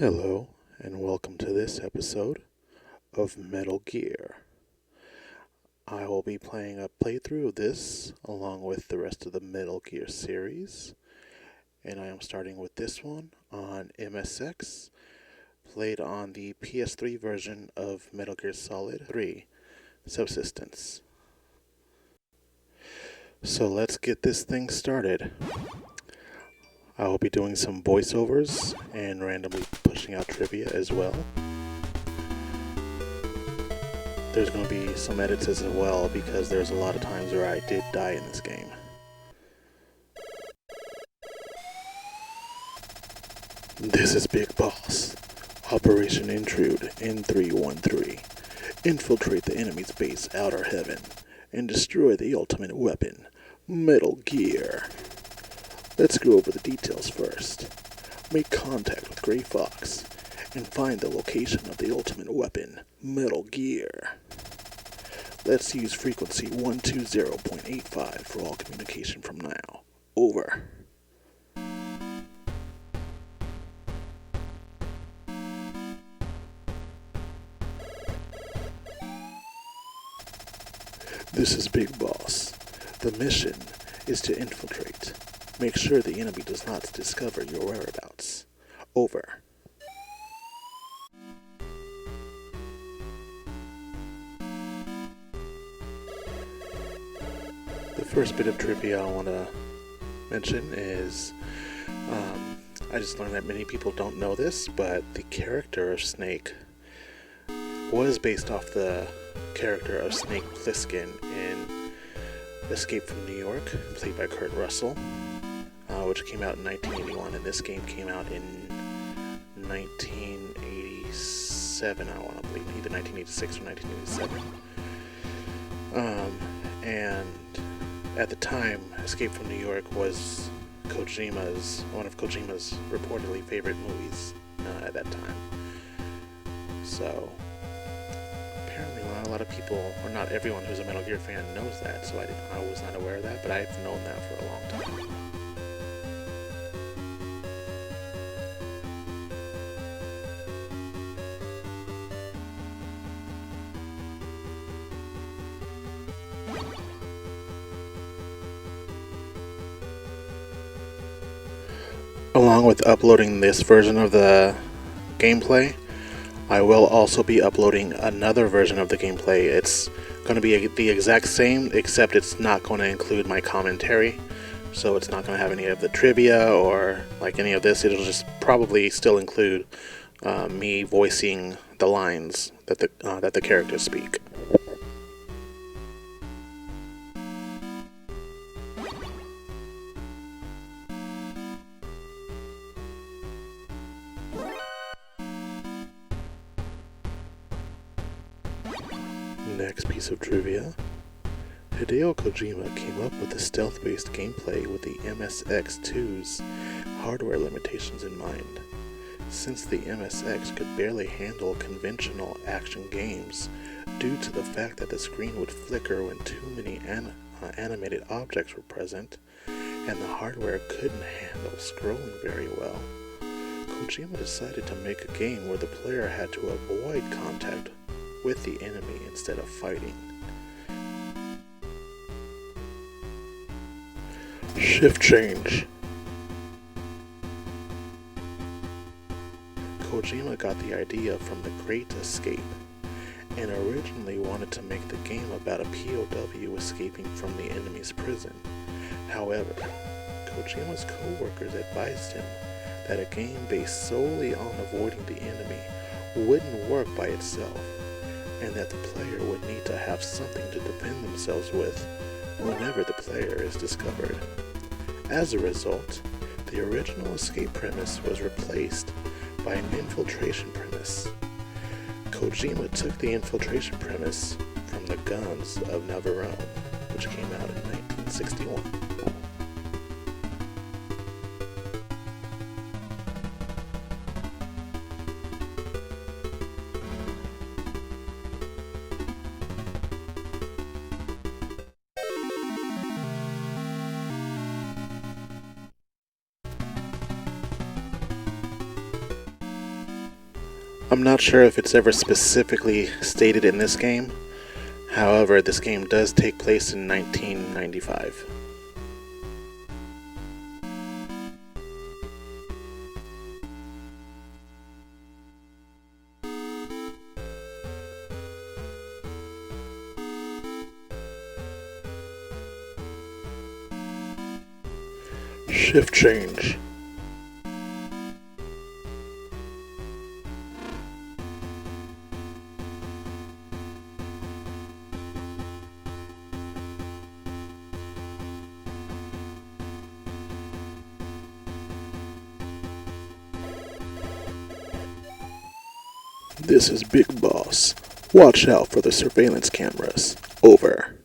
Hello, and welcome to this episode of Metal Gear. I will be playing a playthrough of this along with the rest of the Metal Gear series, and I am starting with this one on MSX, played on the PS3 version of Metal Gear Solid 3 Subsistence. So let's get this thing started. I will be doing some voiceovers and randomly pushing out trivia as well. There's going to be some edits as well because there's a lot of times where I did die in this game. This is Big Boss. Operation Intrude N313. Infiltrate the enemy's base, Outer Heaven, and destroy the ultimate weapon, Metal Gear. Let's go over the details first. Make contact with Gray Fox and find the location of the ultimate weapon, Metal Gear. Let's use frequency 120.85 for all communication from now. Over. This is Big Boss. The mission is to infiltrate. Make sure the enemy does not discover your whereabouts. Over. The first bit of trivia I want to mention is, I just learned that many people don't know this, but the character of Snake was based off the character of Snake Plissken in Escape from New York, played by Kurt Russell, which came out in 1981, and this game came out in 1987, I want to believe, either 1986 or 1987. And at the time, Escape from New York was one of Kojima's reportedly favorite movies at that time. So apparently not a lot of people, or not everyone who's a Metal Gear fan knows that, so I was not aware of that, but I've known that for a long time. Along with uploading this version of the gameplay, I will also be uploading another version of the gameplay. It's going to be the exact same, except it's not going to include my commentary. So it's not going to have any of the trivia or like any of this. It'll just probably still include me voicing the lines that the characters speak. Next piece of trivia. Hideo Kojima came up with the stealth-based gameplay with the MSX2's hardware limitations in mind. Since the MSX could barely handle conventional action games due to the fact that the screen would flicker when too many animated objects were present, and the hardware couldn't handle scrolling very well, Kojima decided to make a game where the player had to avoid contact with the enemy instead of fighting. Shift change. Kojima got the idea from The Great Escape, and originally wanted to make the game about a POW escaping from the enemy's prison. However, Kojima's co-workers advised him that a game based solely on avoiding the enemy wouldn't work by itself, and that the player would need to have something to defend themselves with whenever the player is discovered. As a result, the original escape premise was replaced by an infiltration premise. Kojima took the infiltration premise from The Guns of Navarone, which came out in 1961. I'm not sure if it's ever specifically stated in this game. However, this game does take place in 1995. Shift change. This is Big Boss. Watch out for the surveillance cameras. Over.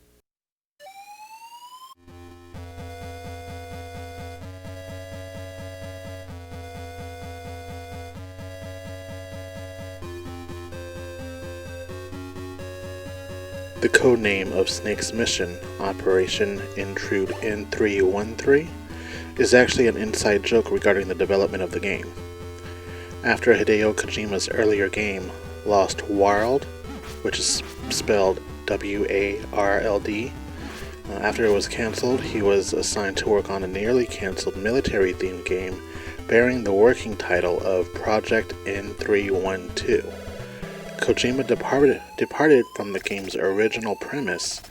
The codename of Snake's mission, Operation Intrude N313, is actually an inside joke regarding the development of the game. After Hideo Kojima's earlier game, Lost World, which is spelled W-A-R-L-D, after it was cancelled, he was assigned to work on a nearly cancelled military-themed game bearing the working title of Project N312. Kojima departed from the game's original premise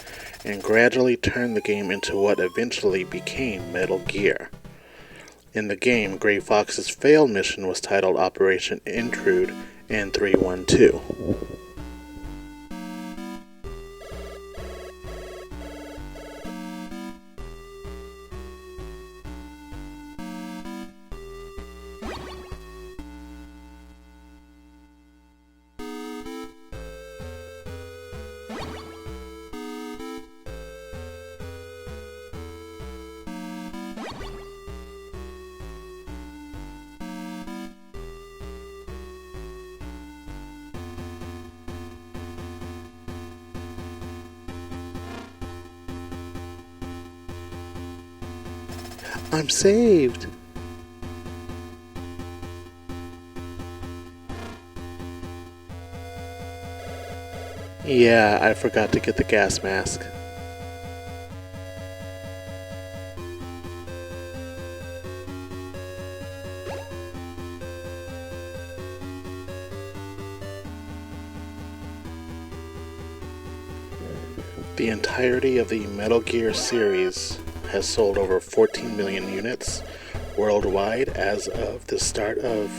and gradually turned the game into what eventually became Metal Gear. In the game, Gray Fox's failed mission was titled Operation Intrude N312. I'm saved! Yeah, I forgot to get the gas mask. The entirety of the Metal Gear series has sold over 14 million units worldwide as of the start of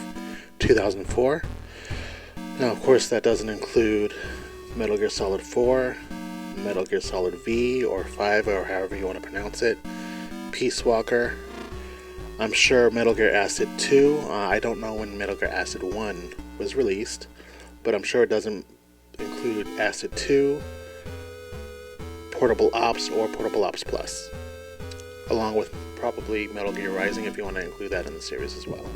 2004. Now, of course, that doesn't include Metal Gear Solid 4, Metal Gear Solid V or 5, or however you want to pronounce it, Peace Walker. I'm sure Metal Gear Acid 2, I don't know when Metal Gear Acid 1 was released, but I'm sure it doesn't include Acid 2, Portable Ops, or Portable Ops Plus, along with probably Metal Gear Rising if you want to include that in the series as well.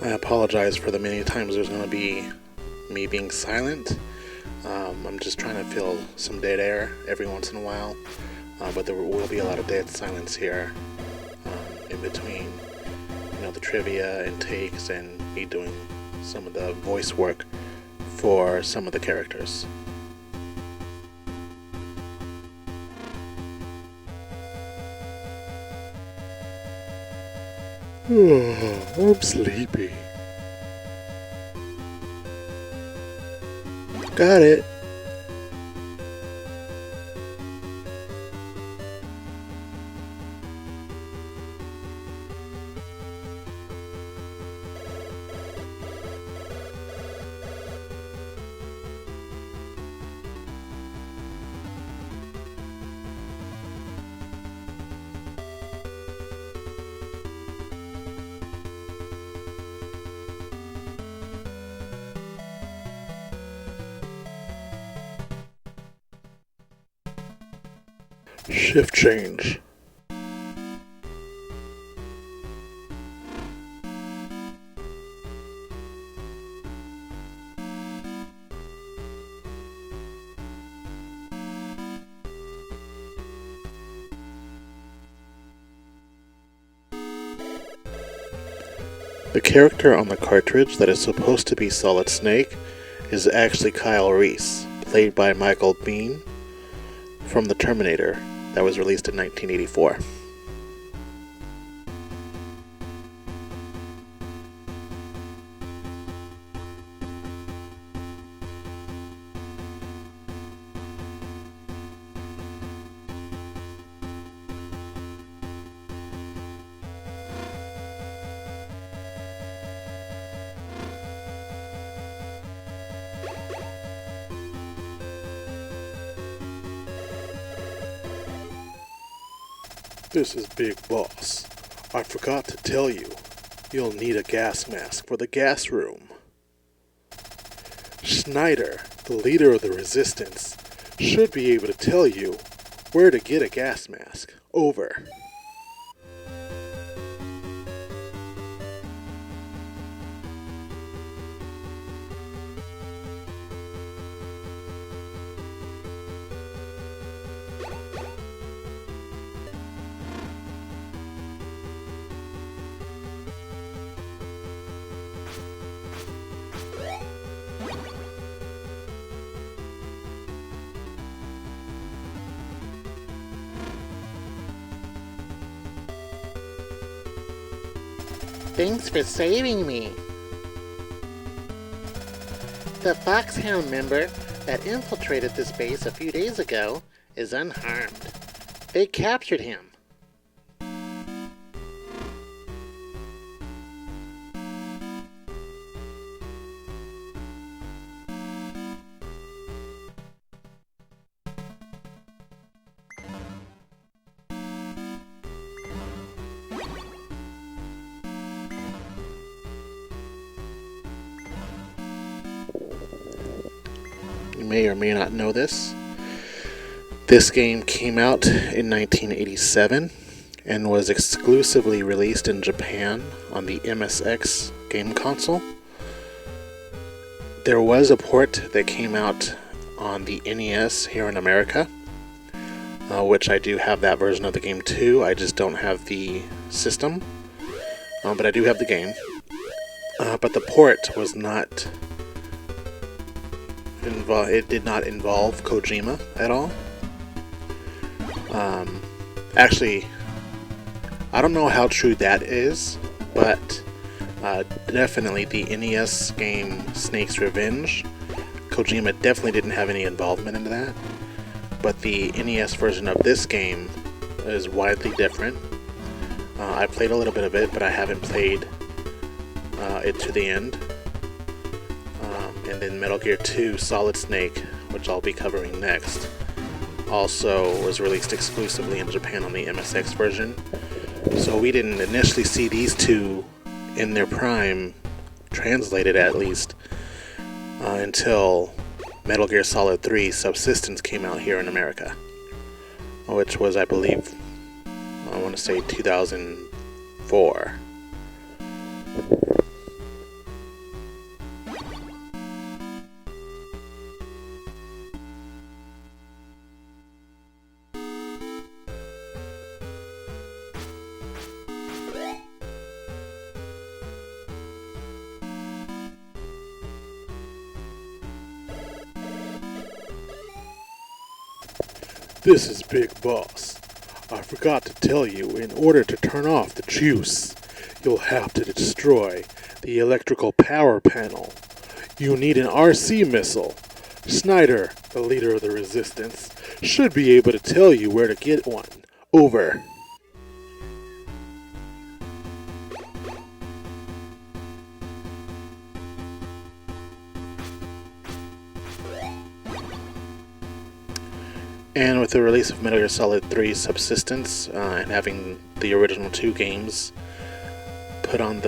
I apologize for the many times there's going to be me being silent. I'm just trying to fill some dead air every once in a while, but there will be a lot of dead silence here in between, the trivia and takes and me doing some of the voice work for some of the characters. I'm sleepy. Got it. Shift change. The character on the cartridge that is supposed to be Solid Snake is actually Kyle Reese, played by Michael Biehn from The Terminator, that was released in 1984. This is Big Boss. I forgot to tell you, you'll need a gas mask for the gas room. Schneider, the leader of the Resistance, should be able to tell you where to get a gas mask. Over. Thanks for saving me. The Foxhound member that infiltrated this base a few days ago is unharmed. They captured him. You may or may not know this. This game came out in 1987 and was exclusively released in Japan on the MSX game console. There was a port that came out on the NES here in America, which I do have that version of the game too. I just don't have the system, but I do have the game. But the port was not it did not involve Kojima at all. Actually, I don't know how true that is, but definitely the NES game Snake's Revenge, Kojima definitely didn't have any involvement in that. But the NES version of this game is widely different. I played a little bit of it, but I haven't played it to the end. And then Metal Gear 2 Solid Snake, which I'll be covering next, also was released exclusively in Japan on the MSX version. So we didn't initially see these two in their prime, translated at least, until Metal Gear Solid 3 Subsistence came out here in America, which was, I believe, I want to say 2004. This is Big Boss. I forgot to tell you, in order to turn off the juice, you'll have to destroy the electrical power panel. You need an RC missile. Schneider, the leader of the Resistance, should be able to tell you where to get one. Over. And with the release of Metal Gear Solid 3 Subsistence, and having the original two games put on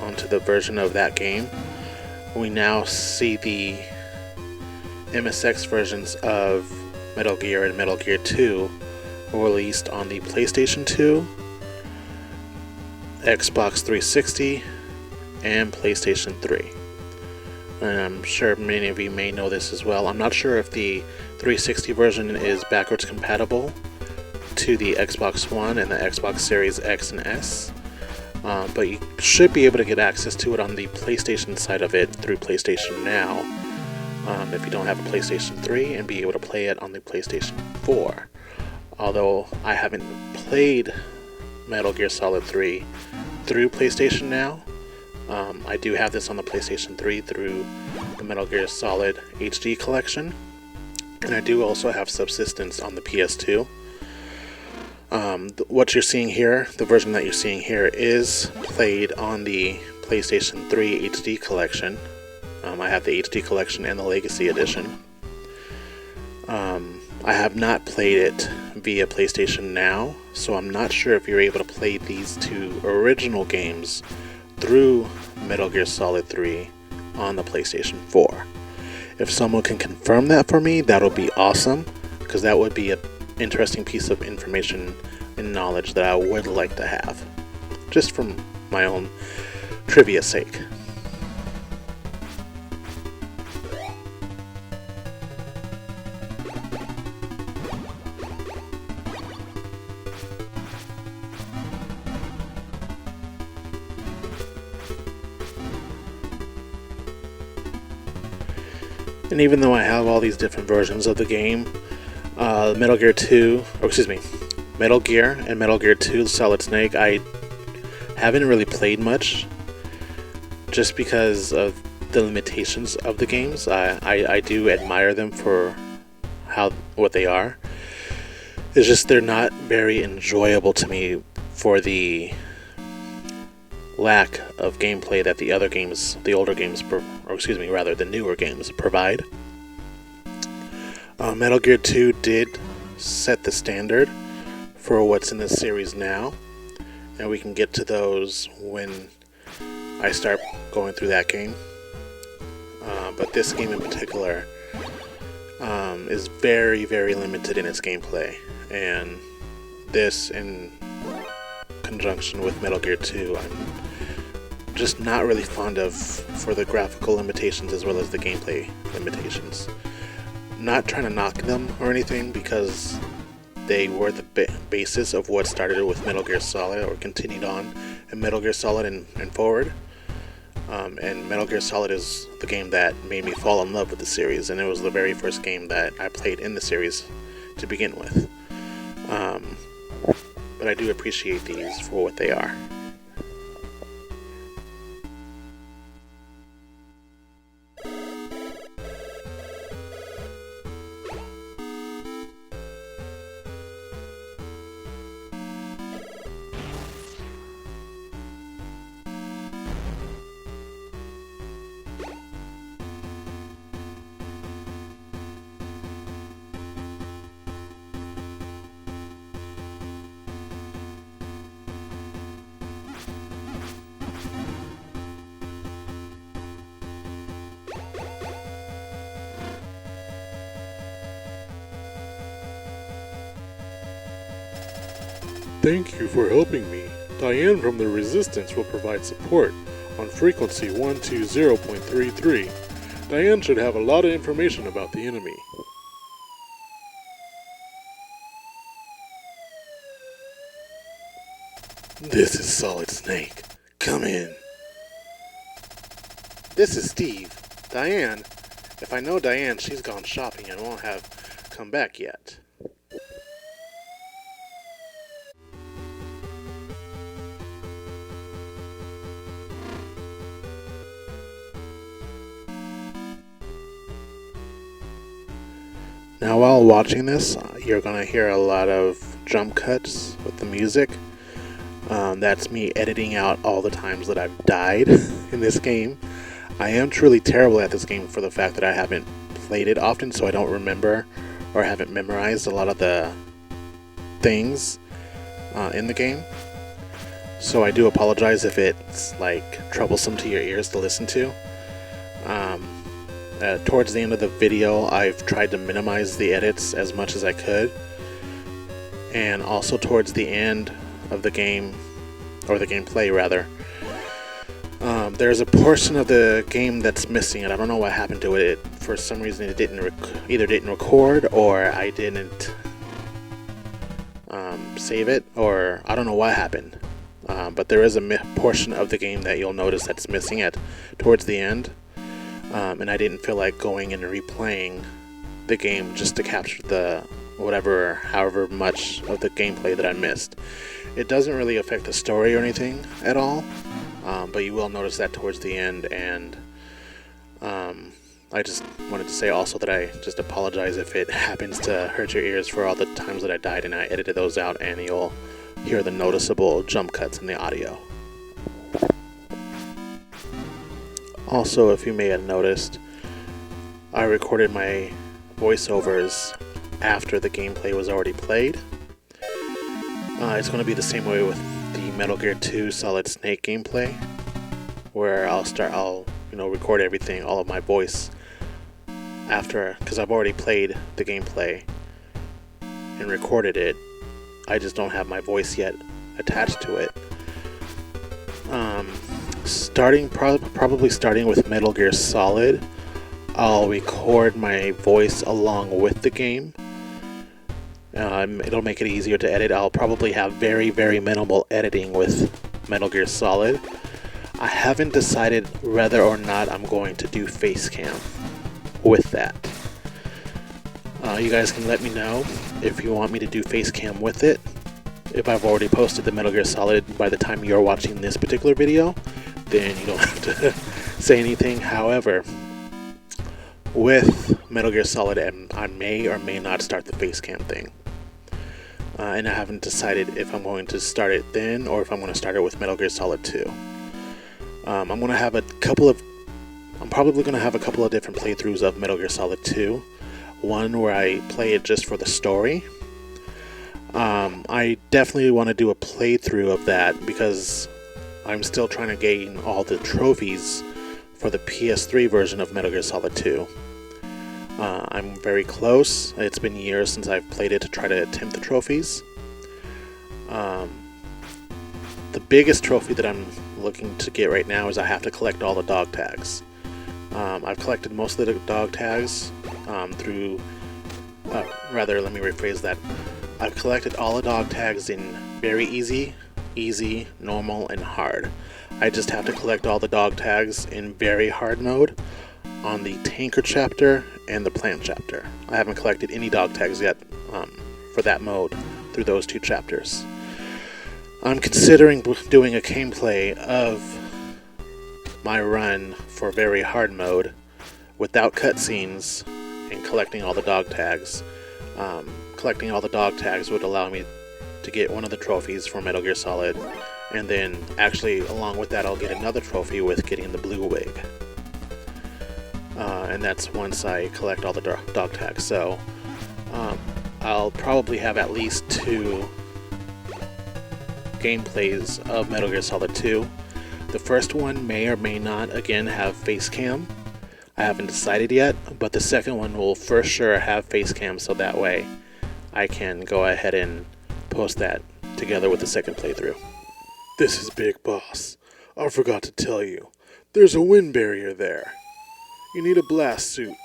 onto the version of that game, we now see the MSX versions of Metal Gear and Metal Gear 2 released on the PlayStation 2, Xbox 360, and PlayStation 3. And I'm sure many of you may know this as well. I'm not sure if the 360 version is backwards compatible to the Xbox One and the Xbox Series X and S, but you should be able to get access to it on the PlayStation side of it through PlayStation Now, if you don't have a PlayStation 3, and be able to play it on the PlayStation 4. Although I haven't played Metal Gear Solid 3 through PlayStation Now, I do have this on the PlayStation 3 through the Metal Gear Solid HD collection, and I do also have Subsistence on the PS2. What you're seeing here, the version that you're seeing here, is played on the PlayStation 3 HD collection. I have the HD collection and the Legacy Edition. I have not played it via PlayStation Now, so I'm not sure if you're able to play these two original games through Metal Gear Solid 3 on the PlayStation 4. If someone can confirm that for me, that'll be awesome, because that would be an interesting piece of information and knowledge that I would like to have, just from my own trivia sake. And even though I have all these different versions of the game, Metal Gear and Metal Gear 2 Solid Snake, I haven't really played much, just because of the limitations of the games. I do admire them for what they are. It's just they're not very enjoyable to me for the lack of gameplay that the other games, the older games, the newer games provide. Metal Gear 2 did set the standard for what's in the series now, and we can get to those when I start going through that game. But this game in particular is very, very limited in its gameplay, and this, in conjunction with Metal Gear 2, I'm just not really fond of, for the graphical limitations as well as the gameplay limitations. Not trying to knock them or anything, because they were the basis of what started with Metal Gear Solid, or continued on in Metal Gear Solid and forward. And Metal Gear Solid is the game that made me fall in love with the series, and it was the very first game that I played in the series to begin with. But I do appreciate these for what they are. Thank you for helping me. Diane from the Resistance will provide support on frequency 120.33. Diane should have a lot of information about the enemy. This is Solid Snake. Come in. This is Steve. Diane. If I know Diane, she's gone shopping and won't have come back yet. Now, while watching this, you're going to hear a lot of jump cuts with the music. That's me editing out all the times that I've died in this game. I am truly terrible at this game for the fact that I haven't played it often, so I don't remember or haven't memorized a lot of the things in the game. So I do apologize if it's troublesome to your ears to listen to. Towards the end of the video, I've tried to minimize the edits as much as I could, and also towards the end of the game, or the gameplay rather, there's a portion of the game that's missing, and I don't know what happened to it. For some reason it either didn't record, or I didn't save it, or I don't know what happened. but there is a portion of the game that you'll notice that's missing towards the end, and I didn't feel like going and replaying the game just to capture the however much of the gameplay that I missed. It doesn't really affect the story or anything at all, but you will notice that towards the end, and I just wanted to say also that I just apologize if it happens to hurt your ears for all the times that I died and I edited those out, and you'll hear the noticeable jump cuts in the audio. Also, if you may have noticed, I recorded my voiceovers after the gameplay was already played. It's going to be the same way with the Metal Gear 2 Solid Snake gameplay, where I'll record everything, all of my voice after, because I've already played the gameplay and recorded it. I just don't have my voice yet attached to it. Probably starting with Metal Gear Solid, I'll record my voice along with the game. It'll make it easier to edit. I'll probably have very, very minimal editing with Metal Gear Solid. I haven't decided whether or not I'm going to do face cam with that. You guys can let me know if you want me to do face cam with it. If I've already posted the Metal Gear Solid by the time you're watching this particular video, then you don't have to say anything. However, with Metal Gear Solid, I may or may not start the face cam thing. And I haven't decided if I'm going to start it then or if I'm going to start it with Metal Gear Solid 2. I'm probably going to have a couple of different playthroughs of Metal Gear Solid 2. One where I play it just for the story. I definitely want to do a playthrough of that because I'm still trying to gain all the trophies for the PS3 version of Metal Gear Solid 2. I'm very close. It's been years since I've played it to try to attempt the trophies. The biggest trophy that I'm looking to get right now is I have to collect all the dog tags. I've collected most of the dog tags let me rephrase that. I've collected all the dog tags in very easy, normal, and hard. I just have to collect all the dog tags in very hard mode on the tanker chapter and the plant chapter. I haven't collected any dog tags yet for that mode through those two chapters. I'm considering doing a gameplay of my run for very hard mode without cutscenes and collecting all the dog tags. Collecting all the dog tags would allow me to get one of the trophies for Metal Gear Solid, and then actually along with that I'll get another trophy with getting the blue wig. And that's once I collect all the dog tags. So I'll probably have at least 2 gameplays of Metal Gear Solid 2. The first one may or may not again have face cam. I haven't decided yet, but the second one will for sure have face cam, so that way I can go ahead and post that together with the second playthrough. This is Big Boss. I forgot to tell you, there's a wind barrier there. You need a blast suit.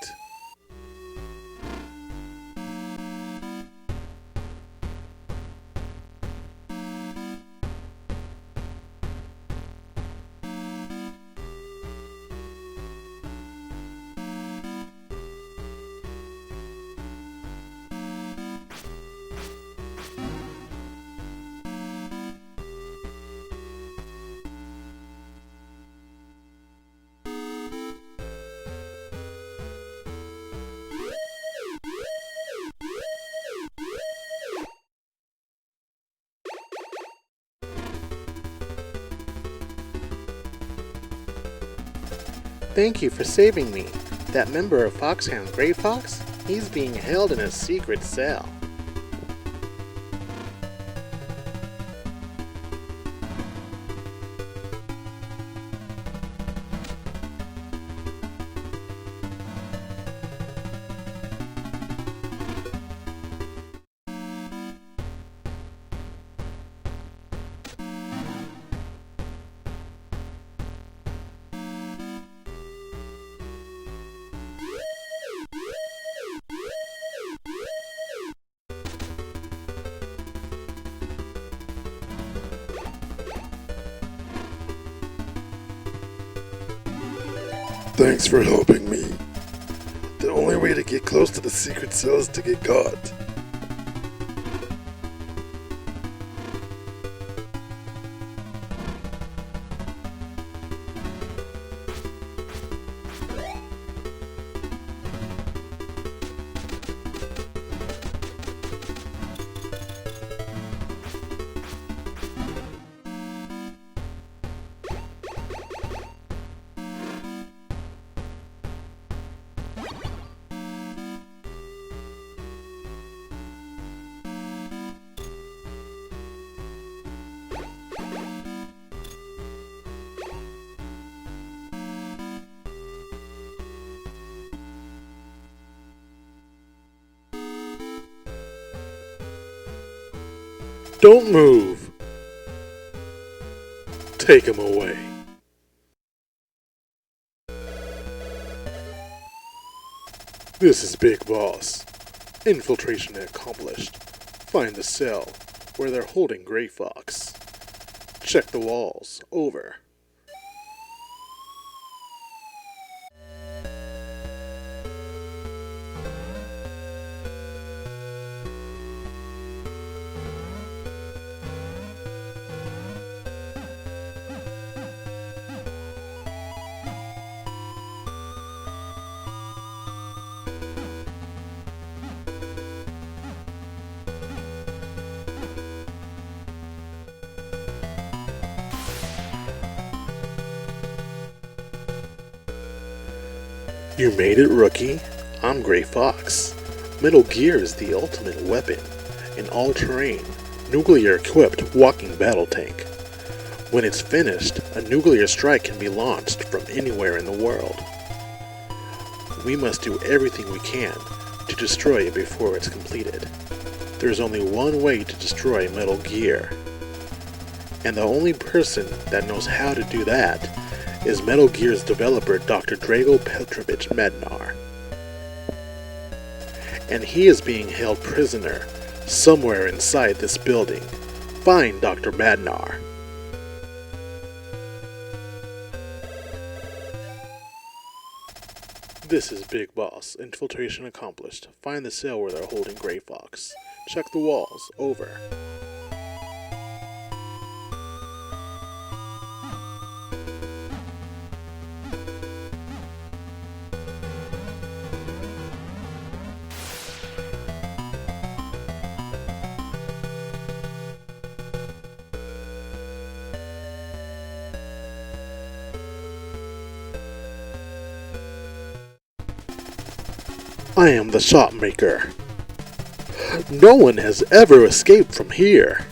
Thank you for saving me. That member of Foxhound Grey Fox? He's being held in a secret cell. Thanks for helping me. The only way to get close to the secret cell is to get caught. Don't move! Take him away. This is Big Boss. Infiltration accomplished. Find the cell where they're holding Gray Fox. Check the walls. Over. You made it, rookie. I'm Gray Fox. Metal Gear is the ultimate weapon, an all-terrain, nuclear-equipped walking battle tank. When it's finished, a nuclear strike can be launched from anywhere in the world. We must do everything we can to destroy it before it's completed. There's only one way to destroy Metal Gear, and the only person that knows how to do that is Metal Gear's developer Dr. Drago Petrovich Mednar. And he is being held prisoner somewhere inside this building. Find Dr. Mednar. This is Big Boss. Infiltration accomplished. Find the cell where they're holding Gray Fox. Check the walls. Over. I am the Shopmaker. No one has ever escaped from here.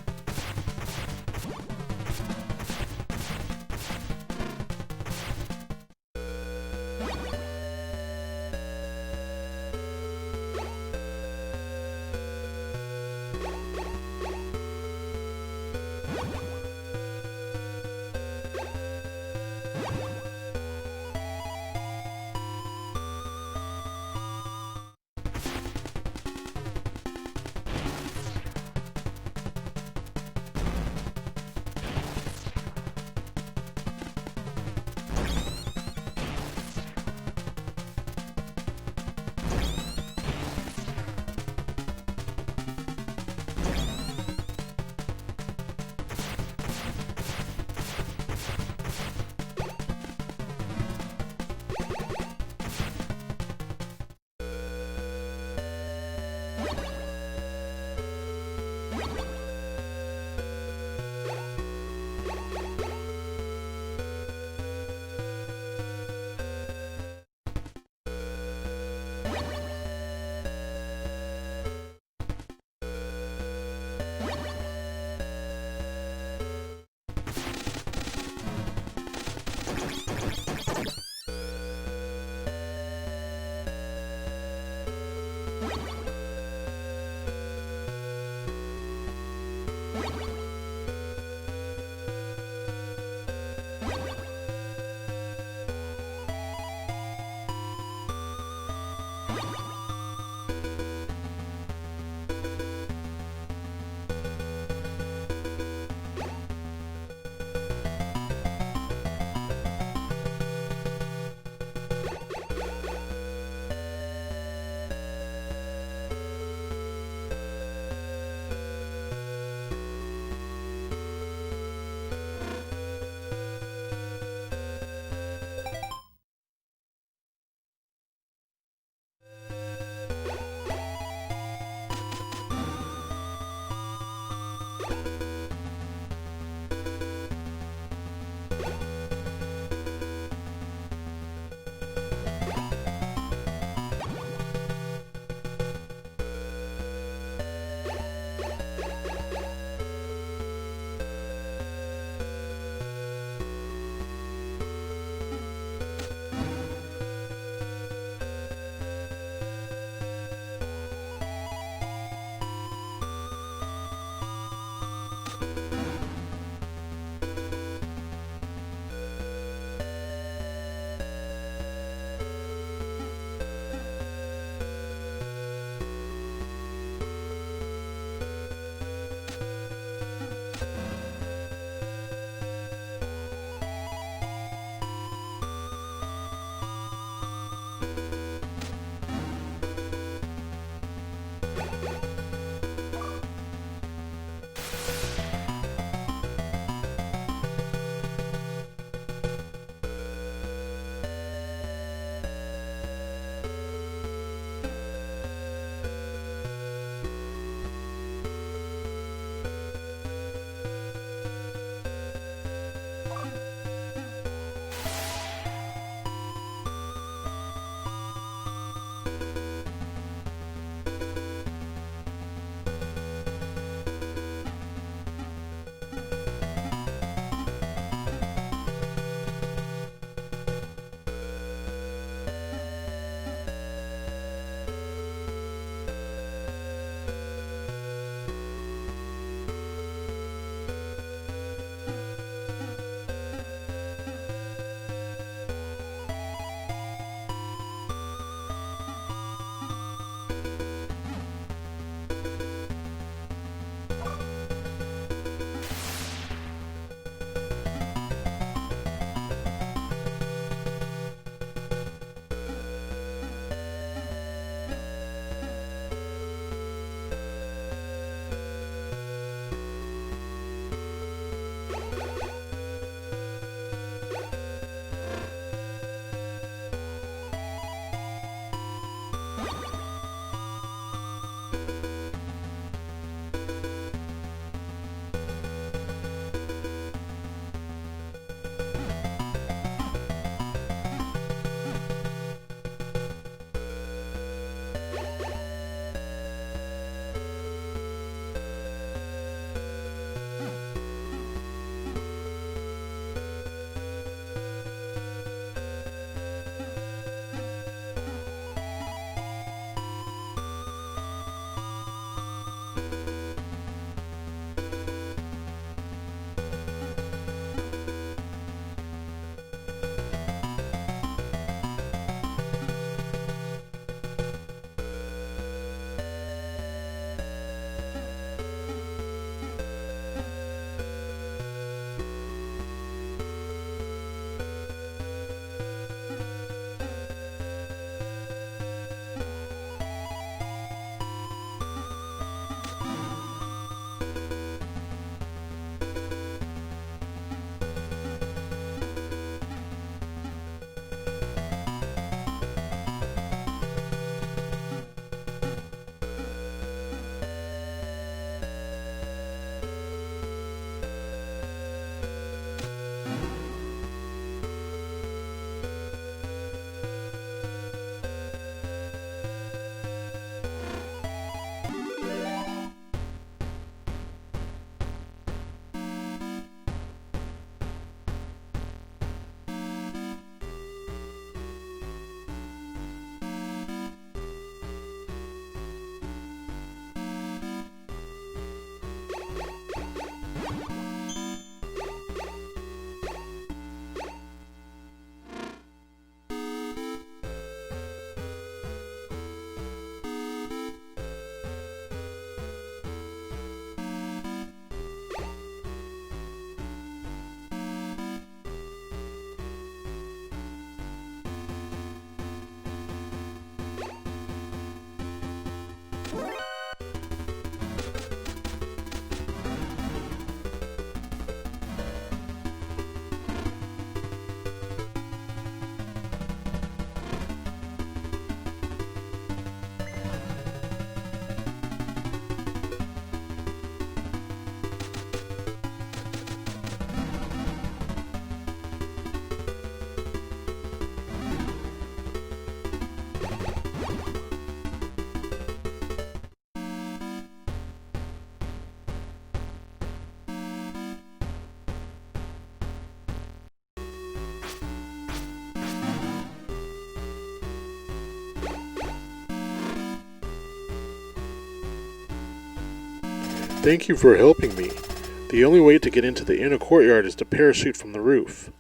Thank you for helping me. The only way to get into the inner courtyard is to parachute from the roof.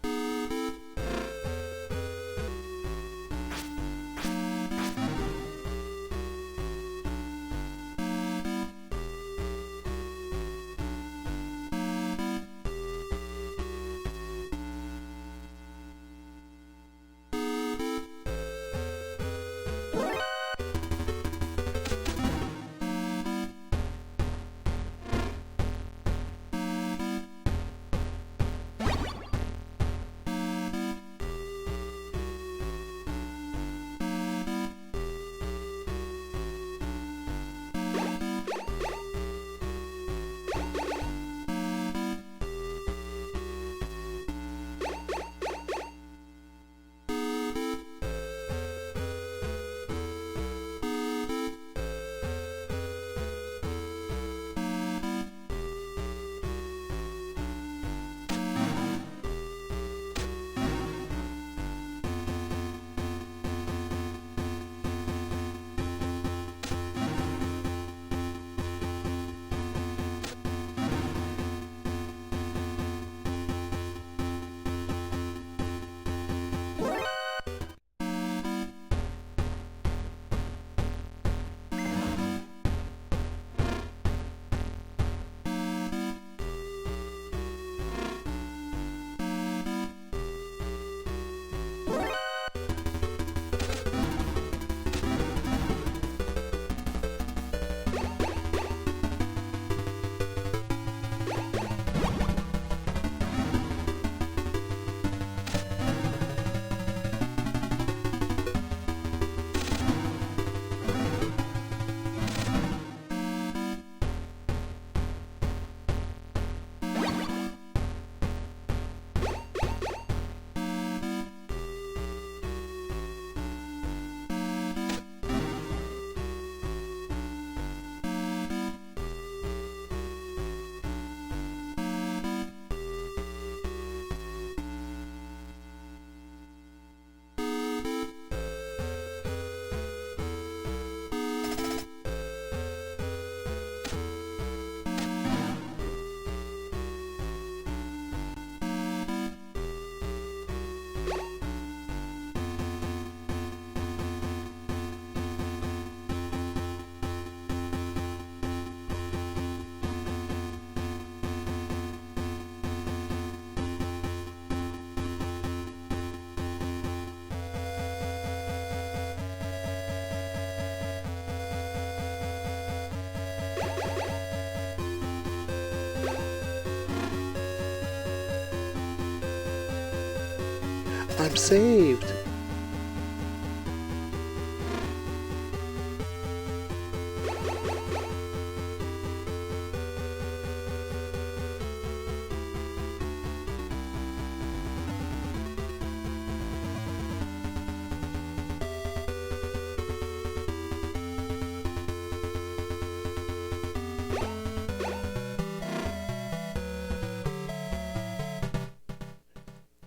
I'm saved!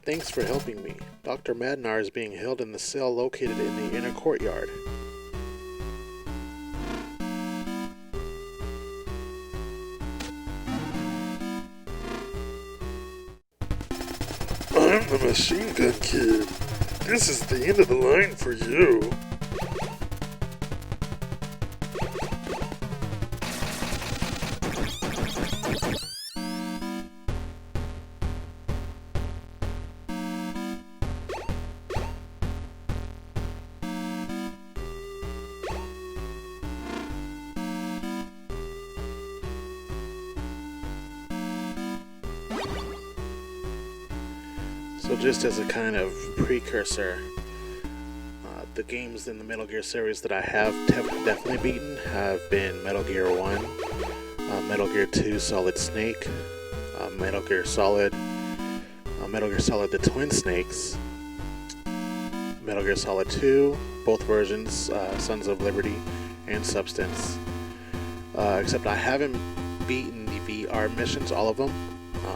Thanks for helping me. Dr. Madnar is being held in the cell located in the inner courtyard. I'm the Machine Gun Kid. This is the end of the line for you. So just as a kind of precursor, the games in the Metal Gear series that I have definitely beaten have been Metal Gear 1, Metal Gear 2 Solid Snake, Metal Gear Solid The Twin Snakes, Metal Gear Solid 2, both versions, Sons of Liberty and Substance. Except I haven't beaten the VR missions, all of them.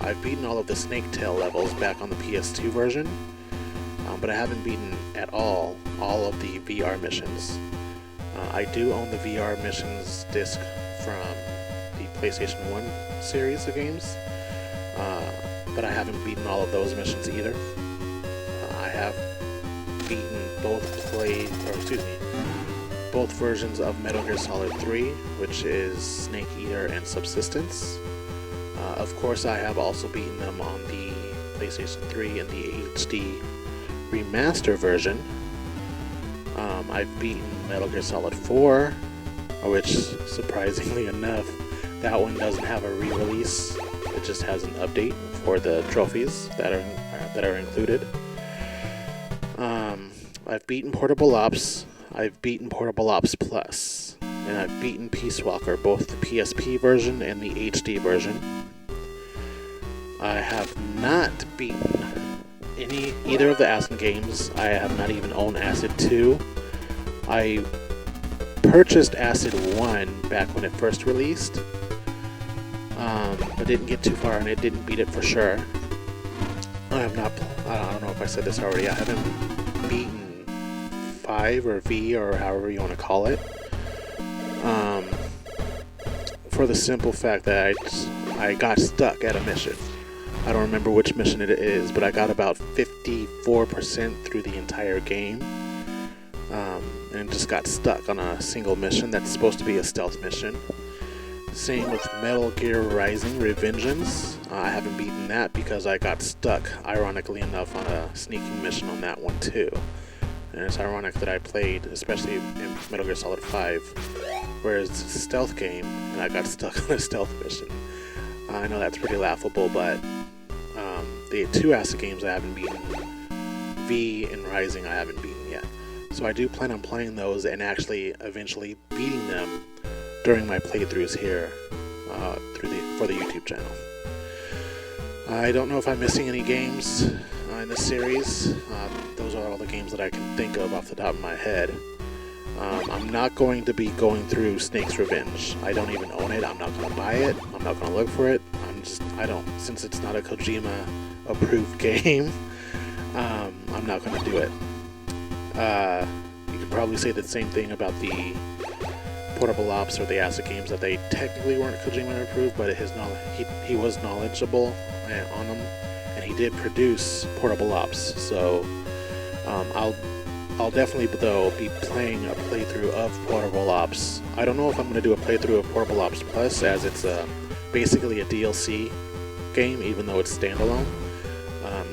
I've beaten all of the Snake Tail levels back on the PS2 version, but I haven't beaten at all of the VR missions. I do own the VR missions disc from the PlayStation 1 series of games, but I haven't beaten all of those missions either. I have beaten both versions of Metal Gear Solid 3, which is Snake Eater and Subsistence. Of course, I have also beaten them on the PlayStation 3 in the HD remaster version. I've beaten Metal Gear Solid 4, which, surprisingly enough, that one doesn't have a re-release. It just has an update for the trophies that are included. I've beaten Portable Ops. I've beaten Portable Ops Plus, and I've beaten Peace Walker, both the PSP version and the HD version. I have not beaten either of the Acid games. I have not even owned Acid 2. I purchased Acid 1 back when it first released, but didn't get too far and it didn't beat it for sure. I don't know if I said this already, I haven't beaten 5 or V or however you want to call it. For the simple fact that I got stuck at a mission. I don't remember which mission it is, but I got about 54% through the entire game, and just got stuck on a single mission that's supposed to be a stealth mission. Same with Metal Gear Rising: Revengeance. I haven't beaten that because I got stuck, ironically enough, on a sneaking mission on that one too. And it's ironic that I played, especially in Metal Gear Solid 5, whereas it's a stealth game, and I got stuck on a stealth mission. I know that's pretty laughable, but the 2 Acid games I haven't beaten. V and Rising I haven't beaten yet. So I do plan on playing those and actually eventually beating them during my playthroughs here for the YouTube channel. I don't know if I'm missing any games in this series. Those are all the games that I can think of off the top of my head. I'm not going to be going through Snake's Revenge. I don't even own it. I'm not going to buy it. I'm not going to look for it. Since it's not a Kojima approved game, I'm not going to do it. You could probably say the same thing about the Portable Ops or the Acid games, that they technically weren't Kojima approved, but he was knowledgeable on them, and he did produce Portable Ops. So I'll definitely, though, be playing a playthrough of Portable Ops. I don't know if I'm going to do a playthrough of Portable Ops Plus, as it's basically a DLC game, even though it's standalone.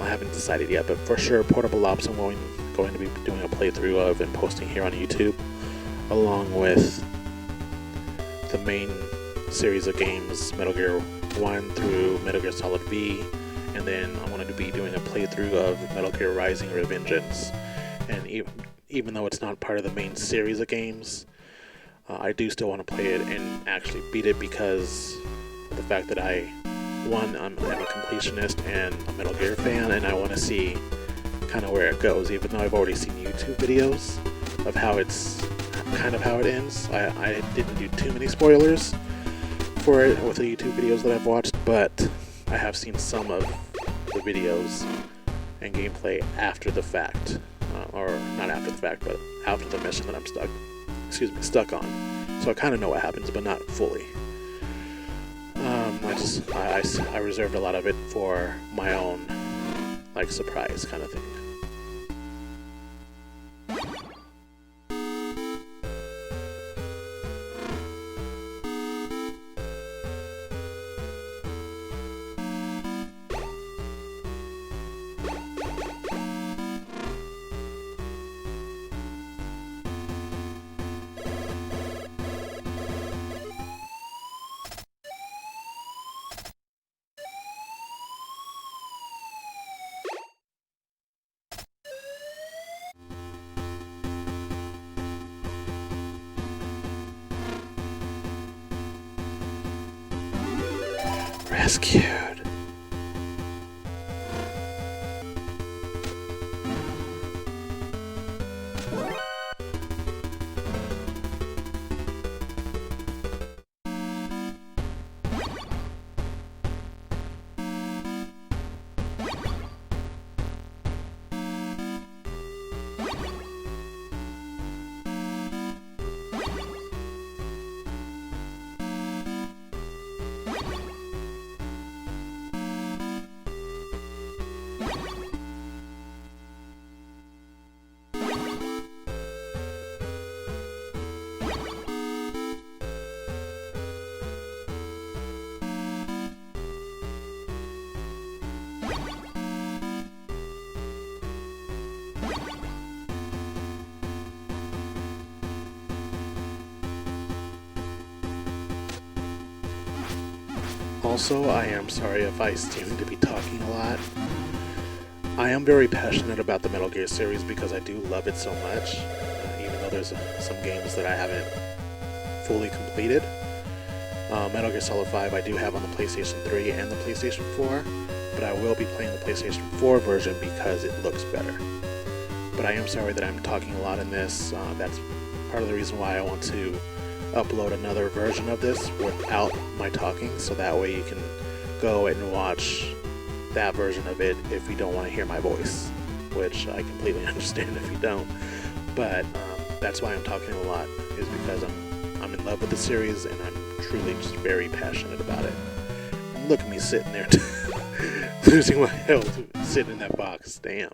I haven't decided yet, but for sure Portable Ops I'm going to be doing a playthrough of and posting here on YouTube, along with the main series of games, Metal Gear 1 through Metal Gear Solid V, and then I wanted to be doing a playthrough of Metal Gear Rising: Revengeance. And even though it's not part of the main series of games, I do still want to play it and actually beat it because of the fact that I'm a completionist and a Metal Gear fan, and I want to see kind of where it goes, even though I've already seen YouTube videos of how it ends. I didn't do too many spoilers for it with the YouTube videos that I've watched, but I have seen some of the videos and gameplay after the fact, or not after the fact, but after the mission that I'm stuck on. So I kind of know what happens, but not fully. I reserved a lot of it for my own, like, surprise kind of thing. Rescued. Also, I am sorry if I seem to be talking a lot. I am very passionate about the Metal Gear series because I do love it so much, even though there's some games that I haven't fully completed. Metal Gear Solid 5 I do have on the PlayStation 3 and the PlayStation 4, but I will be playing the PlayStation 4 version because it looks better. But I am sorry that I'm talking a lot in this. That's part of the reason why I want to upload another version of this without my talking, so that way you can go and watch that version of it if you don't want to hear my voice, which I completely understand if you don't. But that's why I'm talking a lot, is because I'm in love with the series and I'm truly just very passionate about it. And look at me sitting there losing my health, sitting in that box. Damn.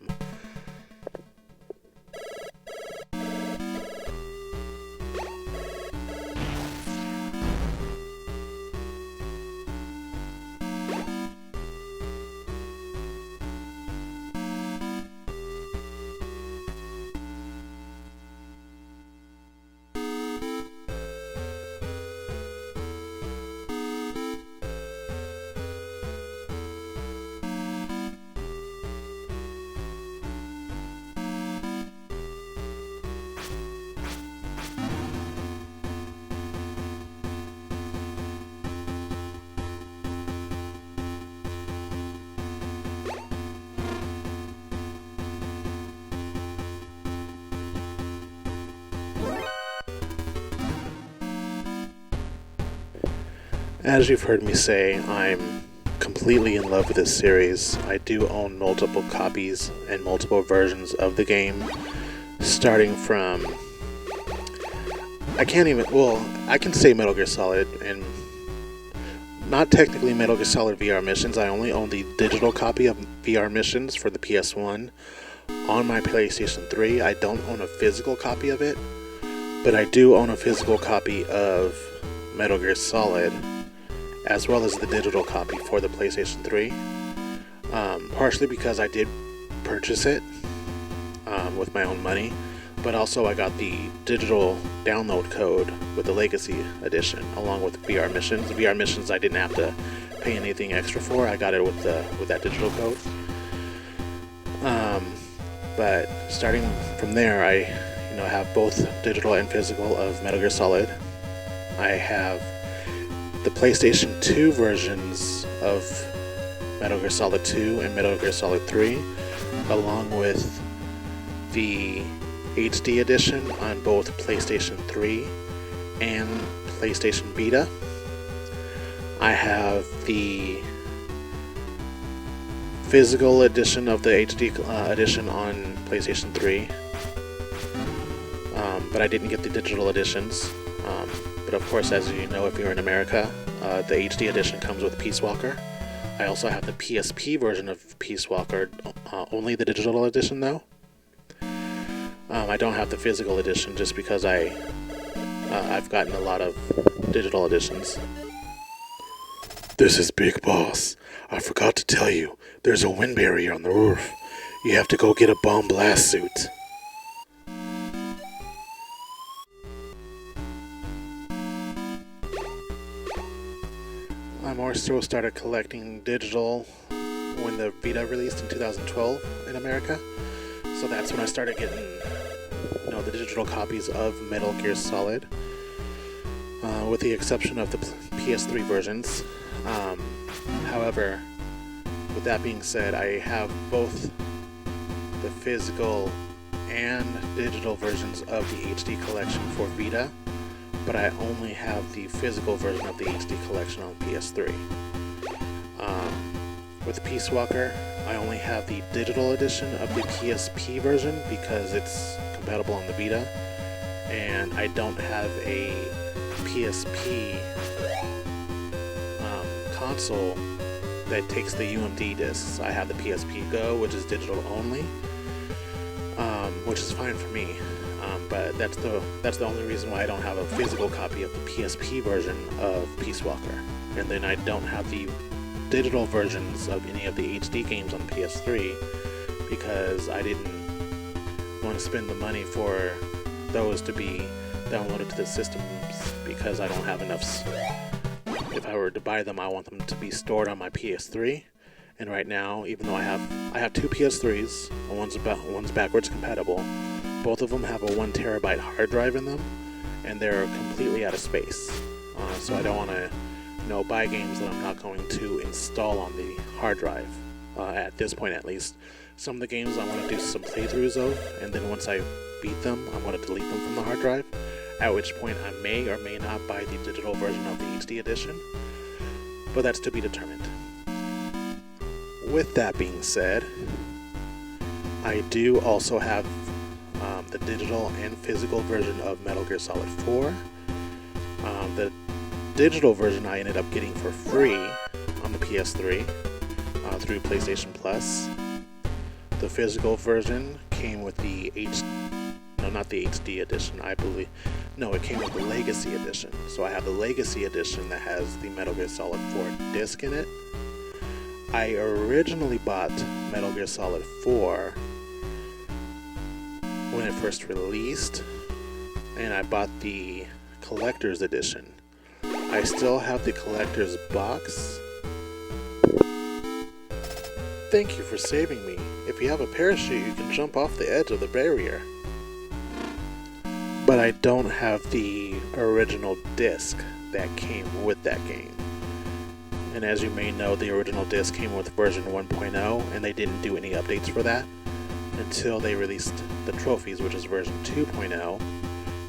As you've heard me say, I'm completely in love with this series. I do own multiple copies and multiple versions of the game, starting from... I can say Metal Gear Solid, and not technically Metal Gear Solid VR Missions. I only own the digital copy of VR Missions for the PS1 on my PlayStation 3. I don't own a physical copy of it, but I do own a physical copy of Metal Gear Solid, as well as the digital copy for the PlayStation 3, partially because I did purchase it with my own money, but also I got the digital download code with the Legacy Edition, along with VR Missions. VR Missions I didn't have to pay anything extra for. I got it with that digital code. But starting from there, I have both digital and physical of Metal Gear Solid. I have the PlayStation 2 versions of Metal Gear Solid 2 and Metal Gear Solid 3, along with the HD edition on both PlayStation 3 and PlayStation Vita. I have the physical edition of the HD edition on PlayStation 3, but I didn't get the digital editions. But of course, as you know, if you're in America, the HD edition comes with Peace Walker. I also have the PSP version of Peace Walker, only the digital edition though. I don't have the physical edition just because I've gotten a lot of digital editions. This is Big Boss. I forgot to tell you, there's a wind barrier on the roof. You have to go get a bomb blast suit. I more so started collecting digital when the Vita released in 2012 in America. So that's when I started getting, the digital copies of Metal Gear Solid, with the exception of the PS3 versions. However, with that being said, I have both the physical and digital versions of the HD collection for Vita, but I only have the physical version of the HD collection on PS3. With Peace Walker, I only have the digital edition of the PSP version because it's compatible on the Vita, and I don't have a PSP console that takes the UMD discs. I have the PSP Go, which is digital only, which is fine for me. But that's the only reason why I don't have a physical copy of the PSP version of Peace Walker. And then I don't have the digital versions of any of the HD games on PS3 because I didn't want to spend the money for those to be downloaded to the systems because I don't have enough. If I were to buy them, I want them to be stored on my PS3. And right now, even though I have two PS3s, one's backwards compatible. Both of them have a 1 terabyte hard drive in them, and they're completely out of space. So I don't want to, buy games that I'm not going to install on the hard drive, at this point at least. Some of the games I want to do some playthroughs of, and then once I beat them, I'm going to delete them from the hard drive, at which point I may or may not buy the digital version of the HD edition, but that's to be determined. With that being said, I do also have the digital and physical version of Metal Gear Solid 4. The digital version I ended up getting for free on the PS3 through PlayStation Plus. The physical version came with the not the HD edition, I believe. No, it came with the Legacy edition. So I have the Legacy edition that has the Metal Gear Solid 4 disc in it. I originally bought Metal Gear Solid 4 when it first released, and I bought the collector's edition. I still have the collector's box. Thank you for saving me. If you have a parachute, you can jump off the edge of the barrier. But I don't have the original disc that came with that game. And as you may know, the original disc came with version 1.0, and they didn't do any updates for that until they released the trophies, which is version 2.0.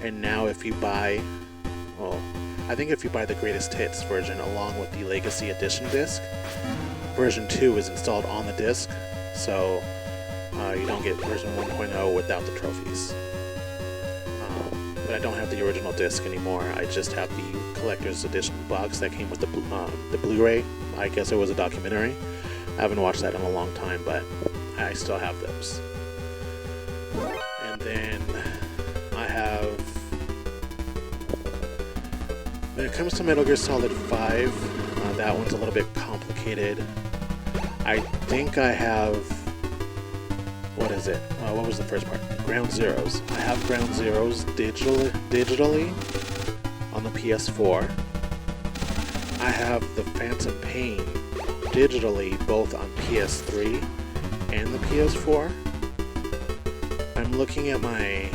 And now if you buy, I think if you buy the Greatest Hits version along with the Legacy Edition disc, version 2 is installed on the disc, so you don't get version 1.0 without the trophies. But I don't have the original disc anymore. I just have the collector's edition box that came with the Blu-ray. I guess it was a documentary. I haven't watched that in a long time, but I still have those. And then I have, when it comes to Metal Gear Solid 5, that one's a little bit complicated. I think I have, what is it? What was the first part? Ground Zeroes. I have Ground Zeroes digitally on the PS4. I have the Phantom Pain digitally both on PS3 and the PS4. I'm looking at my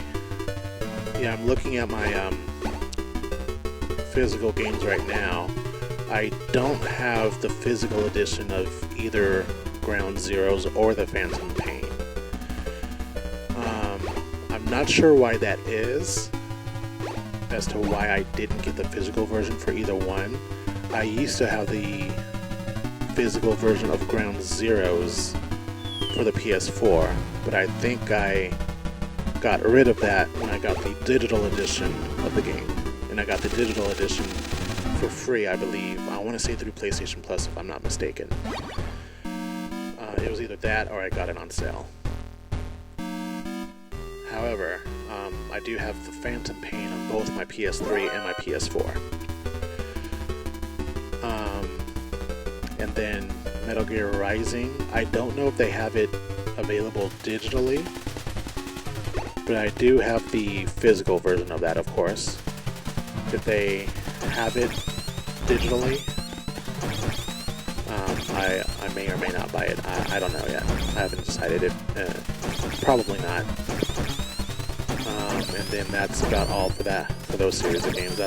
physical games right now. I don't have the physical edition of either Ground Zeroes or the Phantom Pain. I'm not sure why that is, as to why I didn't get the physical version for either one. I used to have the physical version of Ground Zeroes for the PS4, but I think I got rid of that when I got the digital edition of the game. And I got the digital edition for free, I believe. I want to say through PlayStation Plus, if I'm not mistaken. It was either that or I got it on sale. However, I do have the Phantom Pain on both my PS3 and my PS4. And then Metal Gear Rising, I don't know if they have it available digitally, but I do have the physical version of that, of course. If they have it digitally, I may or may not buy it. I don't know yet. I haven't decided it. Probably not. And then that's about all for those series of games.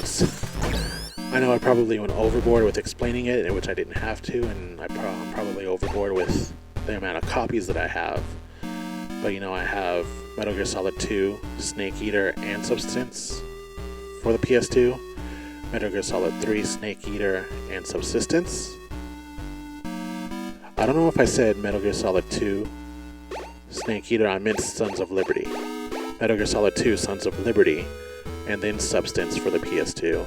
I know I probably went overboard with explaining it, which I didn't have to, and I'm probably overboard with the amount of copies that I have. But I have Metal Gear Solid 2, Snake Eater, and Substance for the PS2. Metal Gear Solid 3, Snake Eater, and Subsistence. I don't know if I said Metal Gear Solid 2, Snake Eater, I meant Sons of Liberty. Metal Gear Solid 2, Sons of Liberty, and then Substance for the PS2.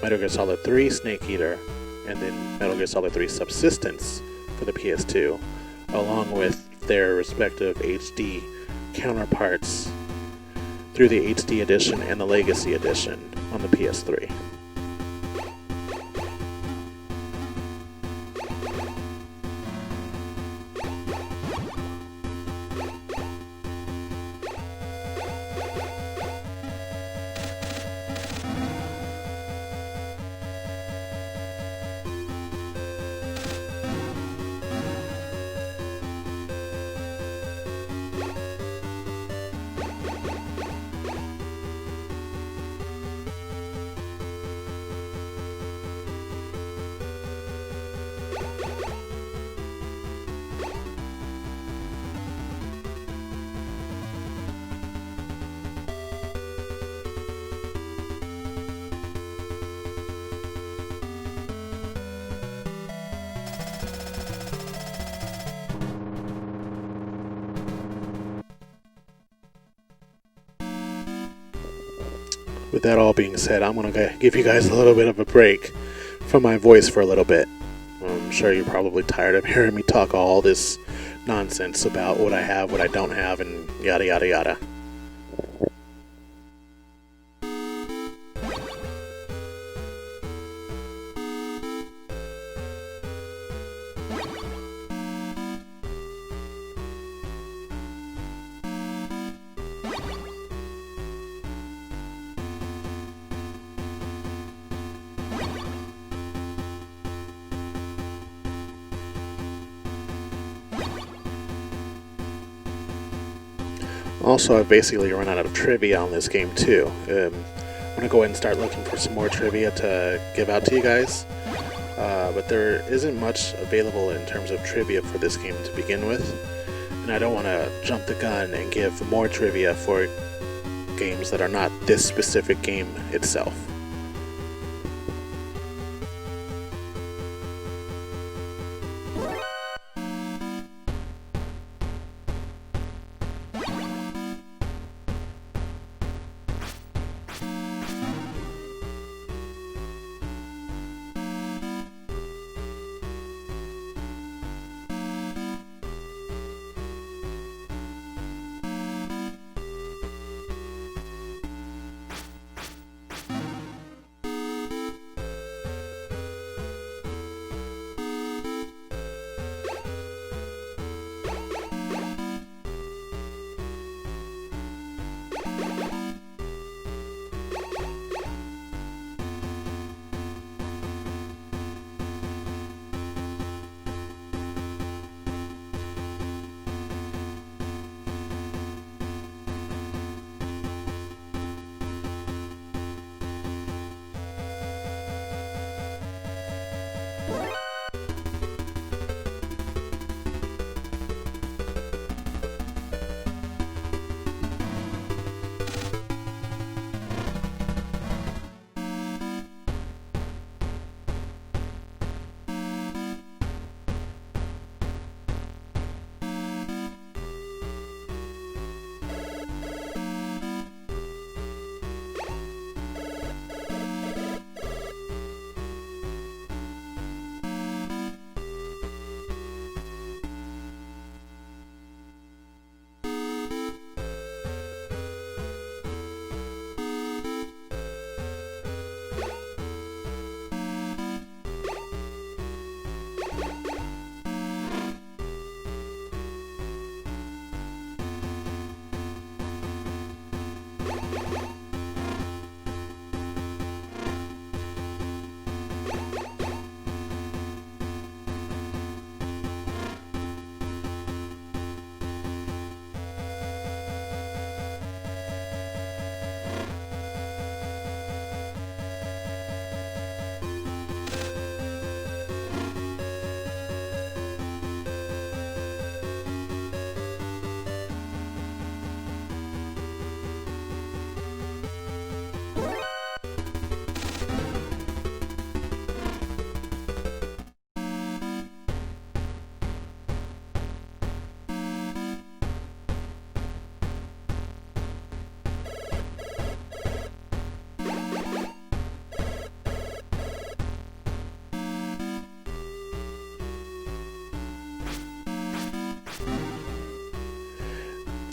Metal Gear Solid 3, Snake Eater, and then Metal Gear Solid 3, Subsistence for the PS2, along with their respective HD counterparts through the HD edition and the Legacy edition on the PS3. With that all being said, I'm going to give you guys a little bit of a break from my voice for a little bit. I'm sure you're probably tired of hearing me talk all this nonsense about what I have, what I don't have, and yada yada yada. Also, I've basically run out of trivia on this game too. I'm going to go ahead and start looking for some more trivia to give out to you guys. But there isn't much available in terms of trivia for this game to begin with. And I don't want to jump the gun and give more trivia for games that are not this specific game itself.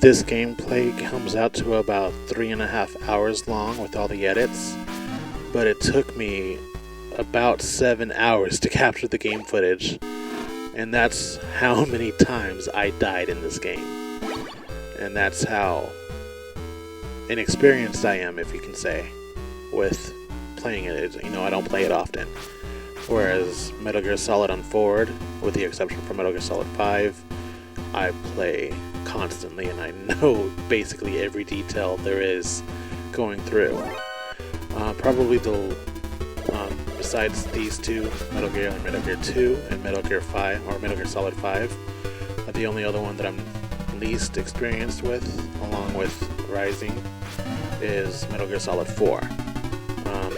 This gameplay comes out to about 3.5 hours long with all the edits, but it took me about 7 hours to capture the game footage, and that's how many times I died in this game. And that's how inexperienced I am, if you can say, with playing it. You know, I don't play it often. Whereas Metal Gear Solid on Forward, with the exception for Metal Gear Solid 5, I play constantly and I know basically every detail there is going through. Probably besides these two, Metal Gear and Metal Gear 2 and Metal Gear 5, or Metal Gear Solid 5, the only other one that I'm least experienced with, along with Rising, is Metal Gear Solid 4.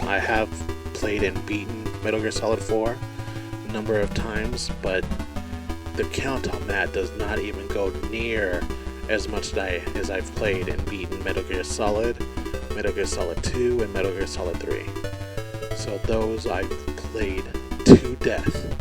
I have played and beaten Metal Gear Solid 4 a number of times, but the count on that does not even go near as much as I've played and beaten Metal Gear Solid, Metal Gear Solid 2, and Metal Gear Solid 3. So those I've played to death.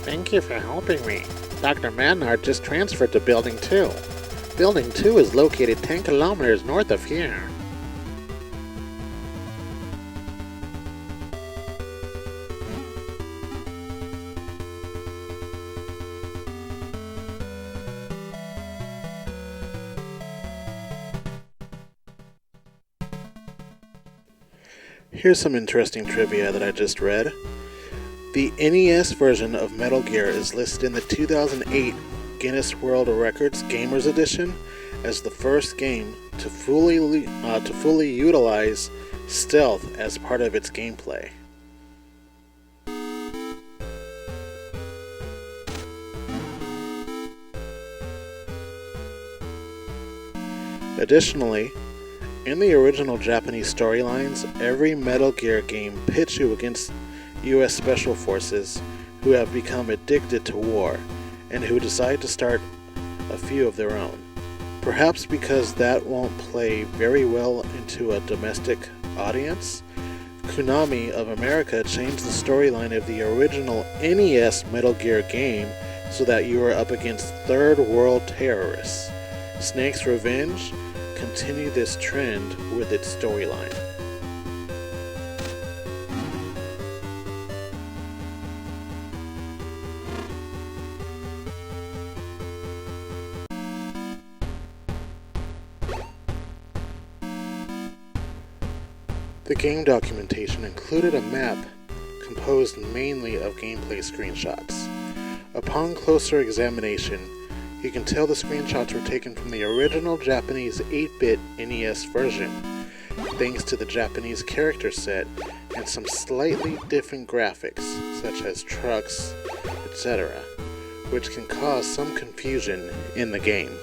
Thank you for helping me. Dr. Madnard just transferred to Building 2. Building 2 is located 10 kilometers north of here. Here's some interesting trivia that I just read. The NES version of Metal Gear is listed in the 2008 Guinness World Records Gamers Edition as the first game to fully utilize stealth as part of its gameplay. Additionally, in the original Japanese storylines, every Metal Gear game pits you against U.S. Special Forces who have become addicted to war and who decide to start a few of their own. Perhaps because that won't play very well into a domestic audience, Konami of America changed the storyline of the original NES Metal Gear game so that you were up against Third World terrorists. Snake's Revenge continued this trend with its storyline. The game documentation included a map composed mainly of gameplay screenshots. Upon closer examination, you can tell the screenshots were taken from the original Japanese 8-bit NES version, thanks to the Japanese character set and some slightly different graphics, such as trucks, etc., which can cause some confusion in the game.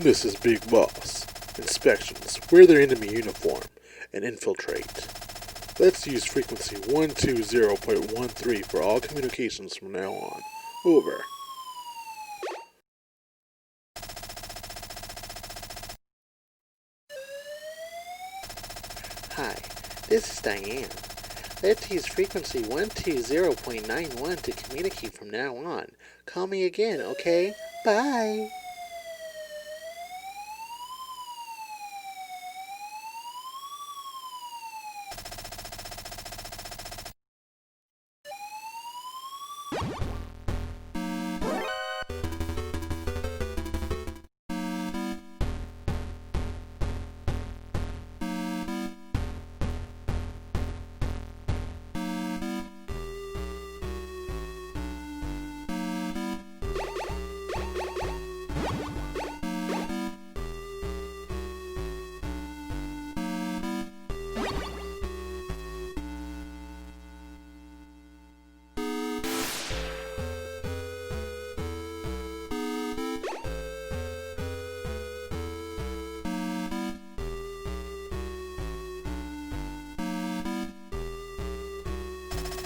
This is Big Boss. Inspections. Wear their enemy uniform and infiltrate. Let's use frequency 120.13 for all communications from now on. Over. Hi, this is Diane. Let's use frequency 120.91 to communicate from now on. Call me again, okay? Bye!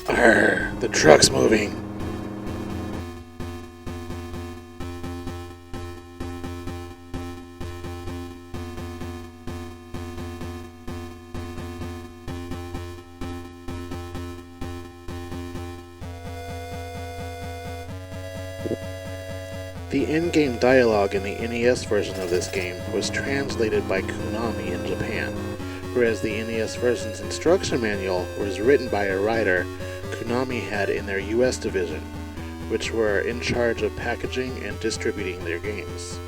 Arr, the truck's moving. The in-game dialogue in the NES version of this game was translated by Konami in Japan, whereas the NES version's instruction manual was written by a writer Konami had in their US division, which were in charge of packaging and distributing their games.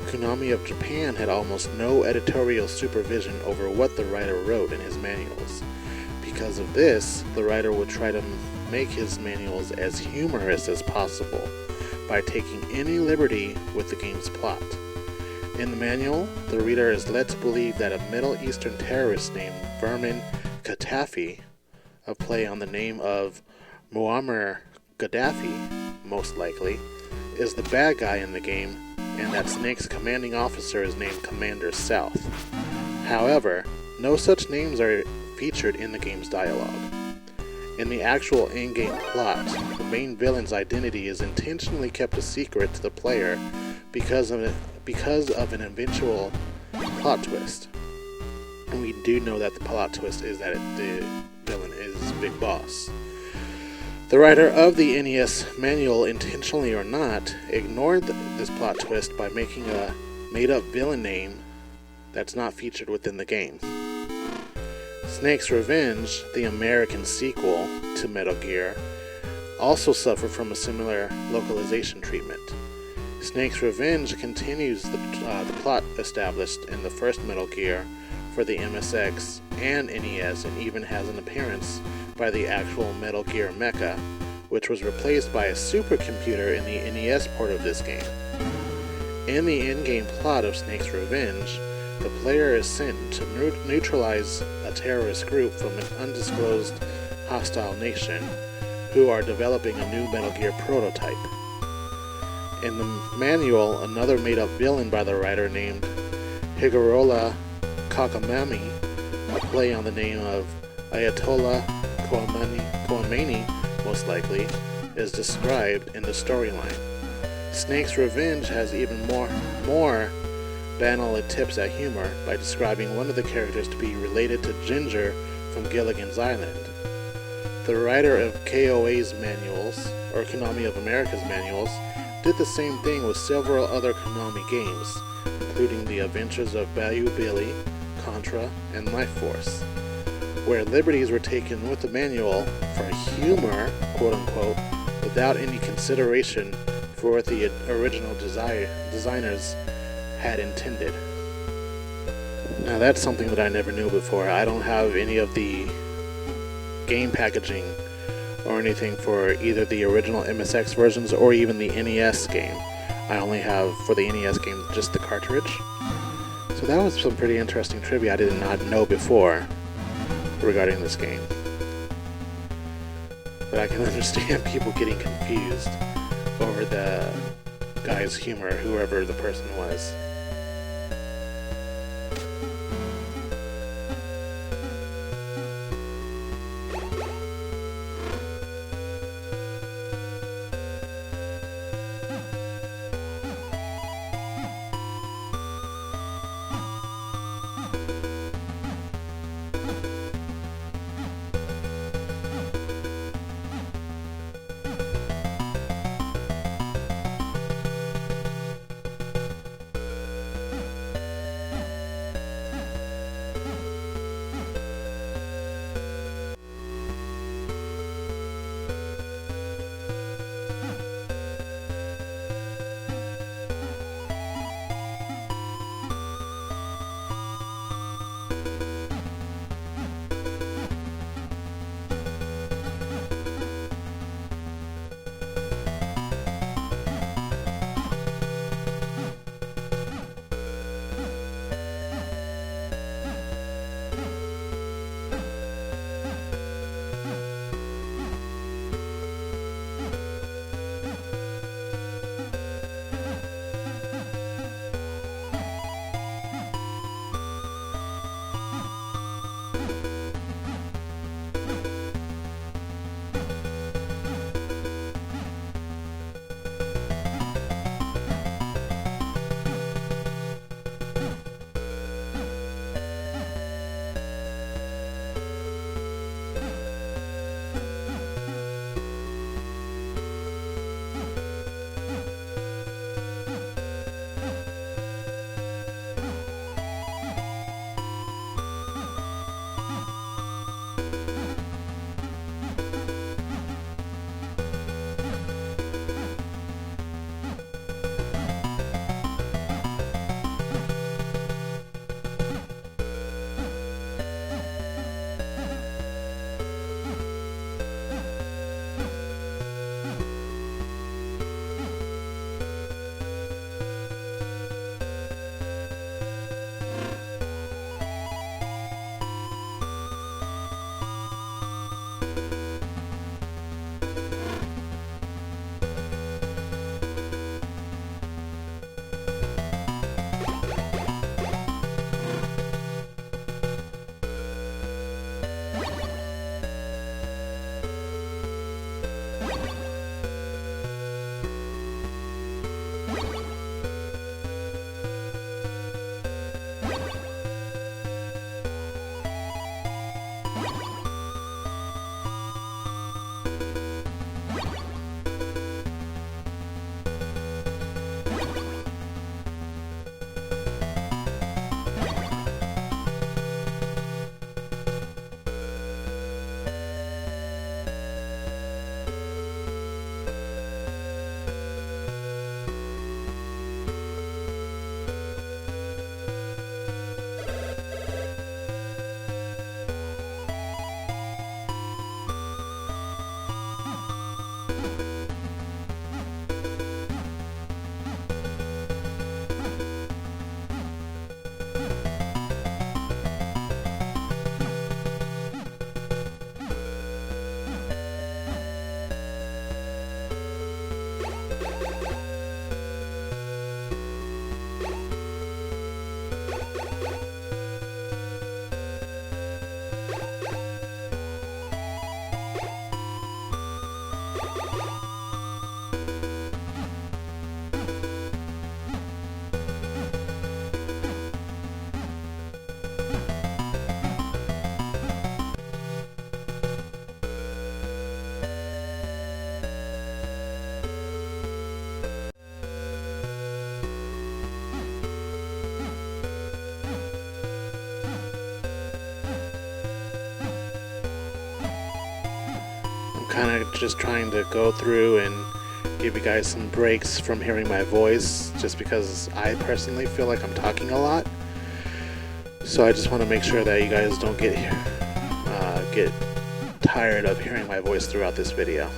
Konami of Japan had almost no editorial supervision over what the writer wrote in his manuals. Because of this, the writer would try to make his manuals as humorous as possible by taking any liberty with the game's plot. In the manual, the reader is led to believe that a Middle Eastern terrorist named Vermin Katafi, a play on the name of Muammar Gaddafi, most likely, is the bad guy in the game, and that Snake's commanding officer is named Commander South. However, no such names are featured in the game's dialogue. In the actual in-game plot, the main villain's identity is intentionally kept a secret to the player because of an eventual plot twist. And we do know that the plot twist is that the villain is Big Boss. The writer of the NES manual, intentionally or not, ignored this plot twist by making a made-up villain name that's not featured within the game. Snake's Revenge, the American sequel to Metal Gear, also suffered from a similar localization treatment. Snake's Revenge continues the plot established in the first Metal Gear for the MSX and NES, and even has an appearance by the actual Metal Gear Mecha, which was replaced by a supercomputer in the NES port of this game. In the in-game plot of Snake's Revenge, the player is sent to neutralize a terrorist group from an undisclosed hostile nation who are developing a new Metal Gear prototype. In the manual, another made-up villain by the writer named Higurola Kakamami, a play on the name of Ayatollah Khomeini, most likely, is described in the storyline. Snake's Revenge has even more banal attempts at humor by describing one of the characters to be related to Ginger from Gilligan's Island. The writer of KOA's manuals, or Konami of America's manuals, did the same thing with several other Konami games, including The Adventures of Bayou Billy, Contra, and Life Force, where liberties were taken with the manual for humor, quote-unquote, without any consideration for what the original designers had intended. Now that's something that I never knew before. I don't have any of the game packaging or anything for either the original MSX versions or even the NES game. I only have, for the NES game, just the cartridge. So that was some pretty interesting trivia I did not know before regarding this game. But I can understand people getting confused over the guy's humor, whoever the person was. kind of just trying to go through and give you guys some breaks from hearing my voice, just because I personally feel like I'm talking a lot. So I just want to make sure that you guys don't get tired of hearing my voice throughout this video.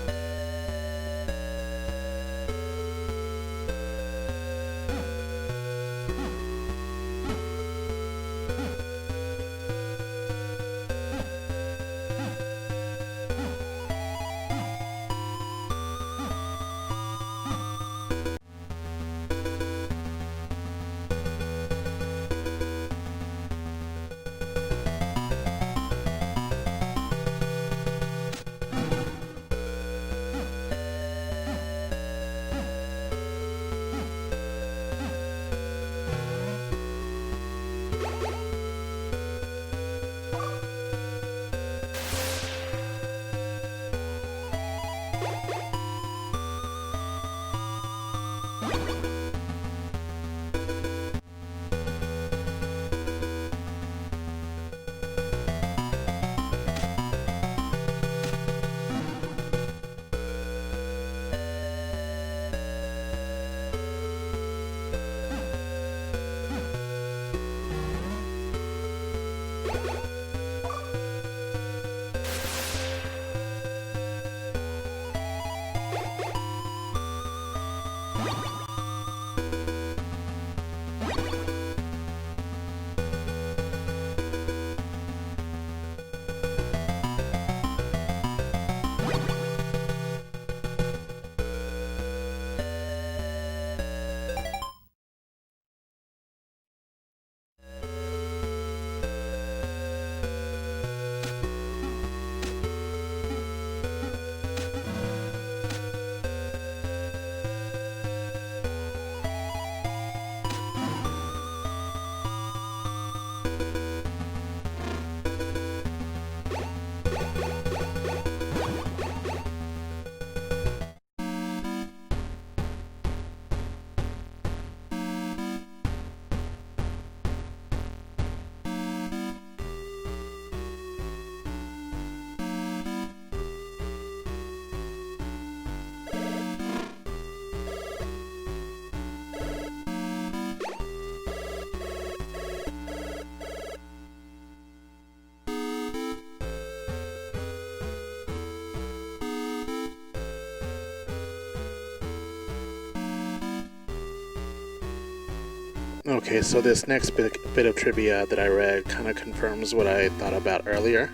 Okay, so this next bit of trivia that I read kind of confirms what I thought about earlier.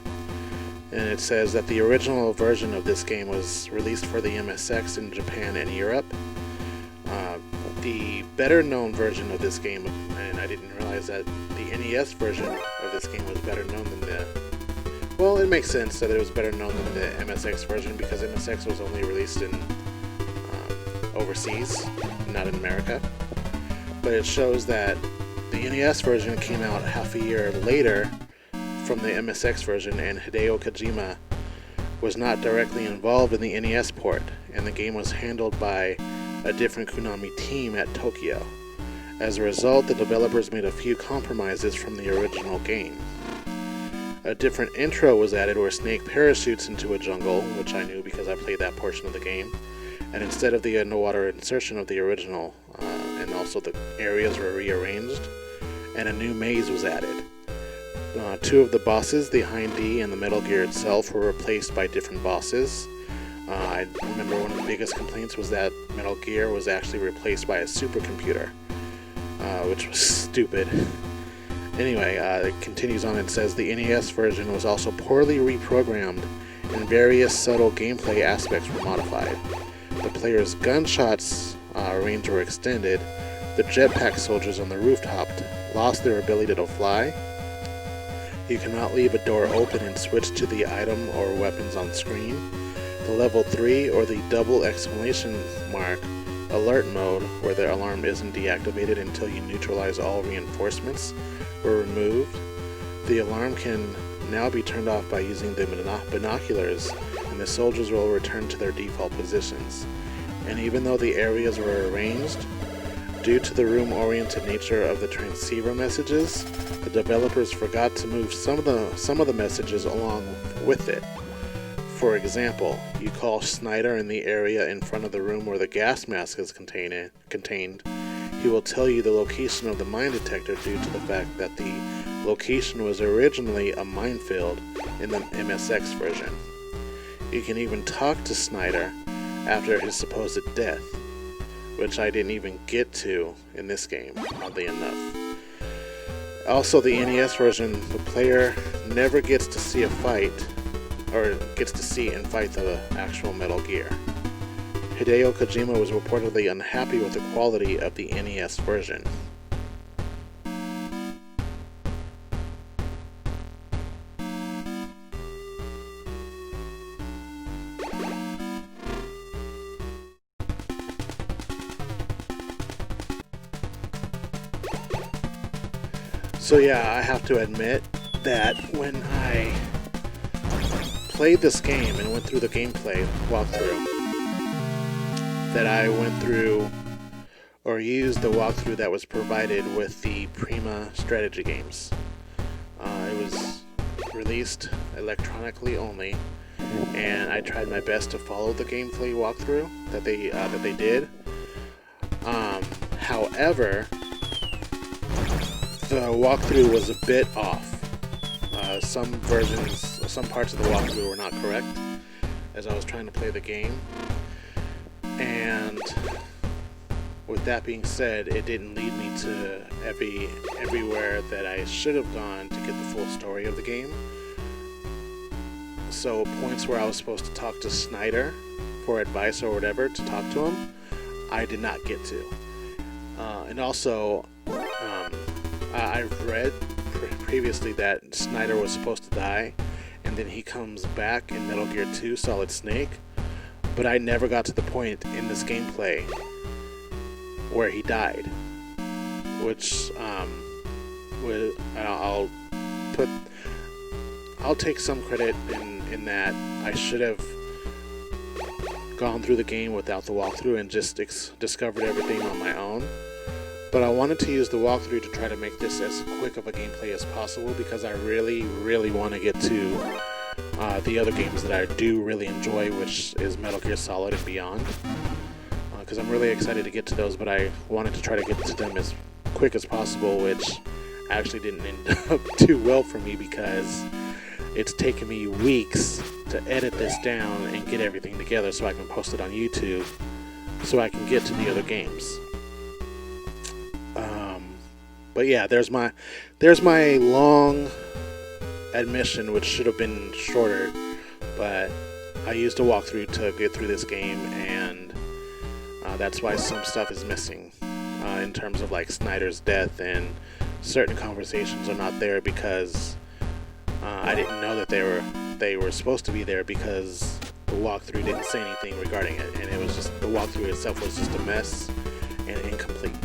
And it says that the original version of this game was released for the MSX in Japan and Europe. The better known version of this game, and I didn't realize that the NES version of this game was better known than the... Well, it makes sense that it was better known than the MSX version, because MSX was only released in overseas, not in America. But it shows that the NES version came out half a year later from the MSX version, and Hideo Kojima was not directly involved in the NES port, and the game was handled by a different Konami team at Tokyo. As a result, the developers made a few compromises from the original game. A different intro was added where Snake parachutes into a jungle, which I knew because I played that portion of the game, and instead of the underwater insertion of the original, and also the areas were rearranged, and a new maze was added. Two of the bosses, the Hind D and the Metal Gear itself, were replaced by different bosses. I remember one of the biggest complaints was that Metal Gear was actually replaced by a supercomputer, which was stupid. Anyway, it continues on and says the NES version was also poorly reprogrammed, and various subtle gameplay aspects were modified. The player's gunshots range were extended. The jetpack soldiers on the rooftop lost their ability to fly. You cannot leave a door open and switch to the item or weapons on screen. The level 3 or the double exclamation mark alert mode, where the alarm isn't deactivated until you neutralize all reinforcements, were removed. The alarm can now be turned off by using the binoculars, and the soldiers will return to their default positions. And even though the areas were arranged, due to the room-oriented nature of the transceiver messages, the developers forgot to move some of the messages along with it. For example, you call Snyder in the area in front of the room where the gas mask is contained. He will tell you the location of the mine detector due to the fact that the location was originally a minefield in the MSX version. You can even talk to Snyder after his supposed death, which I didn't even get to in this game, oddly enough. Also, the NES version, the player never gets to see a fight, or gets to see and fight the actual Metal Gear. Hideo Kojima was reportedly unhappy with the quality of the NES version. So yeah, I have to admit that when I played this game and went through the gameplay walkthrough, that I went through or used the walkthrough that was provided with the Prima strategy games. It was released electronically only, and I tried my best to follow the gameplay walkthrough that they did. However, the walkthrough was a bit off. Some parts of the walkthrough were not correct as I was trying to play the game. And with that being said, it didn't lead me to everywhere that I should have gone to get the full story of the game. So points where I was supposed to talk to Snyder for advice or whatever, to talk to him, I did not get to. And also, I've read previously that Snyder was supposed to die, and then he comes back in Metal Gear 2 Solid Snake, but I never got to the point in this gameplay where he died, which I'll take some credit in that. I should have gone through the game without the walkthrough and just discovered everything on my own. But I wanted to use the walkthrough to try to make this as quick of a gameplay as possible, because I really, really want to get to the other games that I do really enjoy, which is Metal Gear Solid and beyond. Because I'm really excited to get to those, but I wanted to try to get to them as quick as possible, which actually didn't end up too well for me, because it's taken me weeks to edit this down and get everything together so I can post it on YouTube so I can get to the other games. But yeah, there's my long admission, which should have been shorter, but I used a walkthrough to get through this game, and that's why some stuff is missing in terms of like Snyder's death, and certain conversations are not there because I didn't know that they were supposed to be there, because the walkthrough didn't say anything regarding it, and it was just, the walkthrough itself was just a mess and incomplete.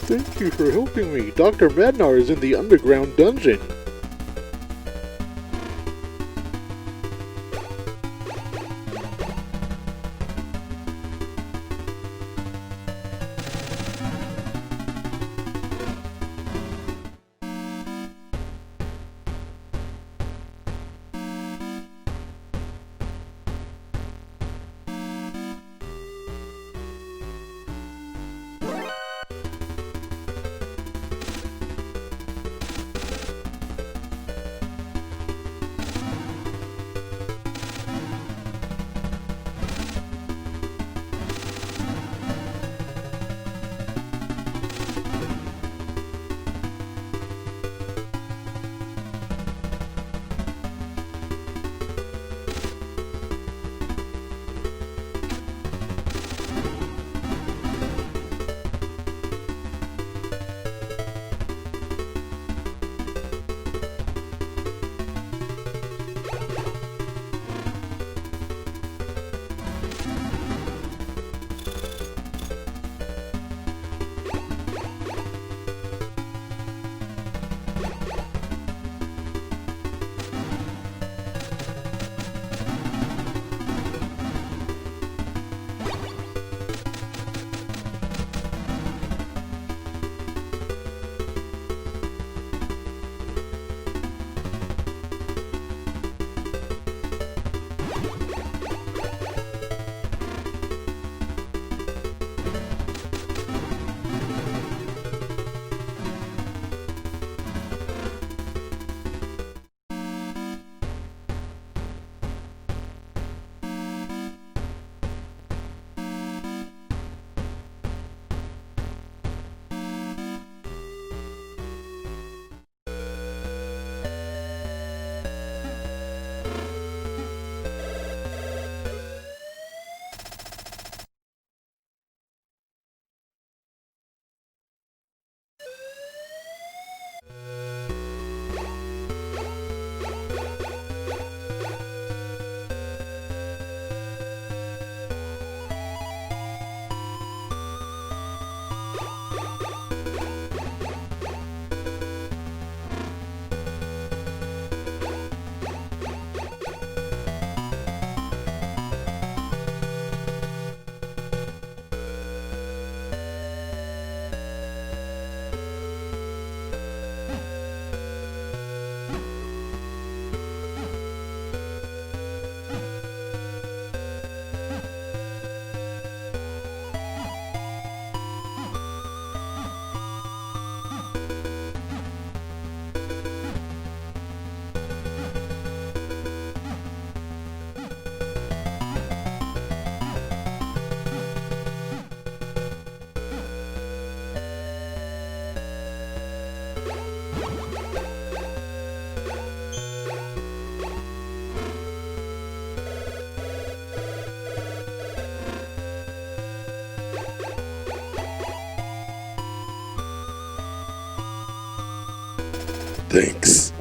Thank you for helping me. Dr. Madnar is in the underground dungeon. Thanks.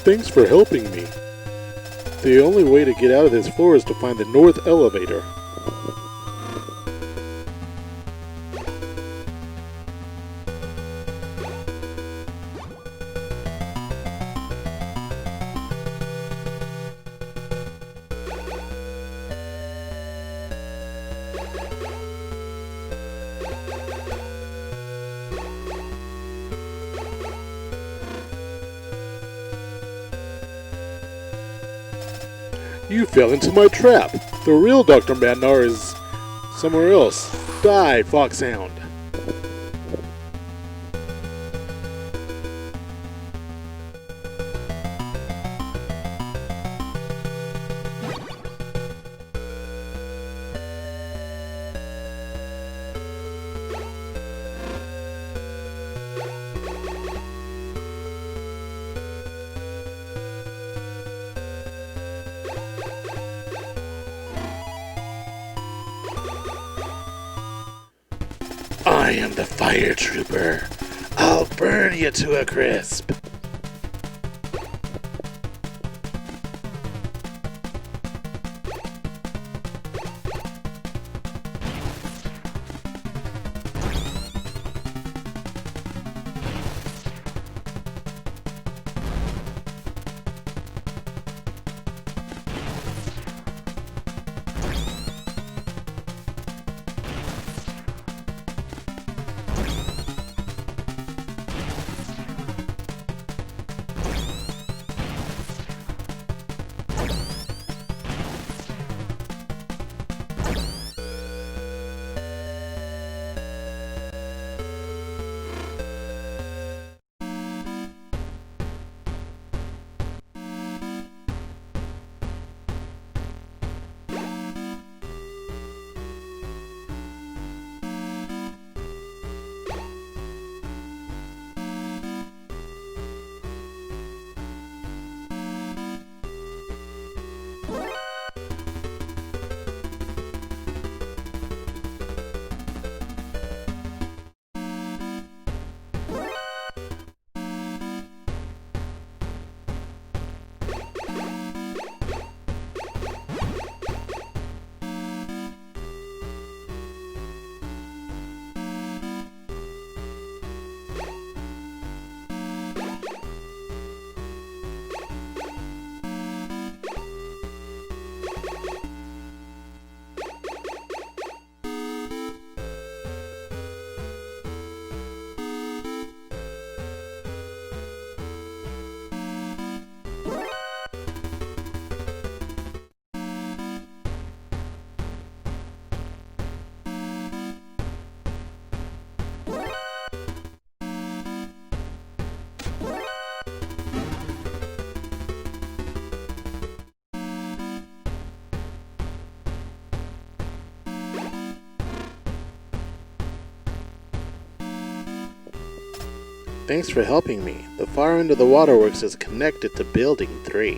Thanks for helping me. The only way to get out of this floor is to find the north elevator. You fell into my trap. The real Dr. Madnar is somewhere else. Die, Foxhound. I am the fire trooper. I'll burn you to a crisp. Thanks for helping me. The far end of the waterworks is connected to Building 3.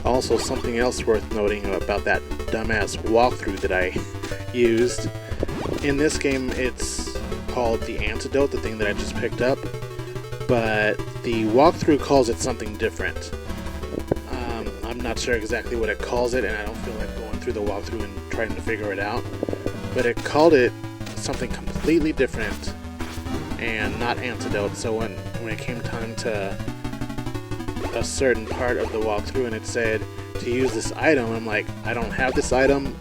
Also, something else worth noting about that dumbass walkthrough that I used. In this game, it's called the Antidote, the thing that I just picked up, but the walkthrough calls it something different. I'm not sure exactly what it calls it, and I don't feel like going through the walkthrough and trying to figure it out, but it called it something completely different and not antidote. So when it came time to a certain part of the walkthrough and it said to use this item, I'm like, I don't have this item.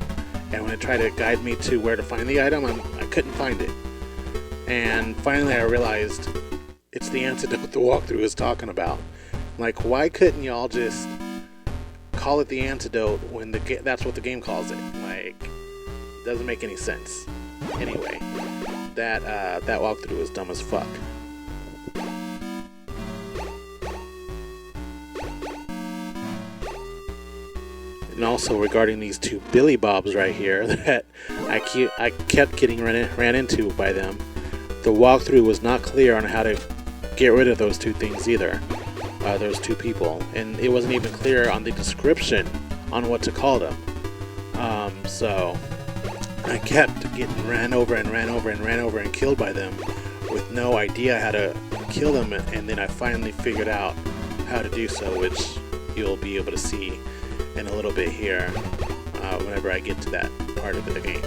And when it tried to guide me to where to find the item, I couldn't find it. And finally I realized it's the antidote the walkthrough is talking about. Like, why couldn't y'all just call it the antidote when that's what the game calls it? Like, doesn't make any sense. Anyway, that walkthrough is dumb as fuck. And also regarding these two Billy Bobs right here that I kept getting ran into by them, the walkthrough was not clear on how to get rid of those two things either. Those two people, and it wasn't even clear on the description on what to call them. So I kept getting ran over and killed by them with no idea how to kill them, and then I finally figured out how to do so, which you'll be able to see in a little bit here whenever I get to that part of the game.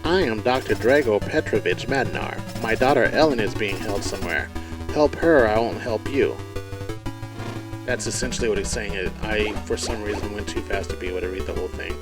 I am Dr. Drago Petrovich Madnar. My daughter Ellen is being held somewhere. Help her, I won't help you. That's essentially what he's saying. I, for some reason, went too fast to be able to read the whole thing.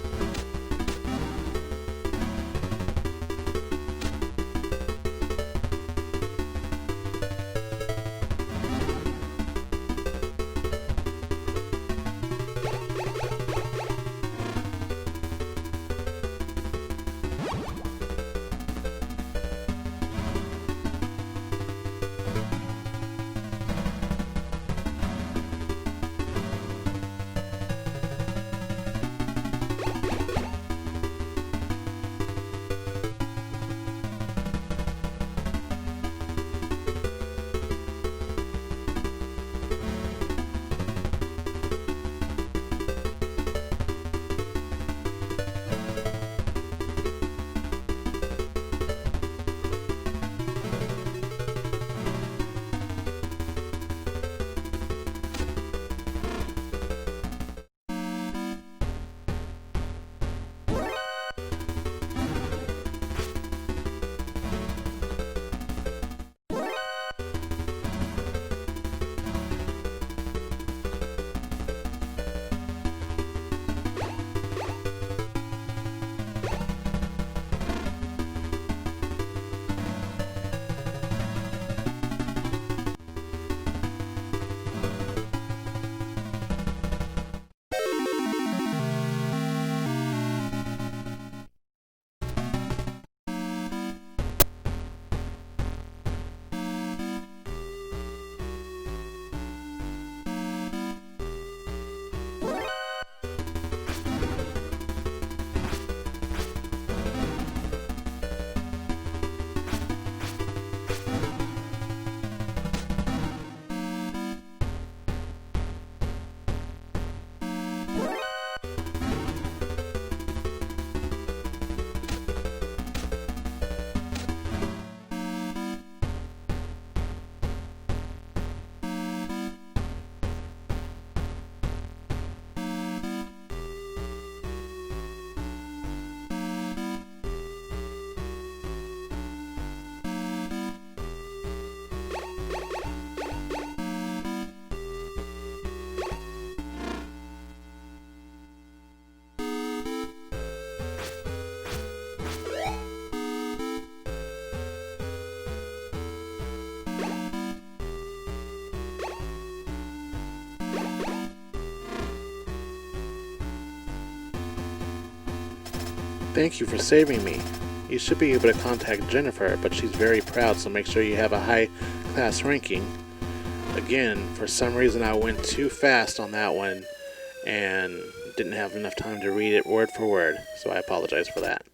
Thank you for saving me. You should be able to contact Jennifer, but she's very proud, so make sure you have a high class ranking. Again, for some reason I went too fast on that one and didn't have enough time to read it word for word, so I apologize for that.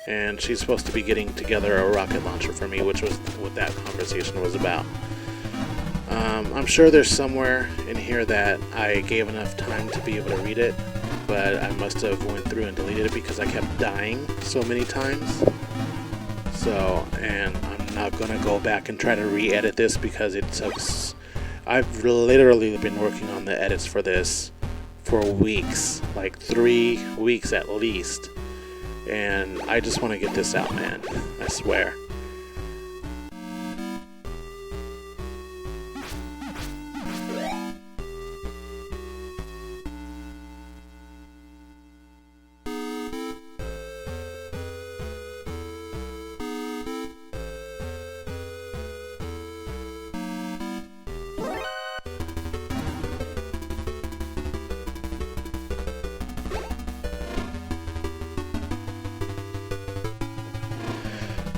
And she's supposed to be getting together a rocket launcher for me, which was what that conversation was about. I'm sure there's somewhere in here that I gave enough time to be able to read it, but I must have went through and deleted it because I kept dying so many times. So, and I'm not gonna go back and try to re-edit this because it took... I've literally been working on the edits for this for weeks, like 3 weeks at least. And I just want to get this out, man. I swear.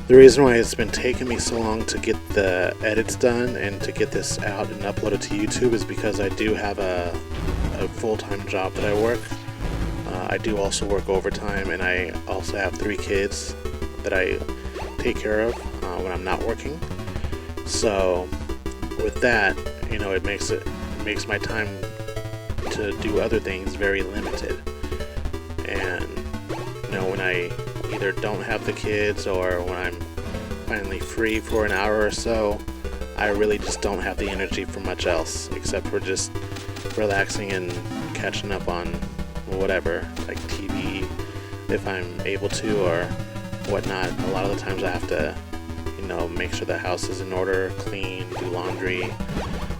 The reason why it's been taking me so long to get the edits done and to get this out and uploaded to YouTube is because I do have a full-time job that I work. I do also work overtime, and I also have 3 kids that I take care of when I'm not working. So with that, you know, it makes my time to do other things very limited. And you know, when I either don't have the kids or when I'm finally free for an hour or so, I really just don't have the energy for much else except for just relaxing and catching up on whatever, like TV, if I'm able to, or whatnot. A lot of the times I have to, make sure the house is in order, clean, do laundry,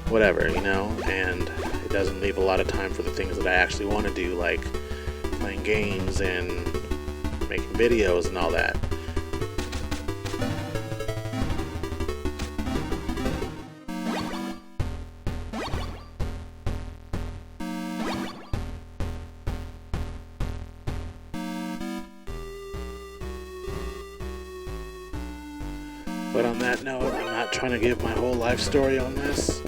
whatever, and it doesn't leave a lot of time for the things that I actually want to do, like playing games and making videos and all that. But on that note, I'm not trying to give my whole life story on this.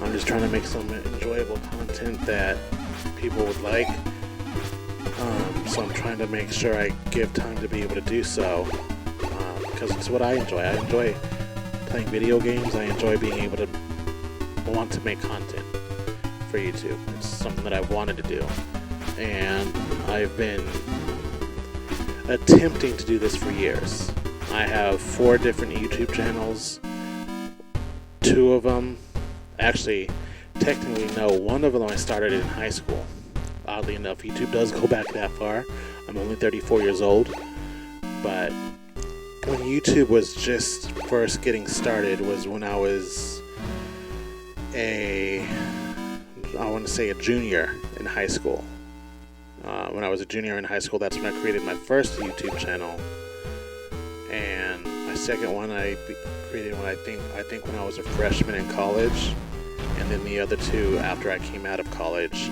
I'm just trying to make some enjoyable content that people would like. So I'm trying to make sure I give time to be able to do so, because it's what I enjoy. I enjoy playing video games. I enjoy being able to want to make content for YouTube. It's something that I've wanted to do, and I've been attempting to do this for years. I have 4 different YouTube channels. 2 of them, actually, technically no, one of them I started in high school. Oddly enough, YouTube does go back that far. I'm only 34 years old, but when YouTube was just first getting started was when I was a junior in high school. When I was a junior in high school, that's when I created my first YouTube channel. And my second one I created when I think when I was a freshman in college, and then the other 2 after I came out of college.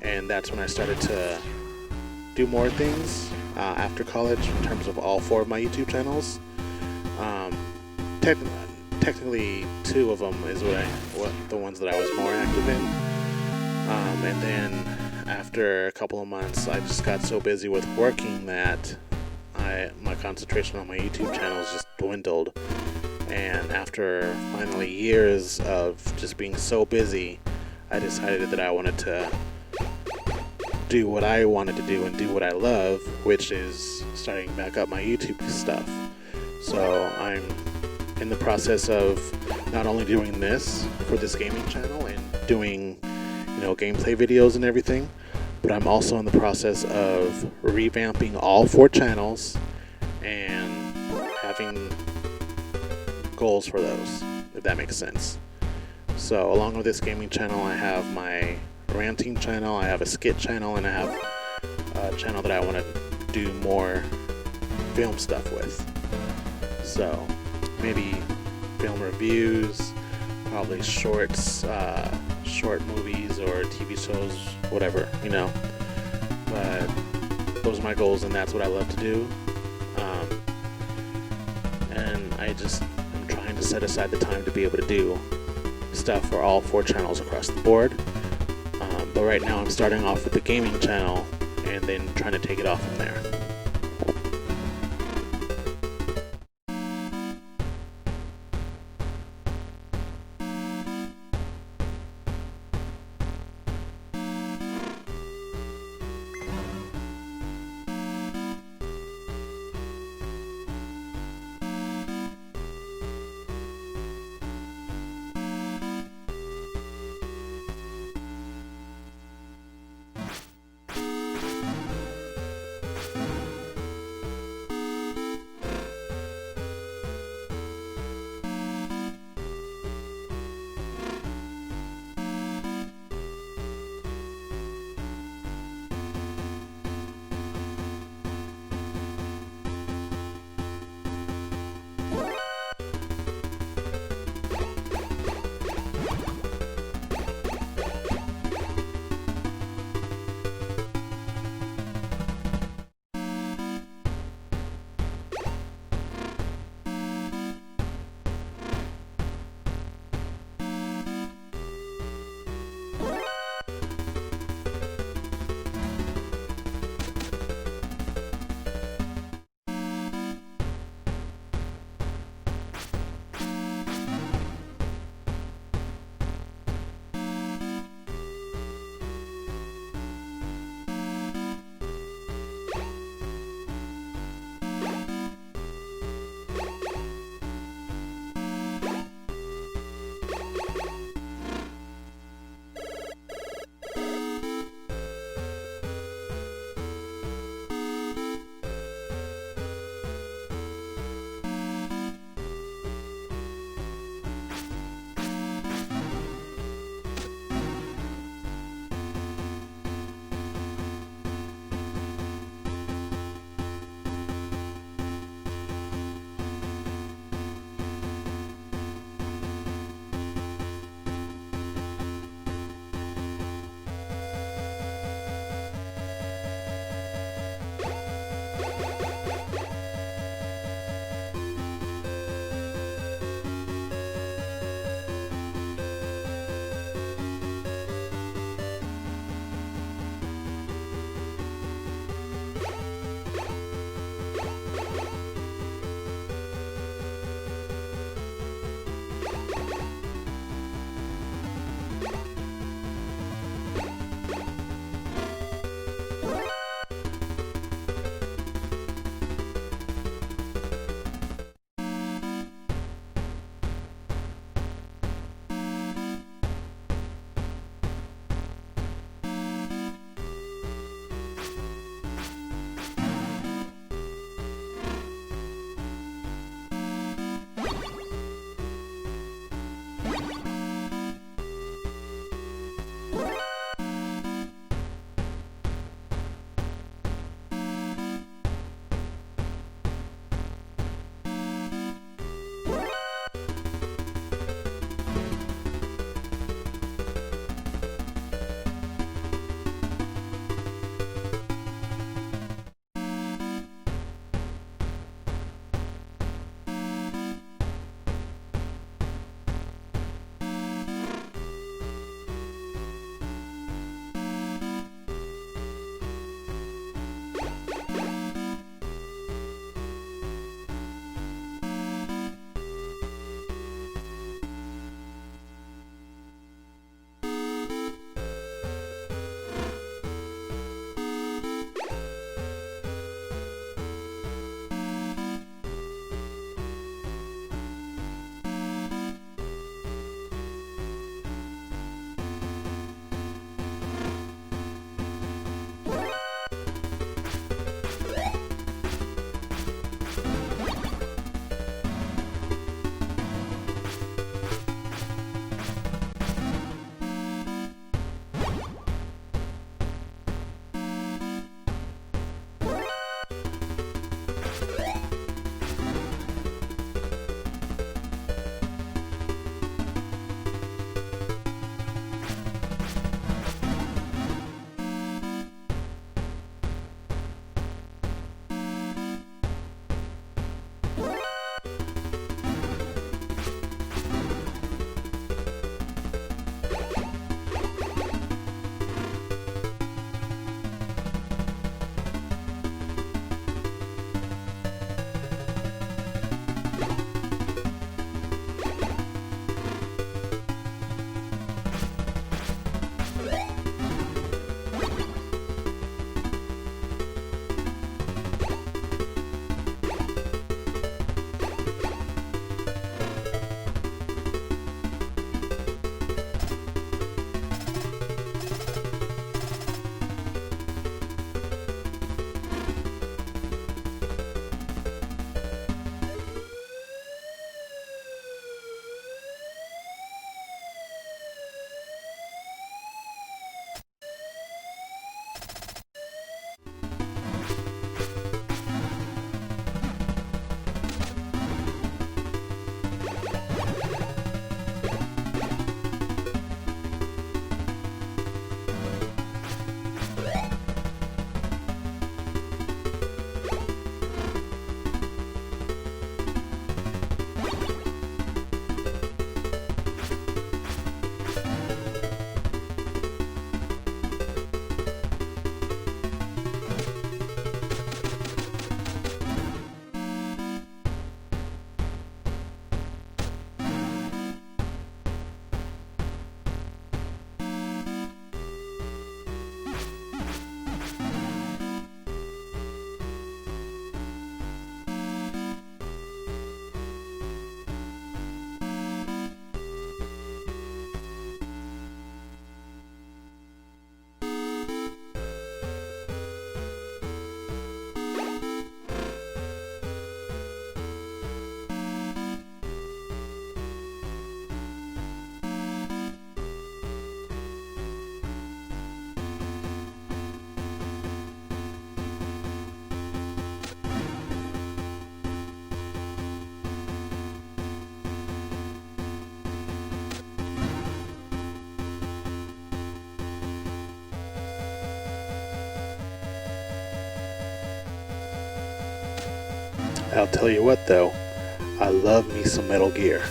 And that's when I started to do more things after college in terms of all 4 of my YouTube channels. Technically 2 of them is the ones that I was more active in. And then after a couple of months, I just got so busy with working that my concentration on my YouTube channels just dwindled. And after finally years of just being so busy, I decided that I wanted to do what I wanted to do and do what I love, which is starting back up my YouTube stuff. So I'm in the process of not only doing this for this gaming channel and doing, gameplay videos and everything, but I'm also in the process of revamping all 4 channels and having goals for those, if that makes sense. So along with this gaming channel, I have my ranting channel, I have a skit channel, and I have a channel that I want to do more film stuff with. So maybe film reviews, probably shorts, short movies or TV shows, whatever, But those are my goals, and that's what I love to do. And I'm trying to set aside the time to be able to do stuff for all 4 channels across the board. But right now I'm starting off with the gaming channel and then trying to take it off from there. I'll tell you what though, I love me some Metal Gear.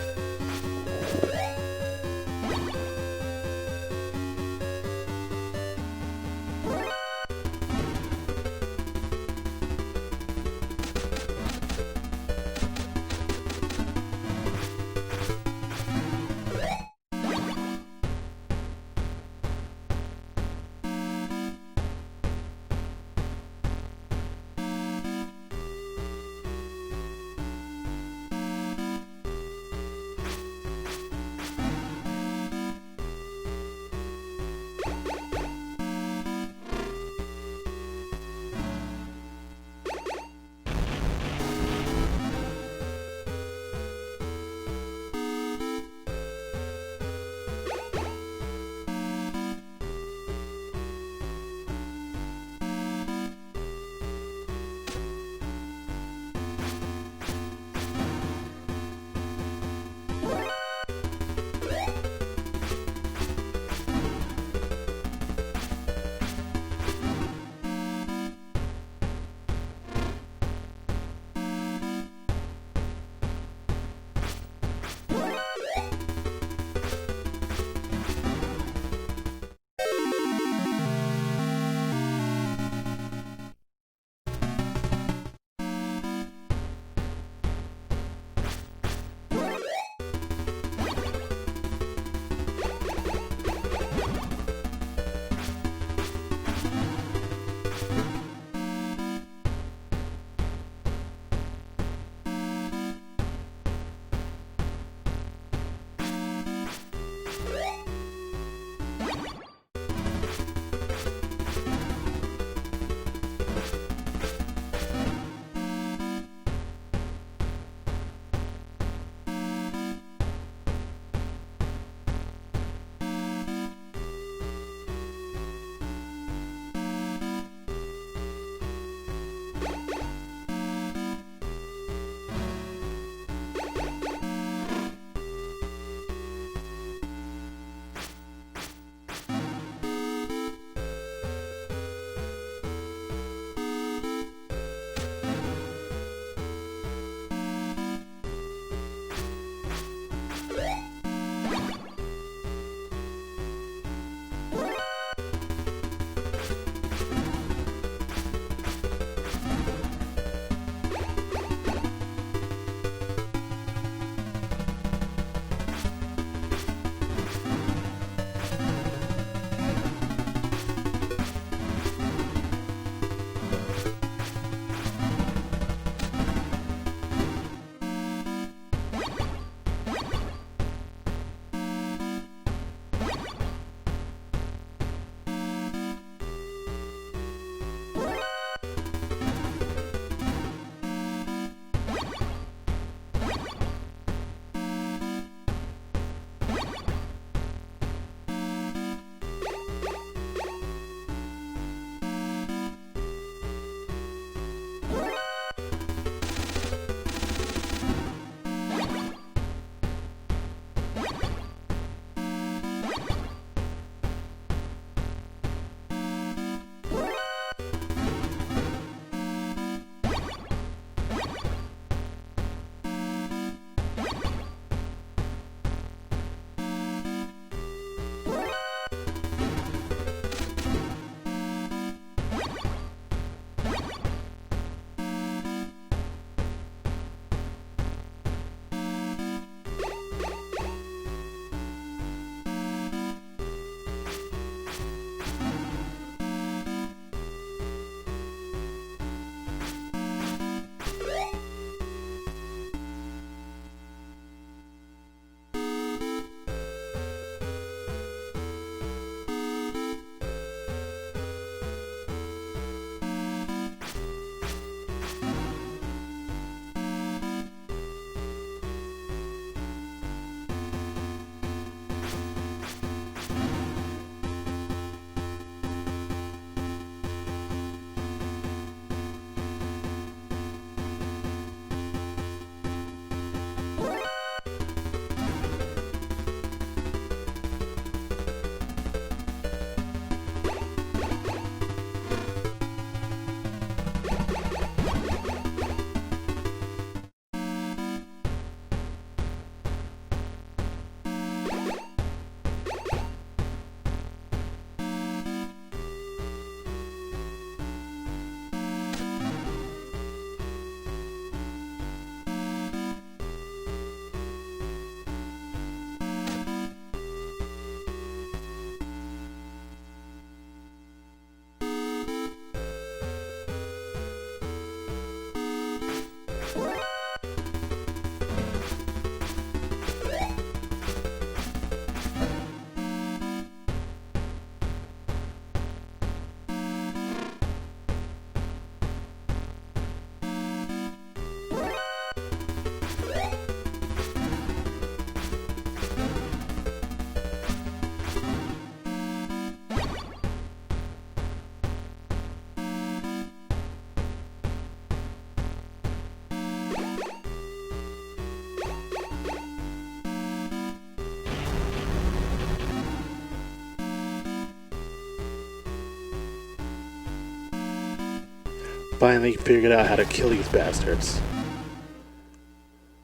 finally figured out how to kill these bastards.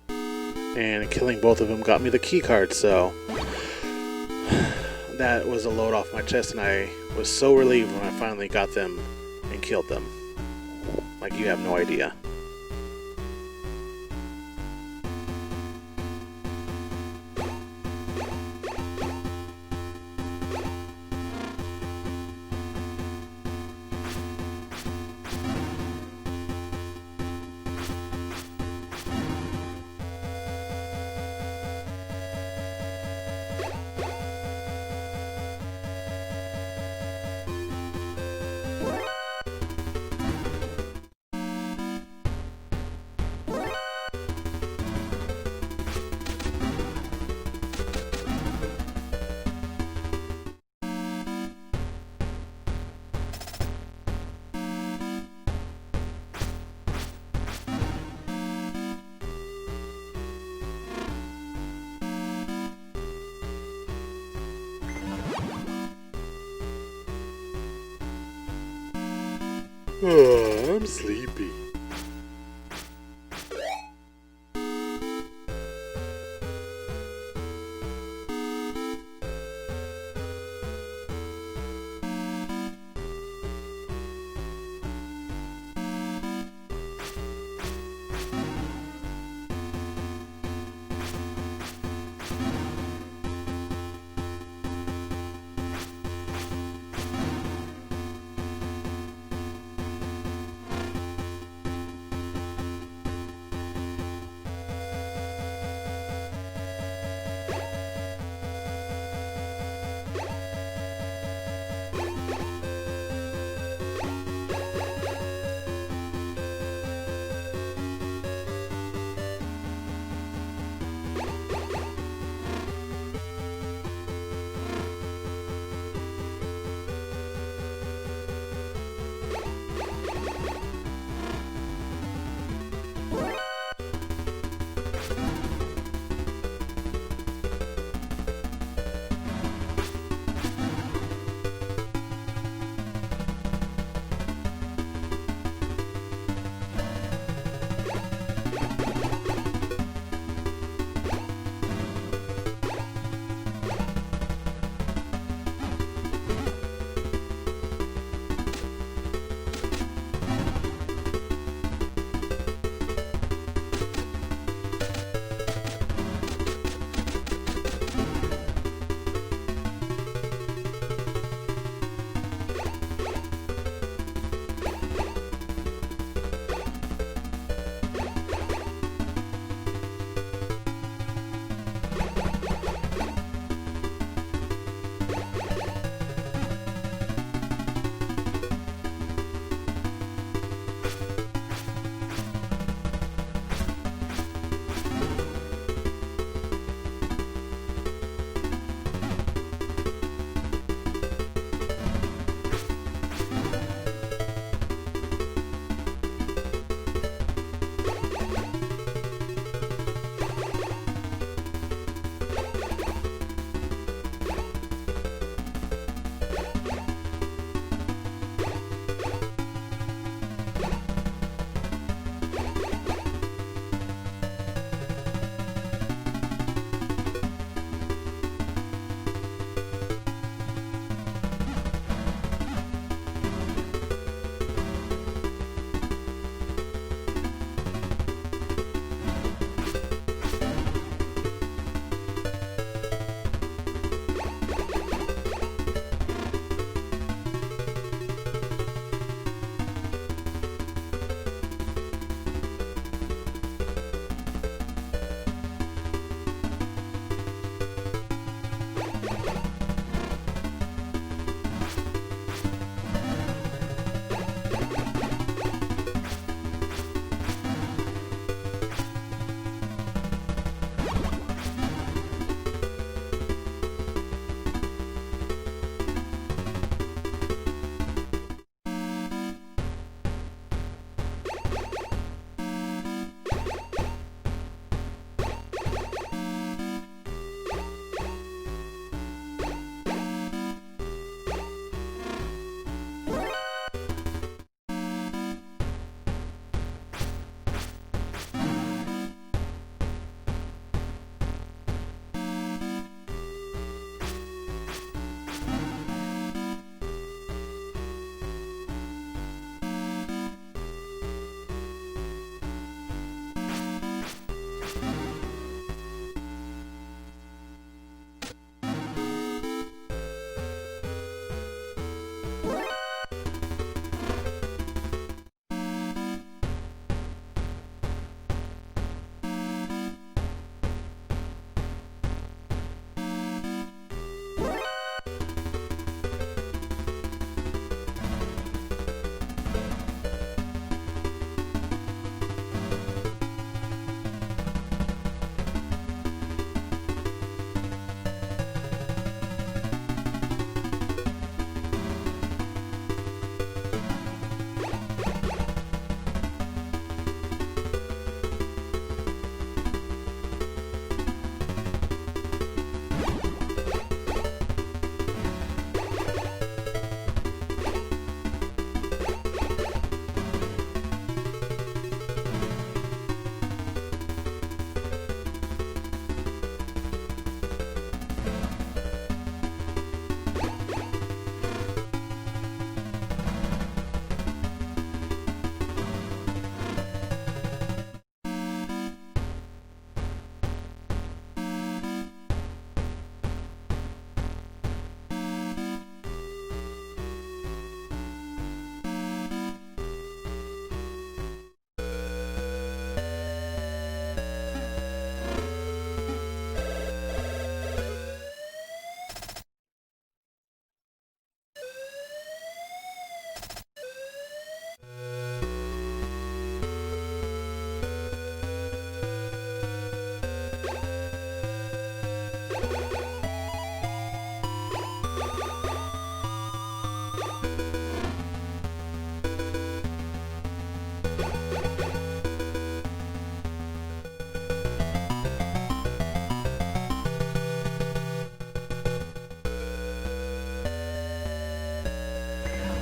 And killing both of them got me the key card, so that was a load off my chest, and I was so relieved when I finally got them and killed them. Like, you have no idea. Oh, I'm sleepy.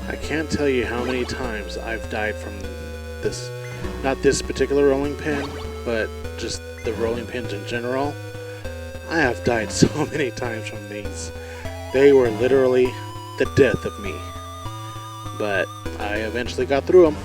I can't tell you how many times I've died from this, not this particular rolling pin, but just the rolling pins in general. I have died so many times from these. They were literally the death of me. But I eventually got through them.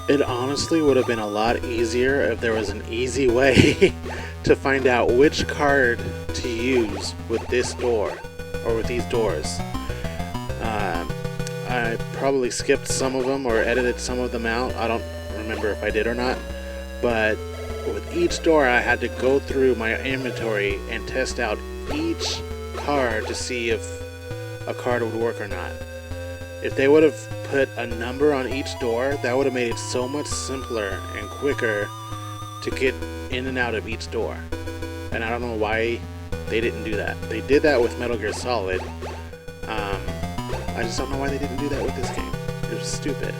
It honestly would have been a lot easier if there was an easy way to find out which card to use with this door, or with these doors. I probably skipped some of them or edited some of them out. I don't remember if I did or not. But with each door, I had to go through my inventory and test out each card to see if a card would work or not. If they would have put a number on each door, that would have made it so much simpler and quicker to get in and out of each door. And I don't know why they didn't do that. They did that with Metal Gear Solid. I just don't know why they didn't do that with this game. It was stupid.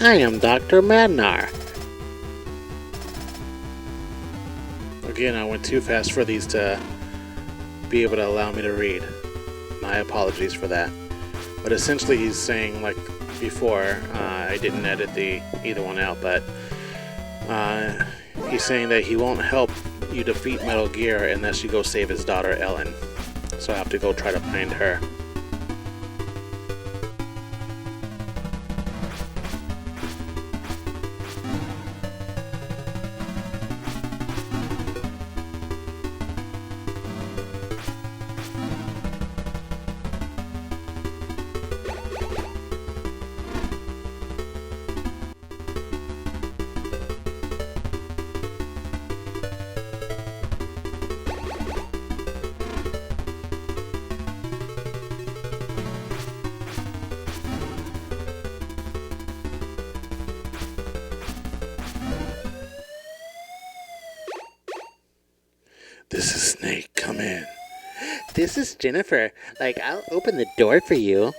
I am Dr. Madnar. Again, I went too fast for these to be able to allow me to read. My apologies for that. But essentially he's saying, like before, I didn't edit either one out, but he's saying that he won't help you defeat Metal Gear unless you go save his daughter Ellen. So I have to go try to find her. This is Snake. Come in. This is Jennifer. I'll open the door for you.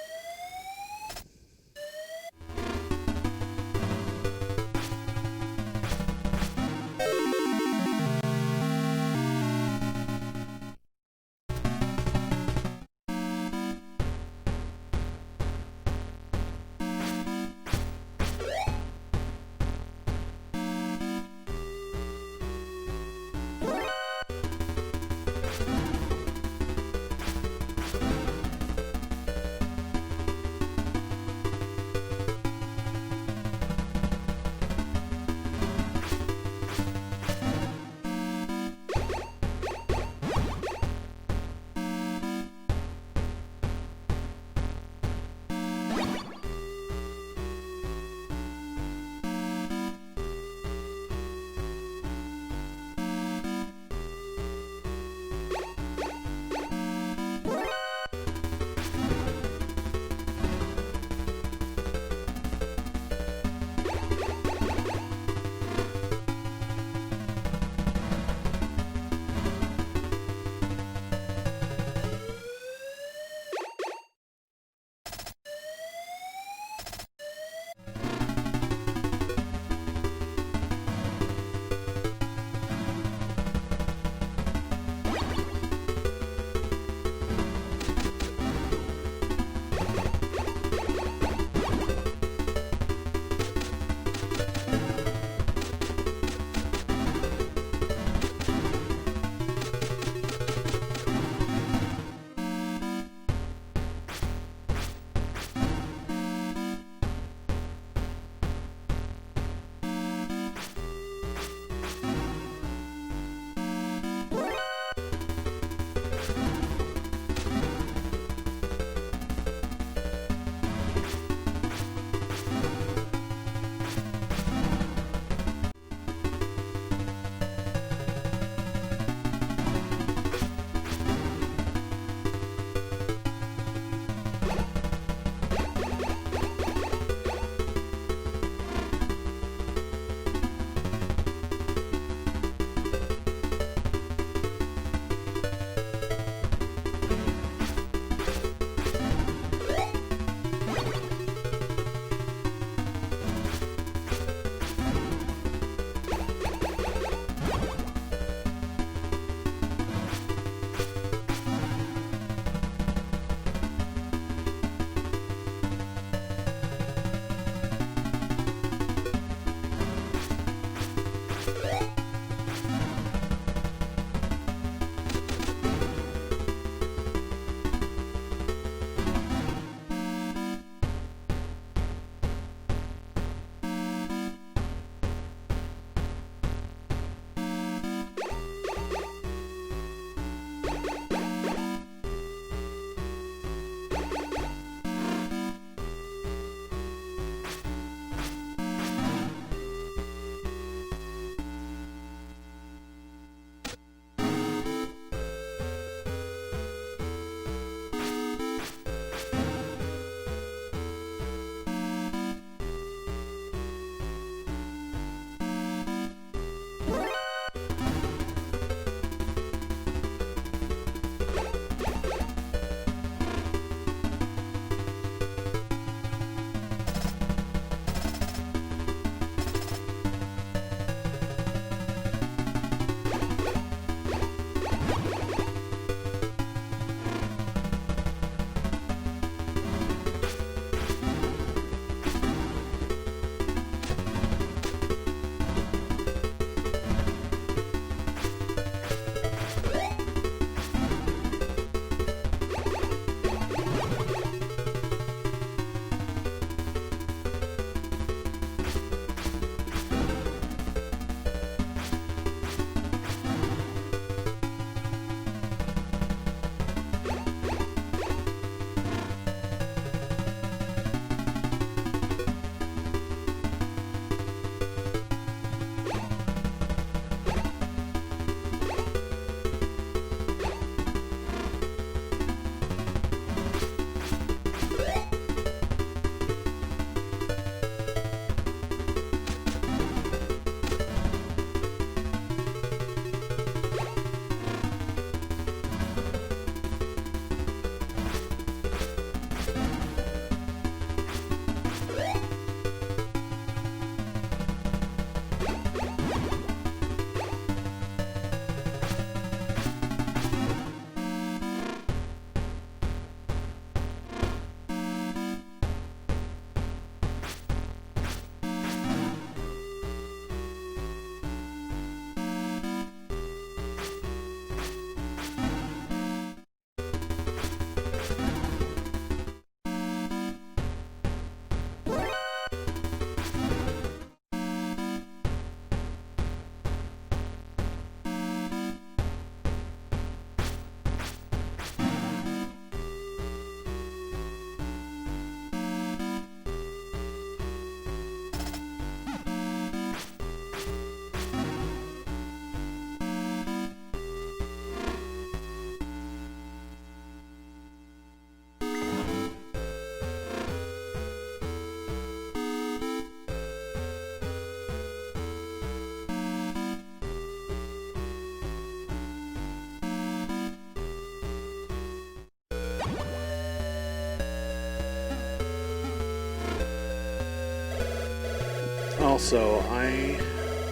also, I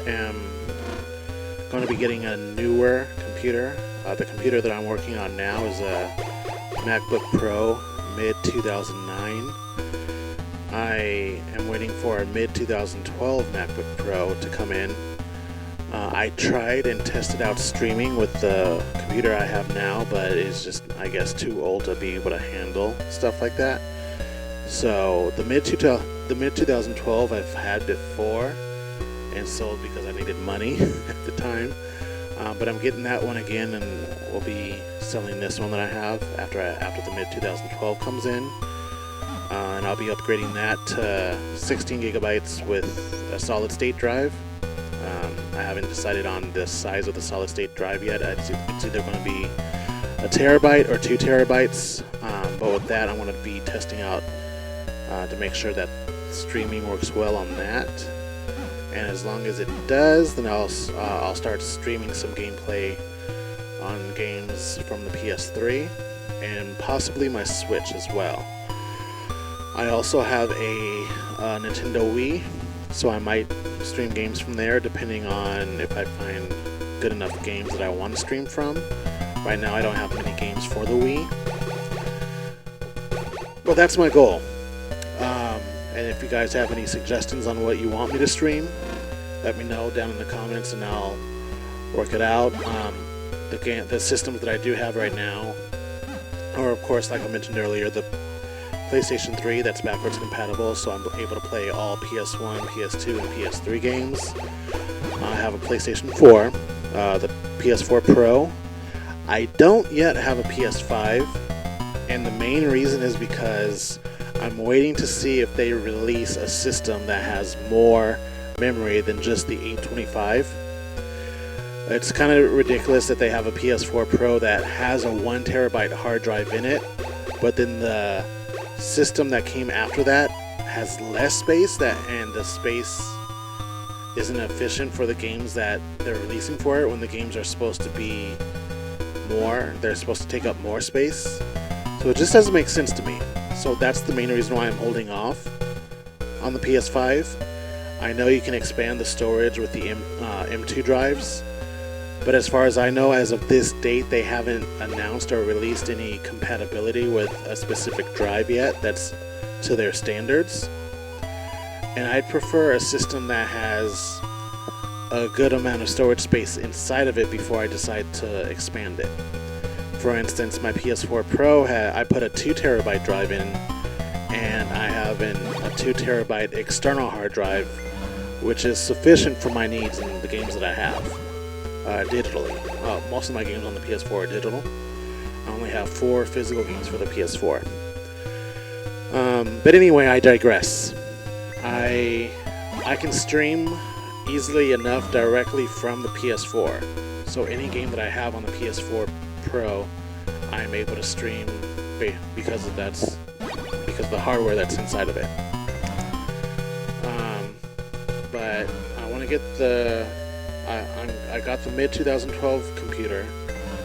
am going to be getting a newer computer. The computer that I'm working on now is a MacBook Pro mid-2009. I am waiting for a mid-2012 MacBook Pro to come in. I tried and tested out streaming with the computer I have now, but it's just, I guess, too old to be able to handle stuff like that. So the mid-2012 I've had before and sold because I needed money at the time. But I'm getting that one again, and we'll be selling this one that I have after the mid-2012 comes in. And I'll be upgrading that to 16 gigabytes with a solid state drive. I haven't decided on the size of the solid state drive yet. It's either going to be a terabyte or 2 terabytes. But with that, I'm going to be testing out to make sure that streaming works well on that. And as long as it does, then I'll start streaming some gameplay on games from the PS3 and possibly my Switch as well. I also have a Nintendo Wii, so I might stream games from there depending on if I find good enough games that I want to stream from. Right now I don't have many games for the Wii. But that's my goal. And if you guys have any suggestions on what you want me to stream, let me know down in the comments and I'll work it out. The systems that I do have right now are, of course, like I mentioned earlier, the PlayStation 3 that's backwards compatible, so I'm able to play all PS1, PS2, and PS3 games. I have a PlayStation 4, the PS4 Pro. I don't yet have a PS5, and the main reason is because I'm waiting to see if they release a system that has more memory than just the 825. It's kind of ridiculous that they have a PS4 Pro that has a 1 terabyte hard drive in it, but then the system that came after that has less space, and the space isn't efficient for the games that they're releasing for it when the games are supposed to be more. They're supposed to take up more space. So it just doesn't make sense to me. So that's the main reason why I'm holding off on the PS5. I know you can expand the storage with the M2 drives, but as far as I know, as of this date, they haven't announced or released any compatibility with a specific drive yet that's to their standards. And I'd prefer a system that has a good amount of storage space inside of it before I decide to expand it. For instance, my PS4 Pro, I put a 2 terabyte drive in, and I have a 2 terabyte external hard drive, which is sufficient for my needs in the games that I have digitally. Most of my games on the PS4 are digital. I only have 4 physical games for the PS4. But anyway, I digress. I can stream easily enough directly from the PS4. So any game that I have on the PS4 Pro, I'm able to stream because of the hardware that's inside of it. But I want to get I got the mid-2012 computer,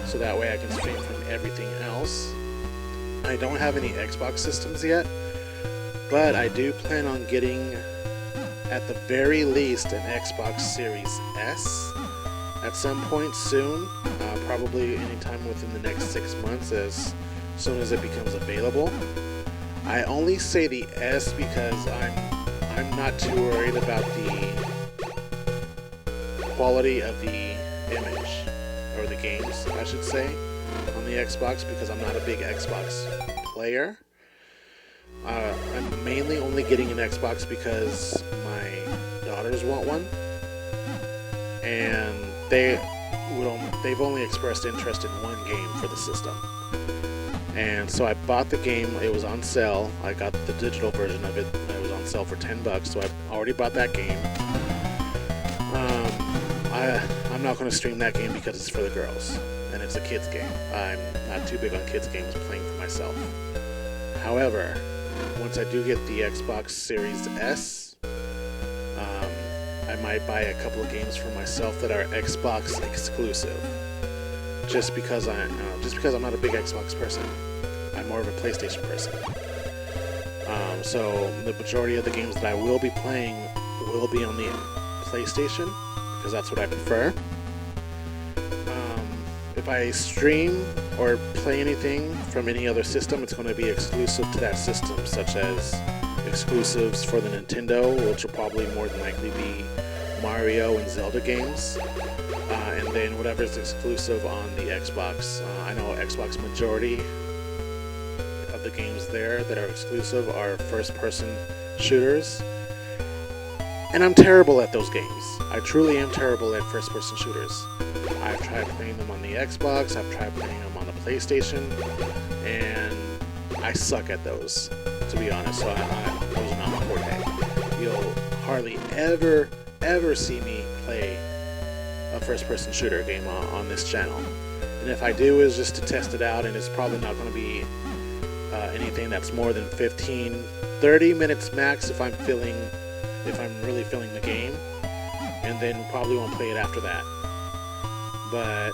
so that way I can stream from everything else. I don't have any Xbox systems yet, but I do plan on getting, at the very least, an Xbox Series S at some point soon, probably anytime within the next 6 months, as soon as it becomes available. I only say the S because I'm not too worried about the quality of the image, or the games, I should say, on the Xbox, because I'm not a big Xbox player. I'm mainly only getting an Xbox because my daughters want one, and they've only expressed interest in one game for the system. And so I bought the game. It was on sale. I got the digital version of it. It was on sale for $10, so I already bought that game. I'm not going to stream that game because it's for the girls, and it's a kids game. I'm not too big on kids games playing for myself. However, once I do get the Xbox Series S, I might buy a couple of games for myself that are Xbox exclusive. Just because I'm not a big Xbox person. I'm more of a PlayStation person. So the majority of the games that I will be playing will be on the PlayStation because that's what I prefer. If I stream or play anything from any other system, it's going to be exclusive to that system, such as exclusives for the Nintendo, which will probably more than likely be Mario and Zelda games, and then whatever's exclusive on the Xbox. I know Xbox majority of the games there that are exclusive are first-person shooters, and I'm terrible at those games. I truly am terrible at first-person shooters. I've tried playing them on the Xbox, I've tried playing them on the PlayStation, and I suck at those, to be honest, so those are not my forte. You'll hardly ever see me play a first-person shooter game on this channel. And if I do, it's just to test it out, and it's probably not going to be anything that's more than 15-30 minutes max if I'm really feeling the game, and then probably won't play it after that. But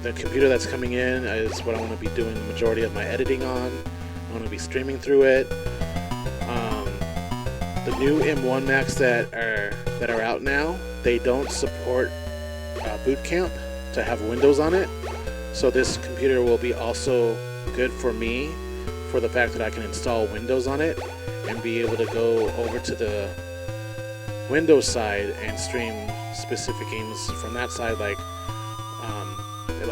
the computer that's coming in is what I want to be doing the majority of my editing on. I want to be streaming through it. The new M1 Max that are out now, they don't support Boot Camp to have Windows on it. So this computer will be also good for me for the fact that I can install Windows on it and be able to go over to the Windows side and stream specific games from that side, like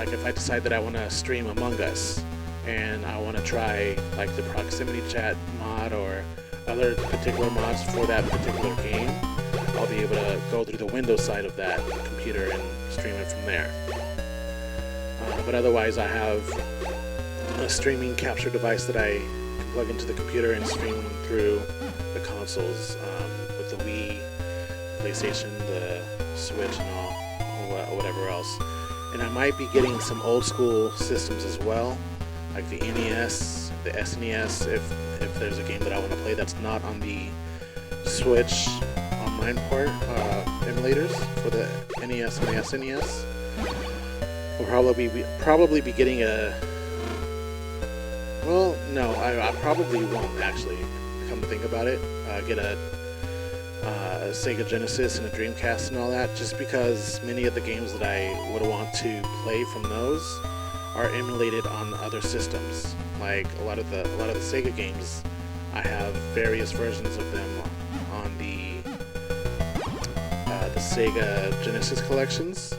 if I decide that I want to stream Among Us and I want to try like the proximity chat mod or other particular mods for that particular game, I'll be able to go through the Windows side of that computer and stream it from there. But otherwise, I have a streaming capture device that I can plug into the computer and stream through the consoles with the Wii, PlayStation, the Switch, and whatever else. And I might be getting some old school systems as well, like the NES, the SNES, if there's a game that I want to play that's not on the Switch online port emulators for the NES and the SNES. We'll probably be getting a... Well, no, I probably won't actually, come to think about it, get a Sega Genesis and a Dreamcast and all that, just because many of the games that I would want to play from those are emulated on other systems. Like a lot of the Sega games, I have various versions of them on the Sega Genesis collections.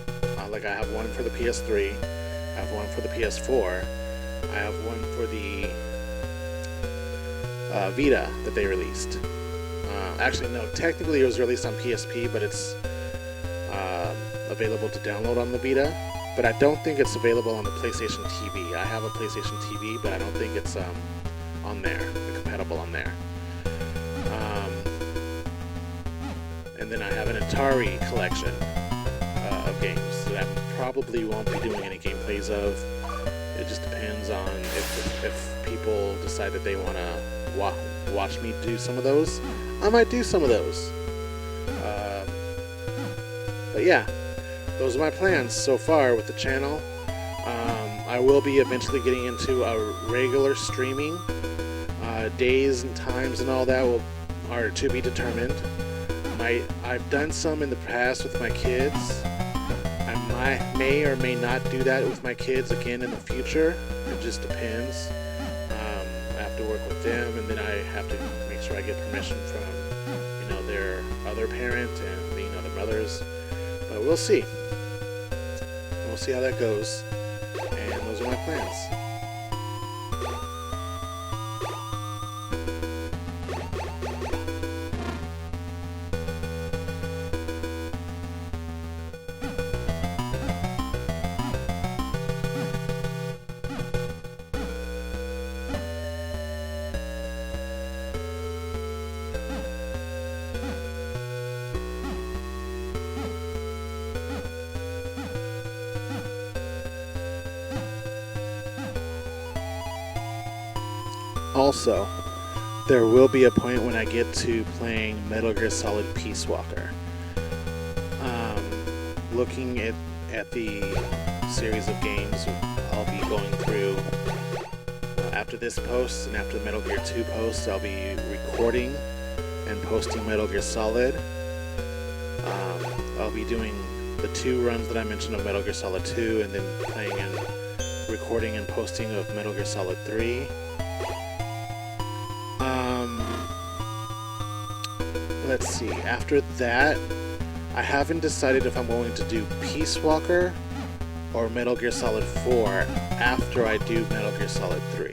Like I have one for the PS3, I have one for the PS4, I have one for the Vita that they released. Actually, no, technically it was released on PSP, but it's available to download on the Vita. But I don't think it's available on the PlayStation TV. I have a PlayStation TV, but I don't think it's on there, compatible on there. And then I have an Atari collection of games that I probably won't be doing any gameplays of. It just depends on if people decide that they want to watch me do some of those. I might do some of those. But yeah, those are my plans so far with the channel. I will be eventually getting into a regular streaming. Days and times and all that are to be determined. I've done some in the past with my kids. I may or may not do that with my kids again in the future. It just depends. I have to work with them, and then I have to make sure I get permission from, their other parent and the brothers. But we'll see. We'll see how that goes. And those are my plans. Also, there will be a point when I get to playing Metal Gear Solid Peace Walker. Looking at the series of games I'll be going through after this post and after the Metal Gear 2 post, I'll be recording and and posting Metal Gear Solid. I'll be doing the 2 runs that I mentioned of Metal Gear Solid 2, and then playing and recording and posting of Metal Gear Solid 3. Let's see, after that, I haven't decided if I'm going to do Peace Walker or Metal Gear Solid 4 after I do Metal Gear Solid 3.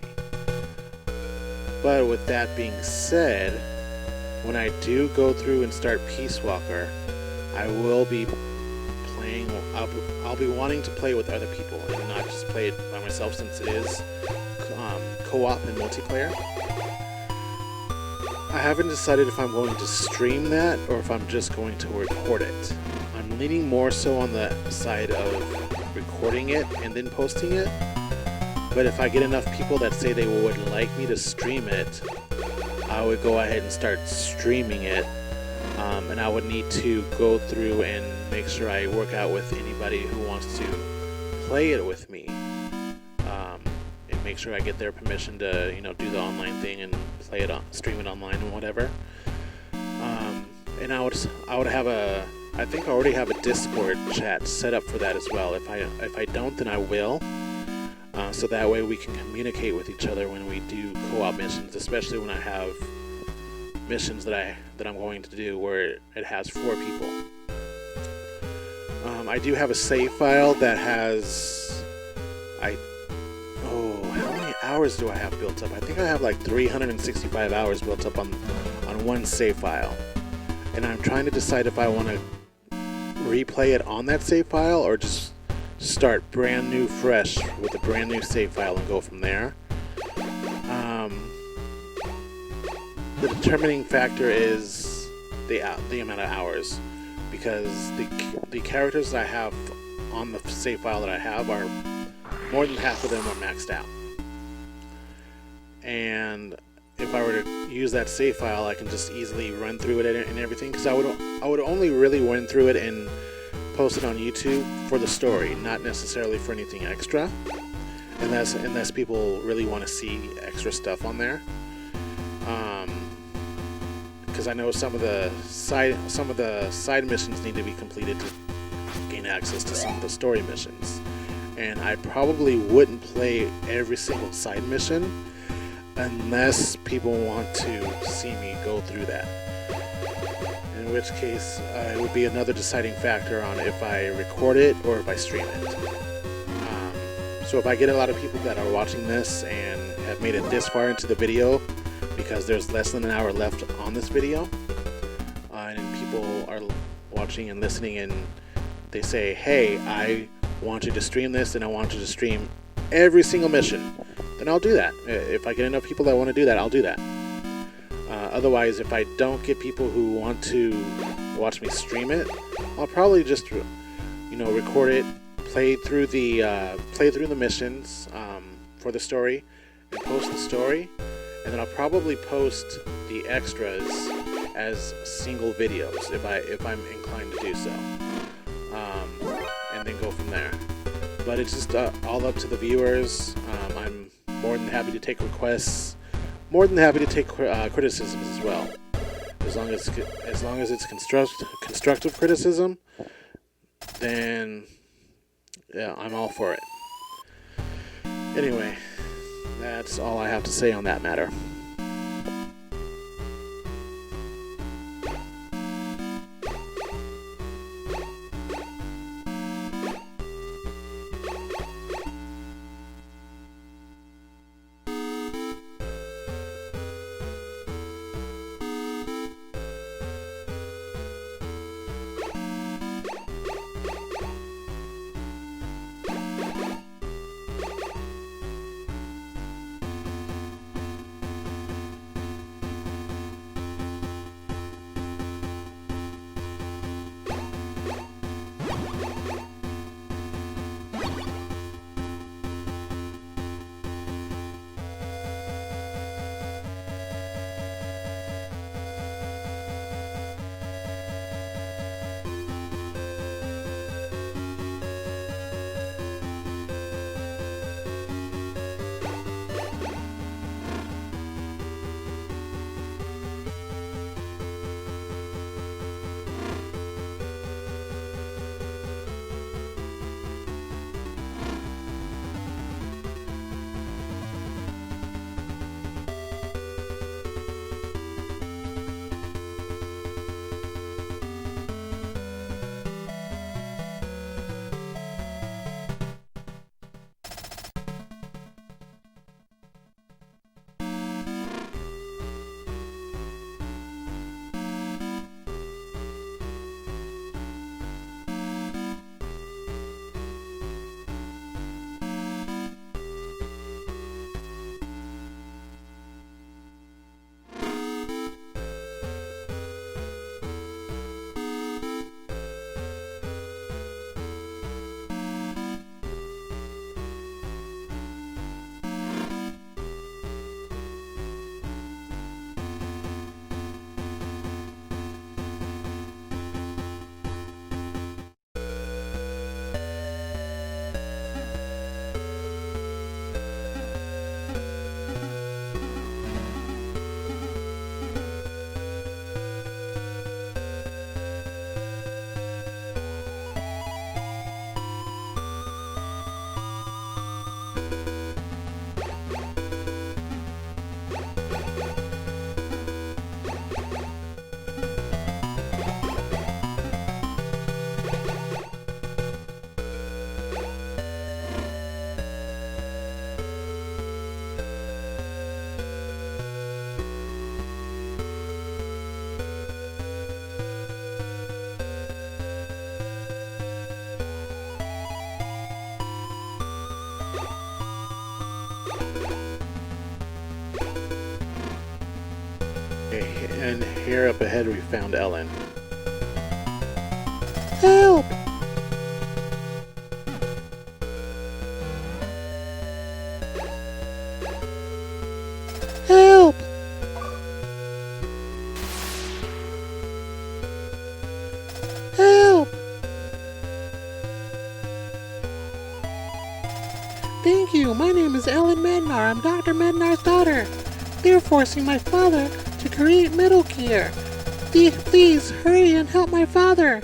But with that being said, when I do go through and start Peace Walker, I will be playing, I'll be wanting to play with other people and not just play it by myself, since it is co-op and multiplayer. I haven't decided if I'm going to stream that or if I'm just going to record it. I'm leaning more so on the side of recording it and then posting it. But if I get enough people that say they would like me to stream it, I would go ahead and start streaming it. And I would need to go through and make sure I work out with anybody who wants to play it with me. And make sure I get their permission to, do the online thing and play it on, stream it online and whatever. And I would have I think I already have a Discord chat set up for that as well. If I don't, then I will. So that way we can communicate with each other when we do co-op missions, especially when I have missions that I'm going to do where it has 4 people. I do have a save file that has how many hours do I have built up? I think I have like 365 hours built up on one save file. And I'm trying to decide if I want to replay it on that save file or just start brand new fresh with a brand new save file and go from there. The determining factor is the amount of hours, because the characters I have on the save file that I have are more than half of them are maxed out. And if I were to use that save file, I can just easily run through it and everything, because I would only really run through it and post it on YouTube for the story, not necessarily for anything extra, unless people really want to see extra stuff on there. Because I know some of the side missions need to be completed to gain access to some of the story missions, and I probably wouldn't play every single side mission unless people want to see me go through that. In which case, it would be another deciding factor on if I record it or if I stream it. So if I get a lot of people that are watching this and have made it this far into the video, because there's less than an hour left on this video, and people are watching and listening and they say, hey, I want you to stream this and I want you to stream every single mission, then I'll do that. If I get enough people that want to do that, I'll do that. Otherwise, if I don't get people who want to watch me stream it, I'll probably just, record it, play through the missions for the story, and post the story, and then I'll probably post the extras as single videos if I'm inclined to do so, and then go from there. But it's just all up to the viewers. I'm more than happy to take requests. More than happy to take criticisms as well, as long as it's constructive criticism. Then yeah, I'm all for it. Anyway, that's all I have to say on that matter. Okay, and here up ahead we found Ellen. Help! Help! Help! Thank you. My name is Ellen Mednar. I'm Dr. Mednar's daughter. They're forcing my father to create Metal Gear. Please hurry and help my father.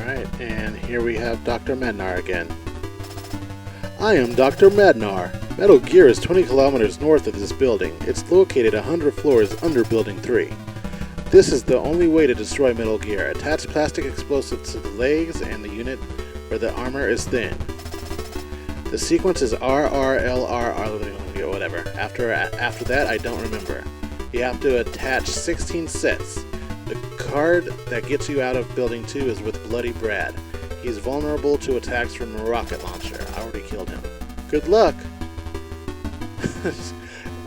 Alright, and here we have Dr. Madnar again. I am Dr. Madnar. Metal Gear is 20 kilometers north of this building. It's located 100 floors under Building 3. This is the only way to destroy Metal Gear. Attach plastic explosives to the legs and the unit where the armor is thin. The sequence is RRLR, whatever. After that, I don't remember. You have to attach 16 sets. The card that gets you out of Building 2 is with Bloody Brad. He's vulnerable to attacks from a rocket launcher. I already killed him. Good luck!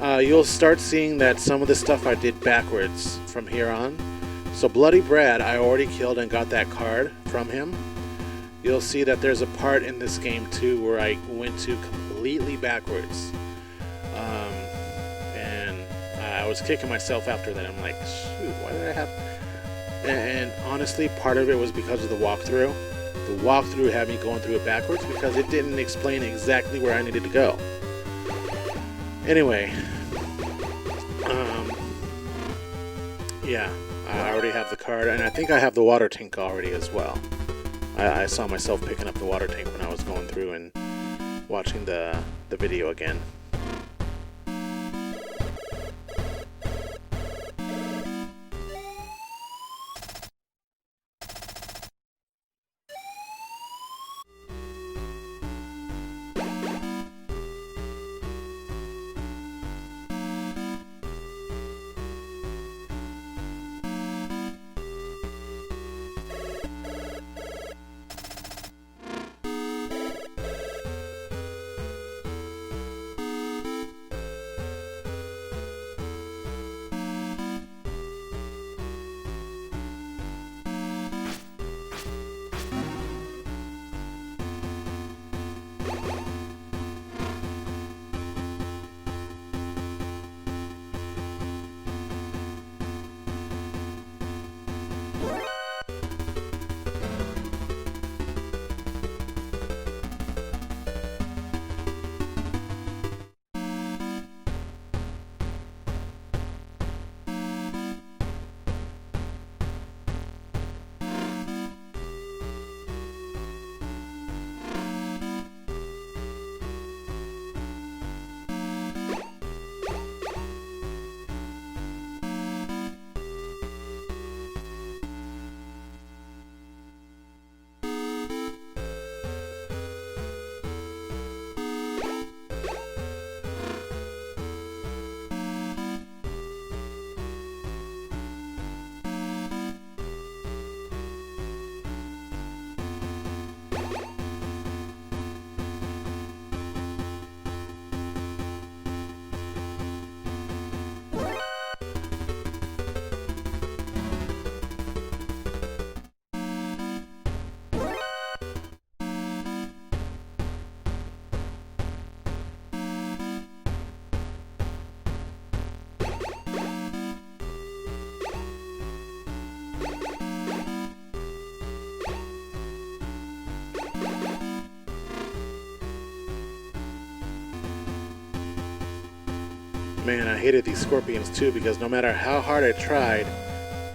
You'll start seeing that some of the stuff I did backwards from here on. So Bloody Brad, I already killed and got that card from him. You'll see that there's a part in this game too where I went to completely backwards. And I was kicking myself after that. I'm like, shoot, why did I have... And honestly, part of it was because of the walkthrough. The walkthrough had me going through it backwards because it didn't explain exactly where I needed to go. Anyway, yeah, I already have the card, and I think I have the water tank already as well. I saw myself picking up the water tank when I was going through and watching the video again. Man, I hated these scorpions too because no matter how hard I tried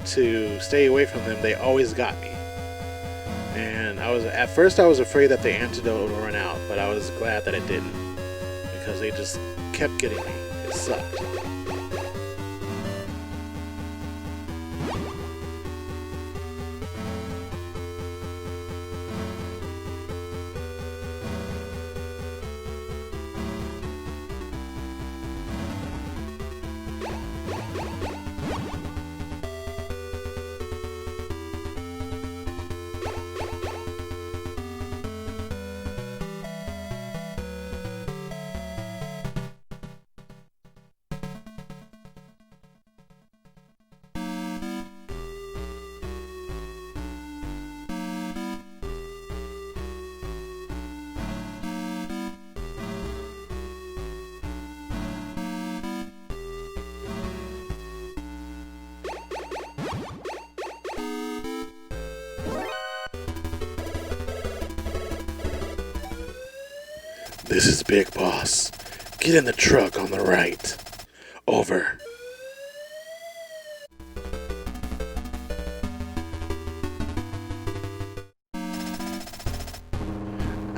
to stay away from them, they always got me. And at first I was afraid that the antidote would run out, but I was glad that it didn't because they just kept getting me. It sucked. This is Big Boss. Get in the truck on the right. Over.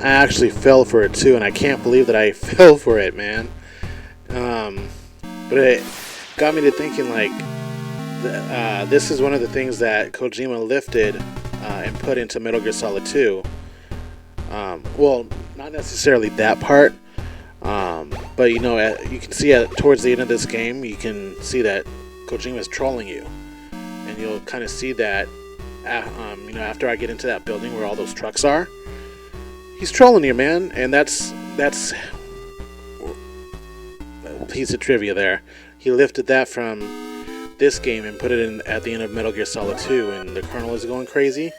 I actually fell for it too, and I can't believe that I fell for it, man. But it got me to thinking, like, this is one of the things that Kojima lifted and put into Metal Gear Solid 2. Well, not necessarily that part, but you know, you can see towards the end of this game, you can see that Kojima is trolling you, and you'll kind of see that, you know, after I get into that building where all those trucks are, he's trolling you, man, and that's a piece of trivia there. He lifted that from this game and put it in at the end of Metal Gear Solid 2, and the Colonel is going crazy.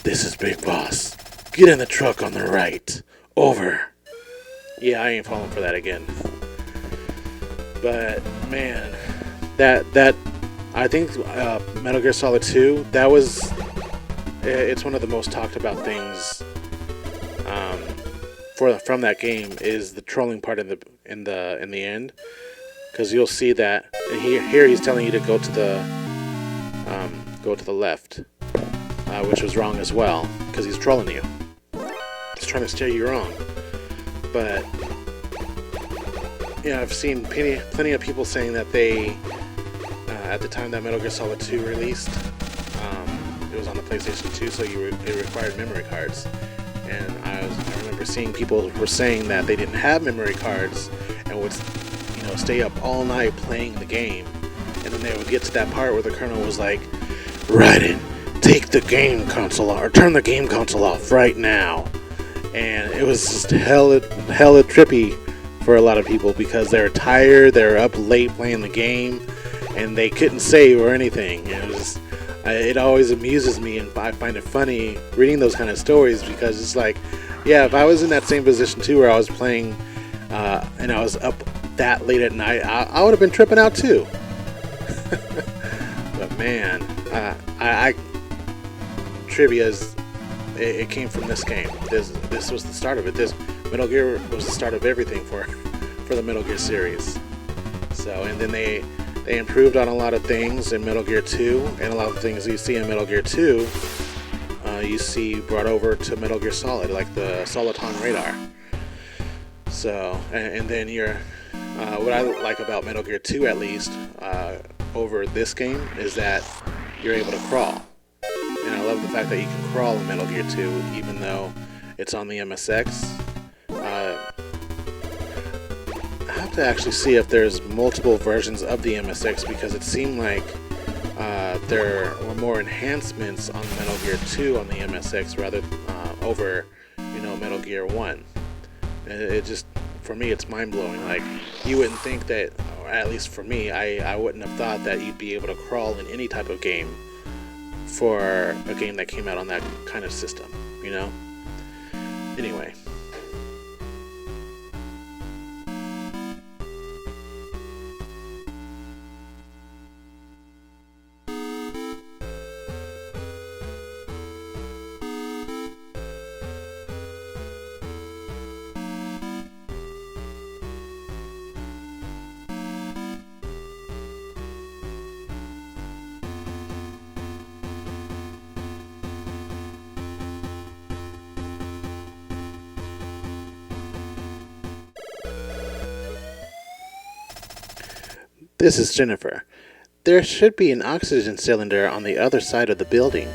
This is Big Boss. Get in the truck on the right. Over. Yeah, I ain't falling for that again. But man, that I think Metal Gear Solid 2, it's one of the most talked about things from that game, is the trolling part in the end, because you'll see that here he's telling you to go to the left, which was wrong as well, because he's trolling you. He's trying to steer you wrong. But yeah, I've seen plenty of people saying that they, at the time that Metal Gear Solid 2 released, it was on the PlayStation 2, so it required memory cards. And I remember seeing people were saying that they didn't have memory cards and would, you know, stay up all night playing the game, and then they would get to that part where the Colonel was like, Raiden, take the game console off, or turn the game console off right now. And it was just hella trippy for a lot of people, because they're tired, they're up late playing the game, and they couldn't save or anything. It always amuses me, and I find it funny reading those kind of stories, because it's like, yeah, if I was in that same position too, where I was playing and I was up that late at night, I would have been tripping out too. But man, trivia's, it came from this game. This was the start of it. This Metal Gear was the start of everything for the Metal Gear series. So, and then they improved on a lot of things in Metal Gear 2, and a lot of things you see in Metal Gear 2, you see brought over to Metal Gear Solid, like the Soliton radar. So, and then what I like about Metal Gear 2, at least, over this game, is that you're able to crawl. And I love the fact that you can crawl in Metal Gear 2, even though it's on the MSX. I have to actually see if there's multiple versions of the MSX, because it seemed like there were more enhancements on Metal Gear 2 on the MSX rather over, you know, Metal Gear 1. It just, for me, it's mind-blowing. Like, you wouldn't think that, or at least for me, I wouldn't have thought that you'd be able to crawl in any type of game for a game that came out on that kind of system, you know? Anyway. This is Jennifer. There should be an oxygen cylinder on the other side of the building.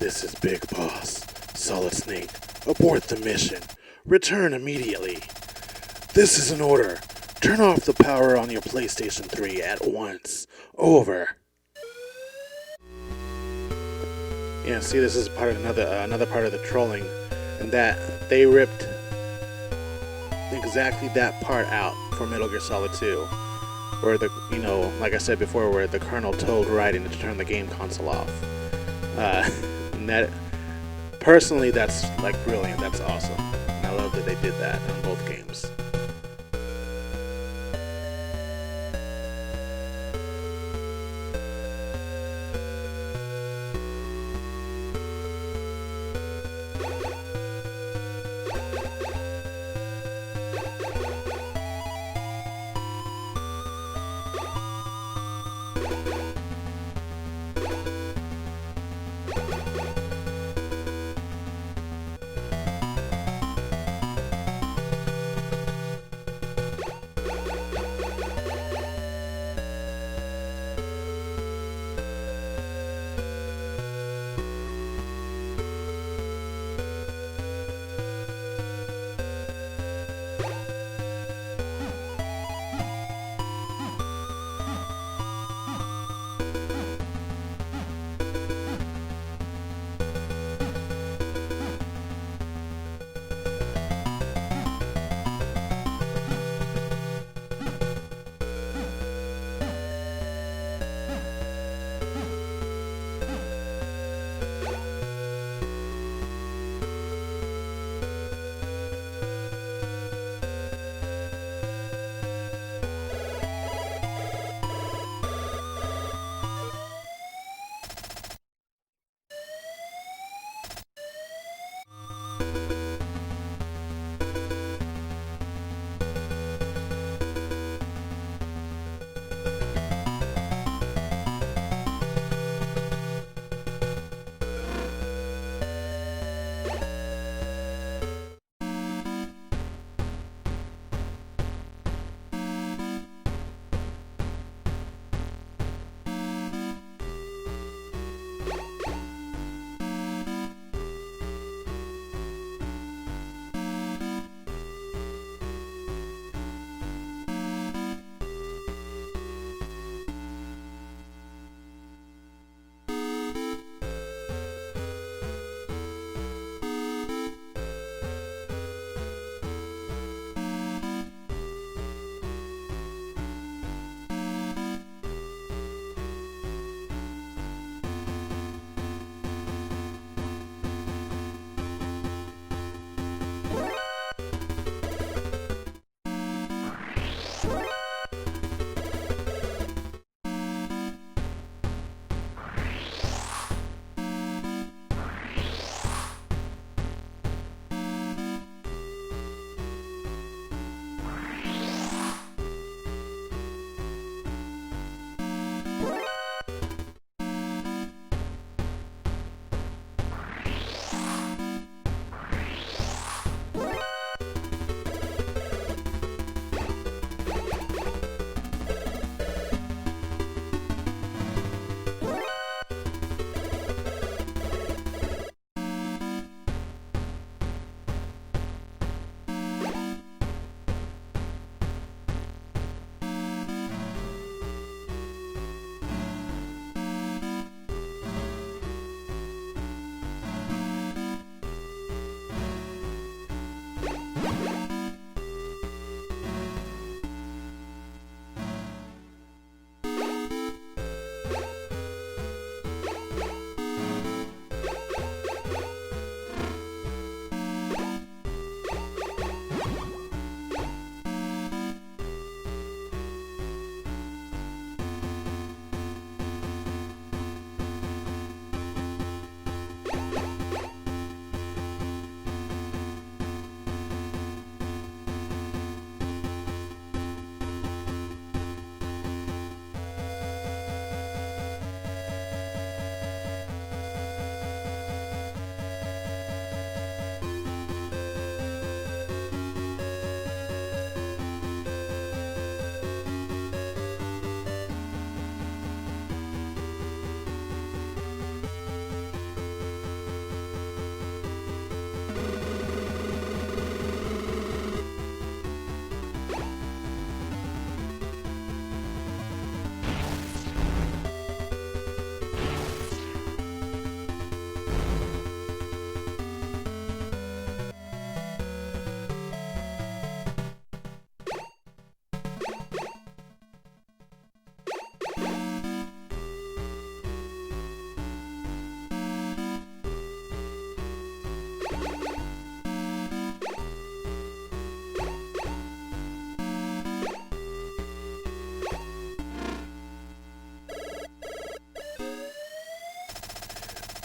This is Big Boss. Solid Snake, abort the mission. Return immediately. This is an order. Turn off the power on your PlayStation 3 at once. Over. Yeah, see, this is part of another part of the trolling, and that they ripped exactly that part out for Metal Gear Solid 2, where like I said before, where the Colonel told Raiden to turn the game console off. And that, personally, that's like brilliant. That's awesome. And I love that they did that on both games.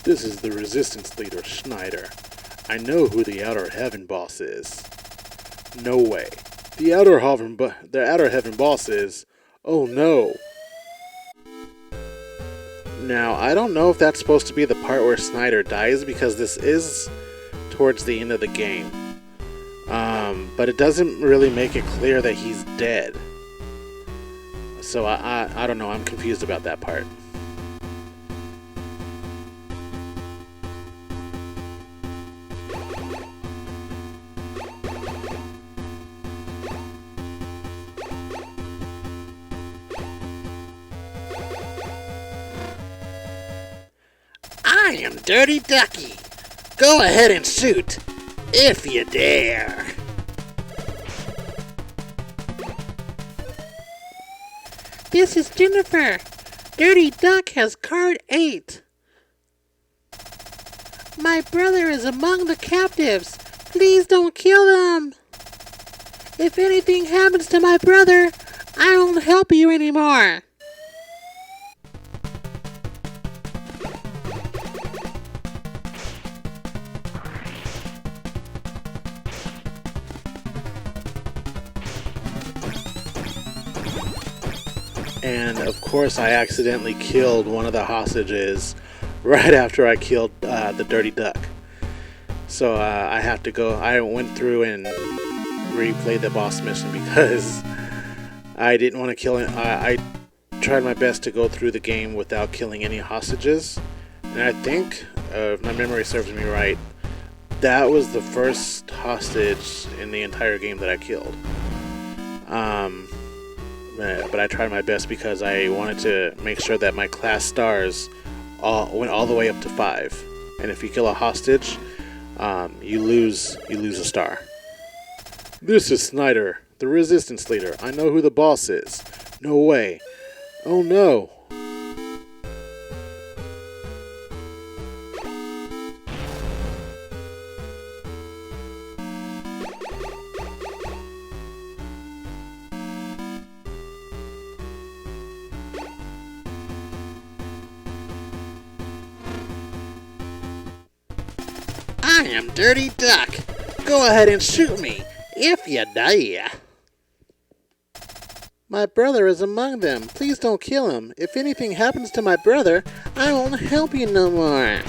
This is the Resistance leader, Schneider. I know who the Outer Heaven boss is. No way. The Outer Heaven boss is... Oh no. Now, I don't know if that's supposed to be the part where Snyder dies, because this is towards the end of the game. But it doesn't really make it clear that he's dead. So I don't know, I'm confused about that part. I am Dirty Ducky. Go ahead and shoot, if you dare. This is Jennifer. Dirty Duck has card 8. My brother is among the captives. Please don't kill him. If anything happens to my brother, I won't help you anymore. And of course I accidentally killed one of the hostages right after I killed the Dirty Duck. So I went through and replayed the boss mission because I didn't want to kill him. I tried my best to go through the game without killing any hostages. And I think, if my memory serves me right, that was the first hostage in the entire game that I killed. But I tried my best because I wanted to make sure that my class stars went all the way up to 5. And if you kill a hostage, you lose a star. This is Snyder, the Resistance leader. I know who the boss is. No way. Oh no. I am Dirty Duck. Go ahead and shoot me, if you dare. My brother is among them. Please don't kill him. If anything happens to my brother, I won't help you no more.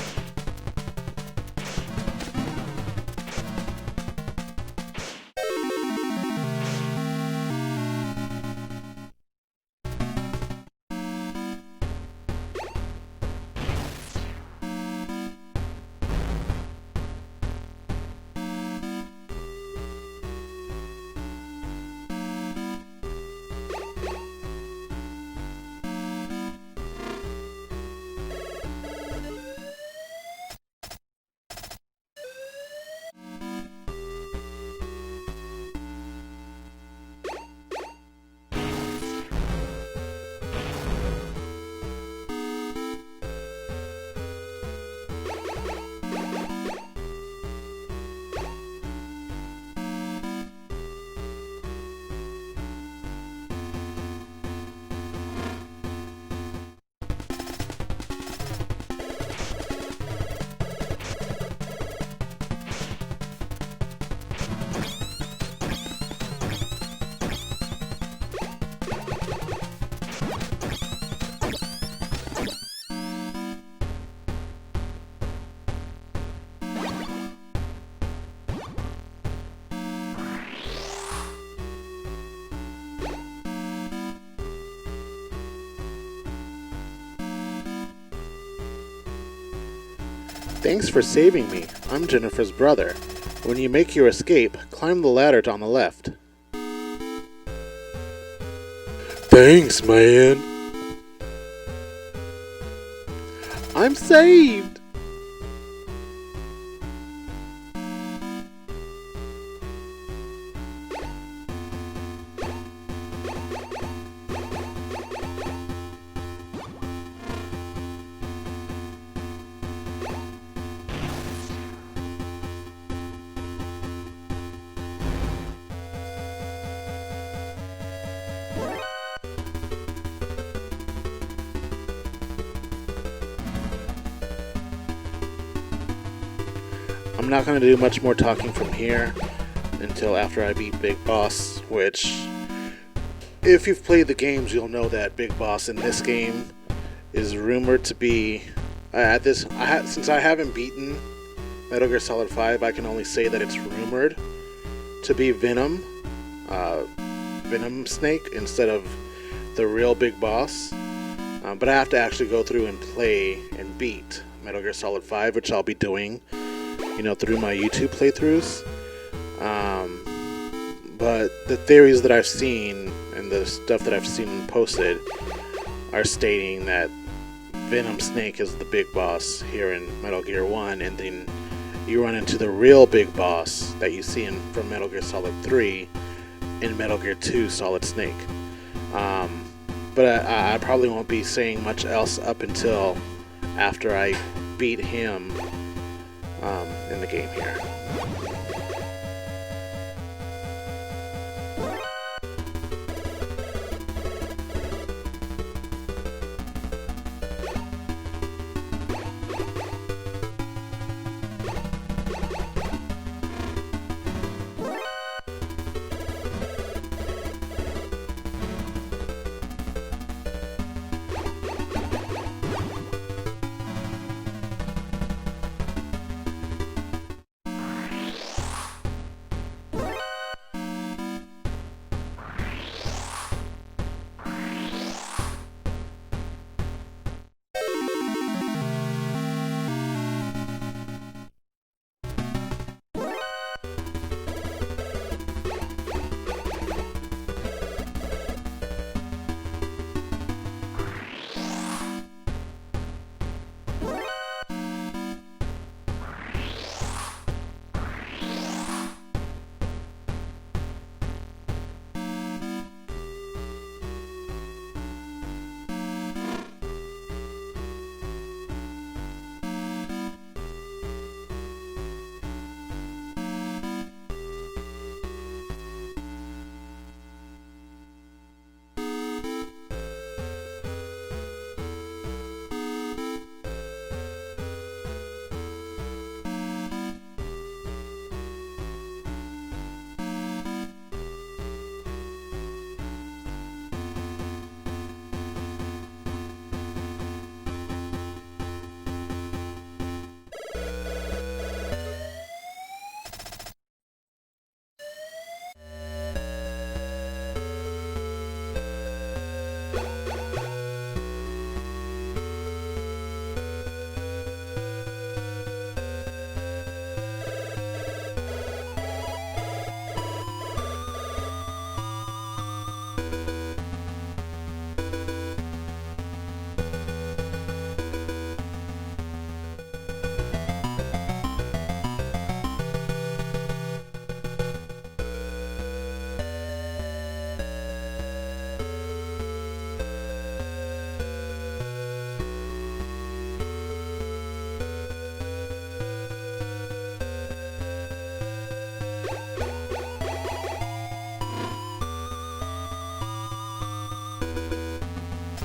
Thanks for saving me. I'm Jennifer's brother. When you make your escape, climb the ladder on the left. Thanks, man. I'm saved! I'm not going to do much more talking from here until after I beat Big Boss, which, if you've played the games, you'll know that Big Boss in this game is rumored to be, since I haven't beaten Metal Gear Solid 5, I can only say that it's rumored to be Venom Snake instead of the real Big Boss. But I have to actually go through and play and beat Metal Gear Solid 5, which I'll be doing, through my YouTube playthroughs. But the theories that I've seen and the stuff that I've seen posted are stating that Venom Snake is the big boss here in Metal Gear 1, and then you run into the real big boss that you see from Metal Gear Solid 3 in Metal Gear 2 Solid Snake. But I probably won't be saying much else up until after I beat him in the game here.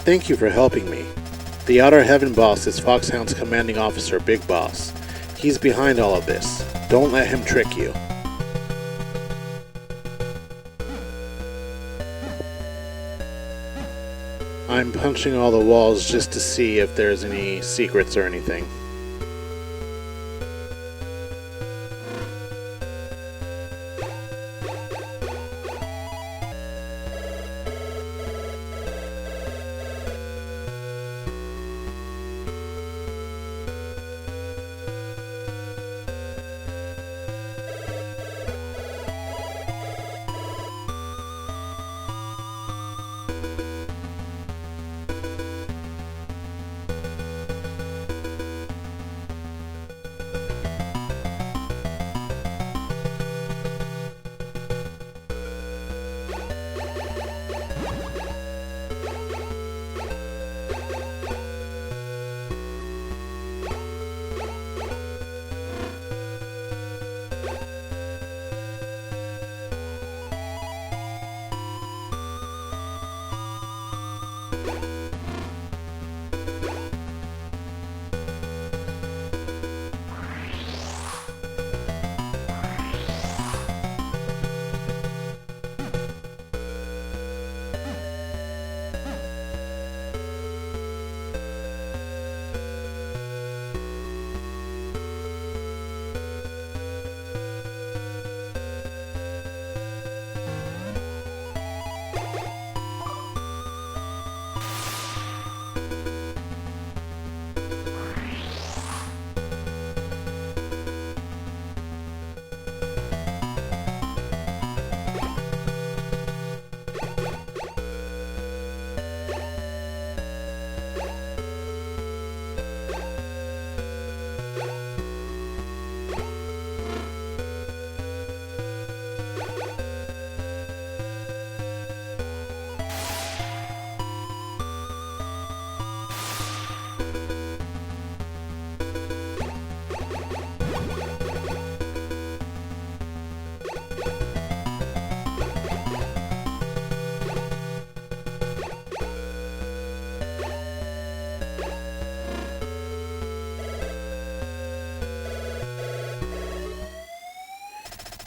Thank you for helping me. The Outer Heaven boss is Foxhound's commanding officer, Big Boss. He's behind all of this. Don't let him trick you. I'm punching all the walls just to see if there's any secrets or anything.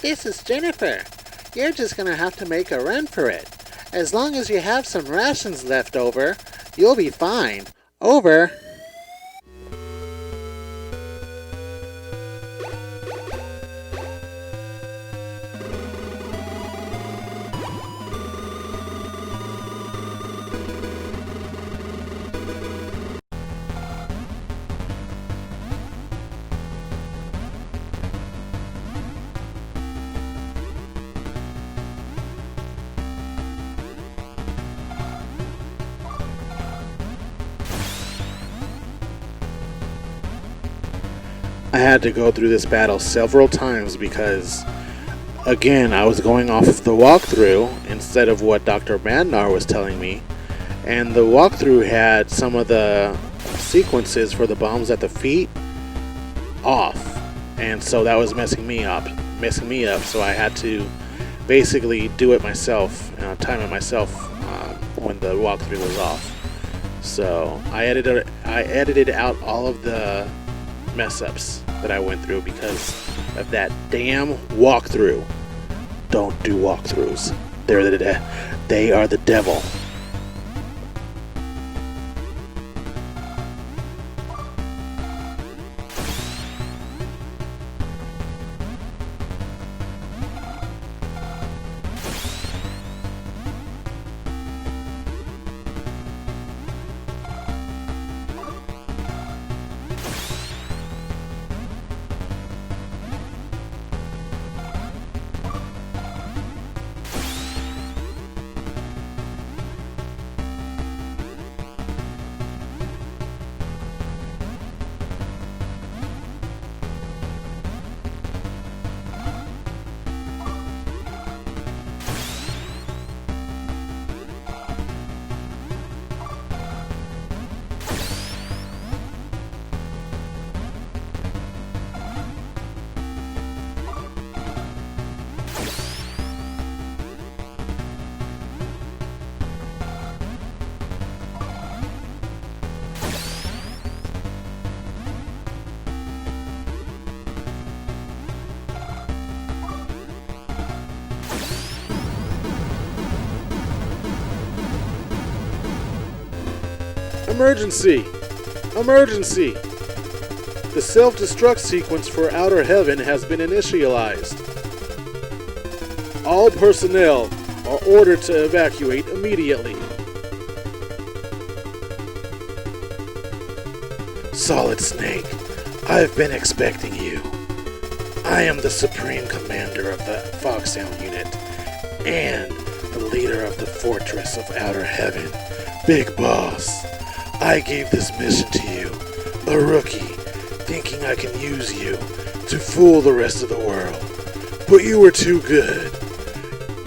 This is Jennifer. You're just gonna have to make a run for it. As long as you have some rations left over, you'll be fine. Over. I had to go through this battle several times because, again, I was going off of the walkthrough instead of what Dr. Mandar was telling me. And the walkthrough had some of the sequences for the bombs at the feet off. And so that was messing me up. So I had to basically do it myself, time it myself when the walkthrough was off. So I edited out all of the mess ups that I went through because of that damn walkthrough. Don't do walkthroughs. They are the devil. Emergency! Emergency! The self-destruct sequence for Outer Heaven has been initialized. All personnel are ordered to evacuate immediately. Solid Snake, I've been expecting you. I am the Supreme Commander of the Foxhound Unit and the leader of the Fortress of Outer Heaven. Big Boss, I gave this mission to you, a rookie, thinking I can use you to fool the rest of the world. But you were too good.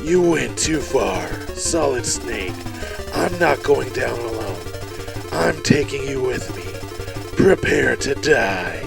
You went too far, Solid Snake. I'm not going down alone. I'm taking you with me. Prepare to die.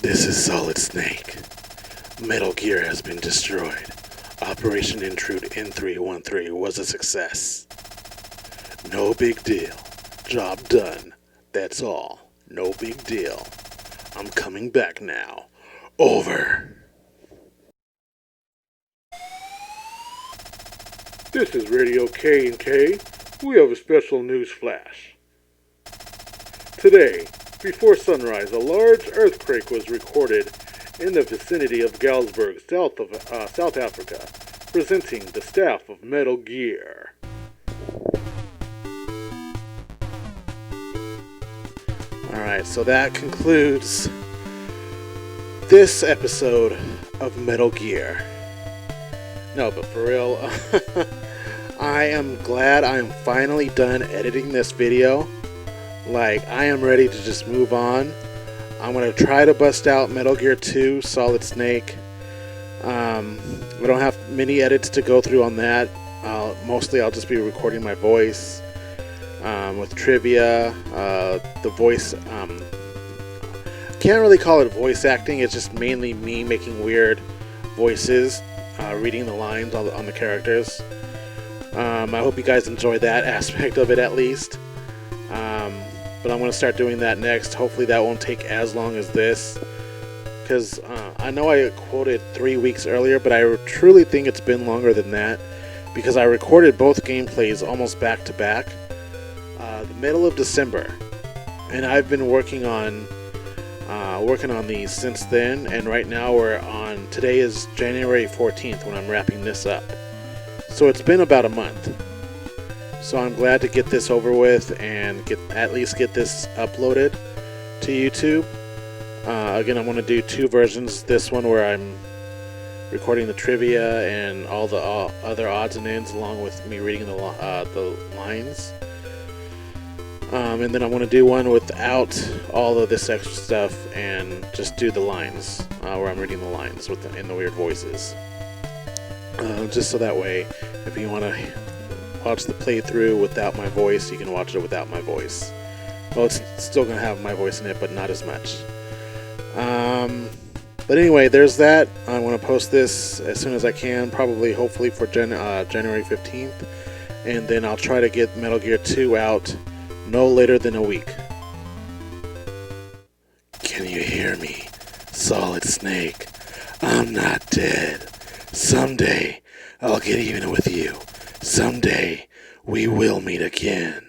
This is Solid Snake. Metal Gear has been destroyed. Operation Intrude N313 was a success. No big deal. Job done. That's all. No big deal. I'm coming back now. Over. This is Radio K&K. We have a special news flash. Today, before sunrise, a large earthquake was recorded in the vicinity of Galsburg, South Africa, presenting the staff of Metal Gear. Alright, so that concludes this episode of Metal Gear. No, but for real, I am glad I am finally done editing this video. Like, I am ready to just move on. I'm going to try to bust out Metal Gear 2 Solid Snake. We don't have many edits to go through on that. Mostly I'll just be recording my voice with trivia. The voice, can't really call it voice acting. It's just mainly me making weird voices, reading the lines on the characters. I hope you guys enjoy that aspect of it at least. But I'm going to start doing that next. Hopefully that won't take as long as this. Because I know I quoted 3 weeks earlier, but I truly think it's been longer than that. Because I recorded both gameplays almost back to back. The middle of December. And I've been working on these since then. And right now today is January 14th when I'm wrapping this up. So it's been about a month. So I'm glad to get this over with and at least get this uploaded to YouTube. Again, I'm going to do two versions. This one where I'm recording the trivia and all the other odds and ends along with me reading the lines. And then I'm going to do one without all of this extra stuff and just do the lines where I'm reading the lines in the weird voices. Just so that way, if you want to watch the playthrough without my voice, you can watch it without my voice. Well, it's still going to have my voice in it, but not as much. But anyway, there's that. I'm going to post this as soon as I can, hopefully for January 15th. And then I'll try to get Metal Gear 2 out no later than a week. Can you hear me? Solid Snake. I'm not dead. Someday, I'll get even with you. Someday, we will meet again.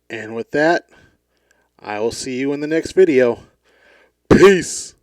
And with that, I will see you in the next video. Peace!